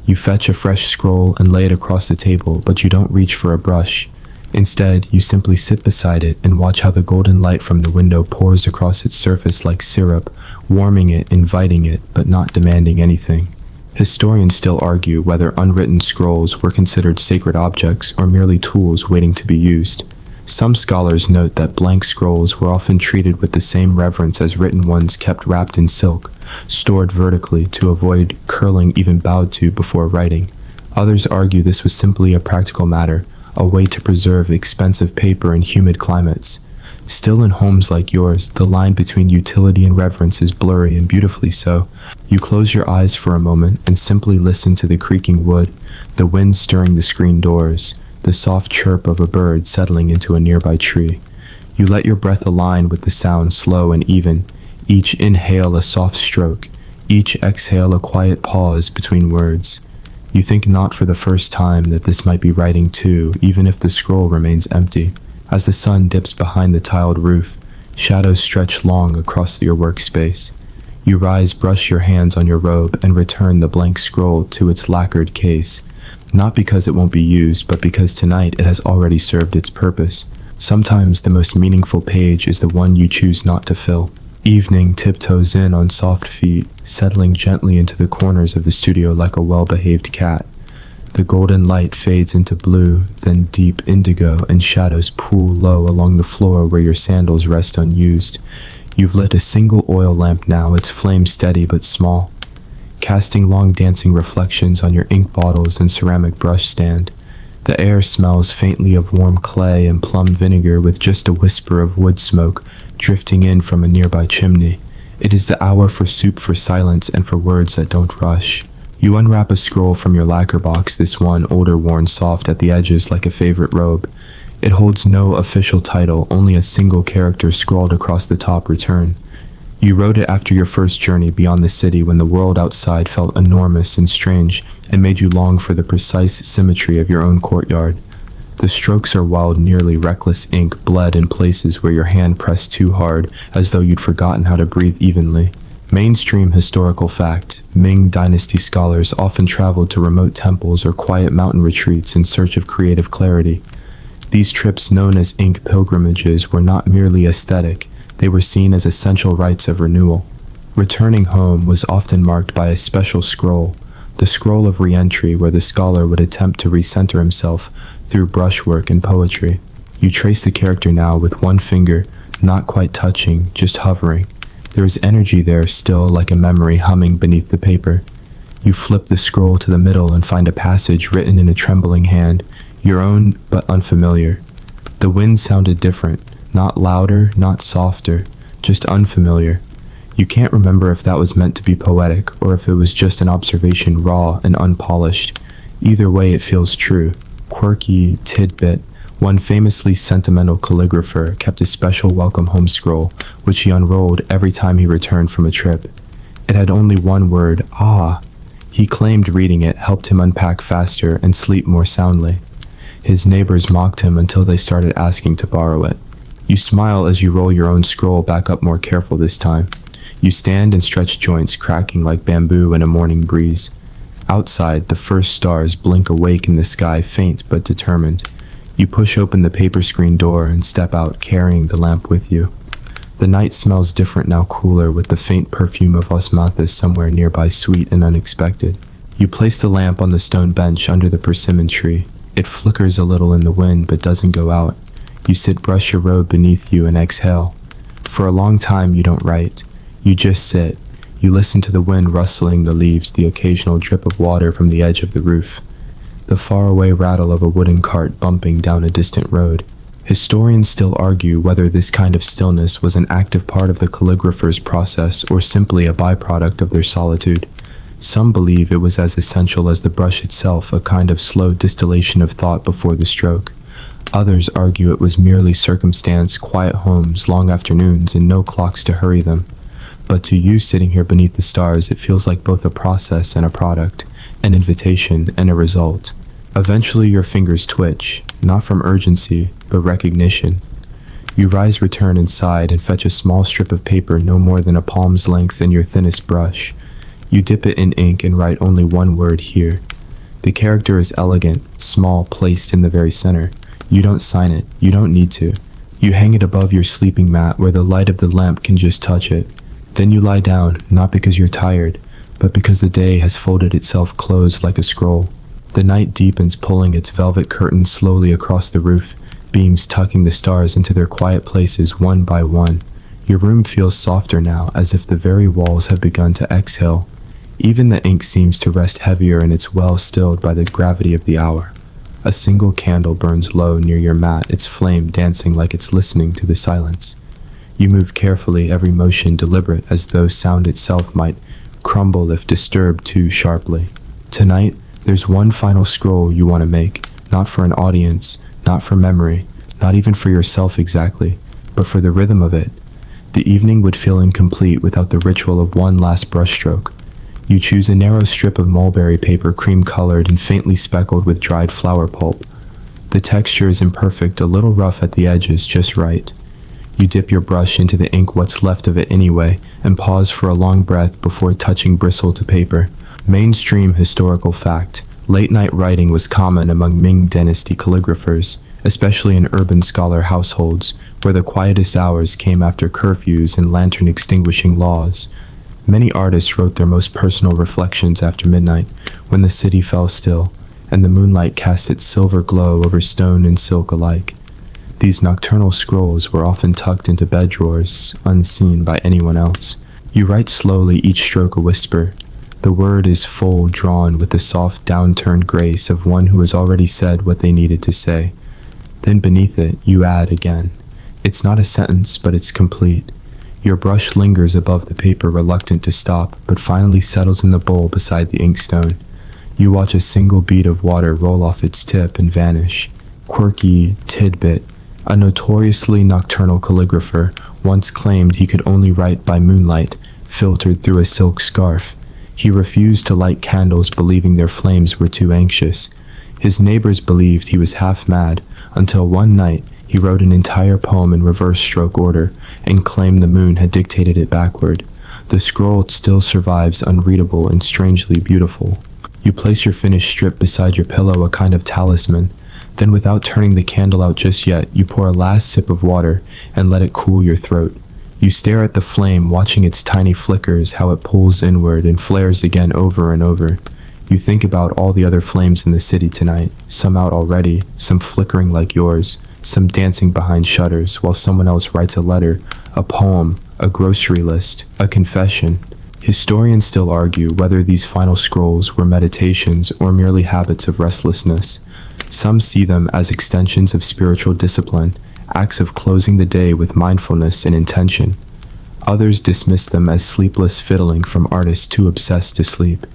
You fetch a fresh scroll and lay it across the table, but you don't reach for a brush. Instead, you simply sit beside it and watch how the golden light from the window pours across its surface like syrup, warming it, inviting it, but not demanding anything. Historians still argue whether unwritten scrolls were considered sacred objects or merely tools waiting to be used. Some scholars note that blank scrolls were often treated with the same reverence as written ones kept wrapped in silk, stored vertically to avoid curling even bowed to before writing. Others argue this was simply a practical matter, a way to preserve expensive paper in humid climates. Still, in homes like yours, the line between utility and reverence is blurry, and beautifully so. You close your eyes for a moment and simply listen to the creaking wood, the wind stirring the screen doors, the soft chirp of a bird settling into a nearby tree. You let your breath align with the sound, slow and even, each inhale a soft stroke, each exhale a quiet pause between words. You think not for the first time that this might be writing too, even if the scroll remains empty. As the sun dips behind the tiled roof, shadows stretch long across your workspace. You rise, brush your hands on your robe, and return the blank scroll to its lacquered case. Not because it won't be used, but because tonight it has already served its purpose. Sometimes the most meaningful page is the one you choose not to fill. Evening tiptoes in on soft feet, settling gently into the corners of the studio like a well-behaved cat. The golden light fades into blue, then deep indigo, and shadows pool low along the floor where your sandals rest unused. You've lit a single oil lamp now, its flame steady but small, casting long dancing reflections on your ink bottles and ceramic brush stand. The air smells faintly of warm clay and plum vinegar with just a whisper of wood smoke drifting in from a nearby chimney. It is the hour for soup for silence and for words that don't rush. You unwrap a scroll from your lacquer box, this one older, worn soft at the edges like a favorite robe. It holds no official title, only a single character scrawled across the top, return. You wrote it after your first journey beyond the city when the world outside felt enormous and strange and made you long for the precise symmetry of your own courtyard. The strokes are wild, nearly reckless ink bled in places where your hand pressed too hard, as though you'd forgotten how to breathe evenly. Mainstream historical fact: Ming Dynasty scholars often traveled to remote temples or quiet mountain retreats in search of creative clarity. These trips, known as ink pilgrimages, were not merely aesthetic, they were seen as essential rites of renewal. Returning home was often marked by a special scroll, the scroll of re-entry, where the scholar would attempt to recenter himself through brushwork and poetry. You trace the character now with one finger, not quite touching, just hovering. There is energy there still, like a memory humming beneath the paper. You flip the scroll to the middle and find a passage written in a trembling hand, your own but unfamiliar. The wind sounded different, not louder, not softer, just unfamiliar. You can't remember if that was meant to be poetic or if it was just an observation, raw and unpolished. Either way, it feels true. Quirky tidbit: one famously sentimental calligrapher kept a special welcome home scroll, which he unrolled every time he returned from a trip. It had only one word: ah. He claimed reading it helped him unpack faster and sleep more soundly. His neighbors mocked him until they started asking to borrow it. You smile as you roll your own scroll back up, more careful this time. You stand and stretch joints cracking like bamboo in a morning breeze. Outside, the first stars blink awake in the sky, faint but determined. You push open the paper screen door and step out, carrying the lamp with you. The night smells different now, cooler, with the faint perfume of osmanthus somewhere nearby, sweet and unexpected. You place the lamp on the stone bench under the persimmon tree. It flickers a little in the wind but doesn't go out. You sit, brush your robe beneath you, and exhale. For a long time you don't write. You just sit. You listen to the wind rustling the leaves, the occasional drip of water from the edge of the roof, the faraway rattle of a wooden cart bumping down a distant road. Historians still argue whether this kind of stillness was an active part of the calligrapher's process or simply a byproduct of their solitude. Some believe it was as essential as the brush itself, a kind of slow distillation of thought before the stroke. Others argue it was merely circumstance, quiet homes, long afternoons, and no clocks to hurry them. But to you sitting here beneath the stars, it feels like both a process and a product, an invitation and a result. Eventually your fingers twitch, not from urgency, but recognition. You rise, return inside, and fetch a small strip of paper no more than a palm's length in your thinnest brush. You dip it in ink and write only one word: here. The character is elegant, small, placed in the very center. You don't sign it, you don't need to. You hang it above your sleeping mat where the light of the lamp can just touch it. Then you lie down, not because you're tired, but because the day has folded itself closed like a scroll. The night deepens, pulling its velvet curtains slowly across the roof, beams tucking the stars into their quiet places one by one. Your room feels softer now, as if the very walls have begun to exhale. Even the ink seems to rest heavier, and it's well stilled by the gravity of the hour. A single candle burns low near your mat, its flame dancing like it's listening to the silence. You move carefully, every motion deliberate, as though sound itself might crumble if disturbed too sharply. Tonight, there's one final scroll you want to make, not for an audience, not for memory, not even for yourself exactly, but for the rhythm of it. The evening would feel incomplete without the ritual of one last brushstroke. You choose a narrow strip of mulberry paper, cream-colored and faintly speckled with dried flower pulp. The texture is imperfect, a little rough at the edges, just right. You dip your brush into the ink, what's left of it anyway, and pause for a long breath before touching bristle to paper. Mainstream historical fact: late-night writing was common among Ming Dynasty calligraphers, especially in urban scholar households, where the quietest hours came after curfews and lantern-extinguishing laws. Many artists wrote their most personal reflections after midnight, when the city fell still. and the moonlight cast its silver glow over stone and silk alike. These nocturnal scrolls were often tucked into bed drawers, unseen by anyone else. You write slowly, each stroke a whisper. The word is full, drawn with the soft, downturned grace of one who has already said what they needed to say. Then beneath it, you add again. It's not a sentence, but it's complete. Your brush lingers above the paper, reluctant to stop, but finally settles in the bowl beside the inkstone. You watch a single bead of water roll off its tip and vanish. Quirky tidbit. A notoriously nocturnal calligrapher once claimed he could only write by moonlight, filtered through a silk scarf. He refused to light candles, believing their flames were too anxious. His neighbors believed he was half mad, until one night he wrote an entire poem in reverse stroke order and claimed the moon had dictated it backward. The scroll still survives, unreadable and strangely beautiful. You place your finished strip beside your pillow, a kind of talisman. Then, without turning the candle out just yet, you pour a last sip of water and let it cool your throat. You stare at the flame, watching its tiny flickers, how it pulls inward and flares again over and over. You think about all the other flames in the city tonight, some out already, some flickering like yours, some dancing behind shutters, while someone else writes a letter, a poem, a grocery list, a confession. Historians still argue whether these final scrolls were meditations or merely habits of restlessness. Some see them as extensions of spiritual discipline, acts of closing the day with mindfulness and intention. Others dismiss them as sleepless fiddling from artists too obsessed to sleep.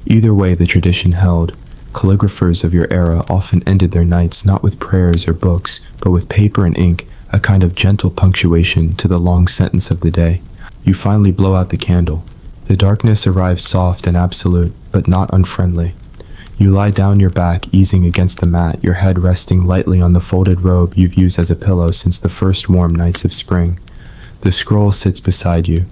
Either way the tradition held, calligraphers of your era often ended their nights not with prayers or books, but with paper and ink, a kind of gentle punctuation to the long sentence of the day. You finally blow out the candle. The darkness arrives soft and absolute, but not unfriendly. You lie down your back, easing against the mat, your head resting lightly on the folded robe you've used as a pillow since the first warm nights of spring. The scroll sits beside you.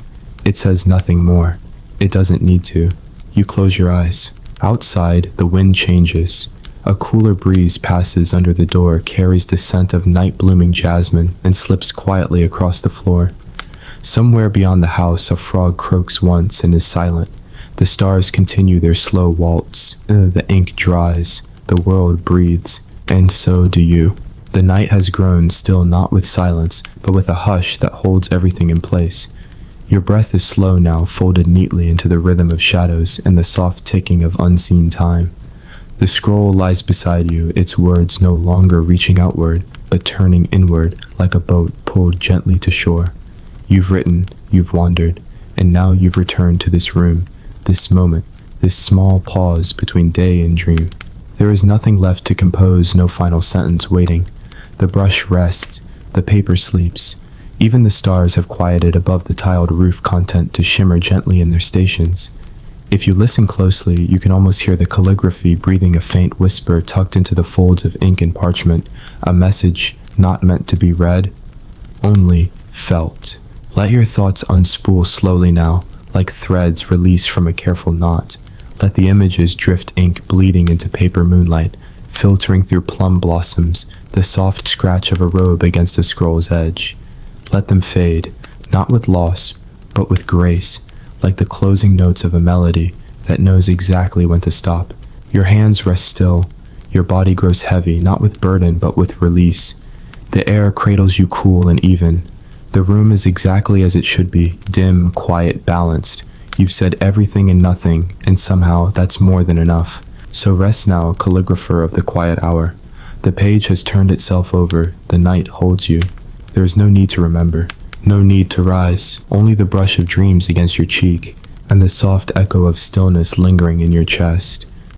It says nothing more. It doesn't need to. You close your eyes. Outside, the wind changes. A cooler breeze passes under the door, carries the scent of night-blooming jasmine, and slips quietly across the floor. Somewhere beyond the house, a frog croaks once and is silent. The stars continue their slow waltz. The ink dries. The world breathes. And so do you. The night has grown still, not with silence, but with a hush that holds everything in place. Your breath is slow now, folded neatly into the rhythm of shadows and the soft ticking of unseen time. The scroll lies beside you, its words no longer reaching outward, but turning inward like a boat pulled gently to shore. You've written, you've wandered, and now you've returned to this room, this moment, this small pause between day and dream. There is nothing left to compose, no final sentence waiting. The brush rests, the paper sleeps. Even the stars have quieted above the tiled roof, content to shimmer gently in their stations. If you listen closely, you can almost hear the calligraphy breathing a faint whisper tucked into the folds of ink and parchment, a message not meant to be read, only felt. Let your thoughts unspool slowly now, like threads released from a careful knot. Let the images drift, ink bleeding into paper moonlight, filtering through plum blossoms, the soft scratch of a robe against a scroll's edge. Let them fade, not with loss, but with grace, like the closing notes of a melody that knows exactly when to stop. Your hands rest still. Your body grows heavy, not with burden, but with release. The air cradles you cool and even. The room is exactly as it should be, dim, quiet, balanced. You've said everything and nothing, and somehow that's more than enough. So rest now, calligrapher of the quiet hour. The page has turned itself over. The night holds you. There is no need to remember, no need to rise, only the brush of dreams against your cheek, and the soft echo of stillness lingering in your chest.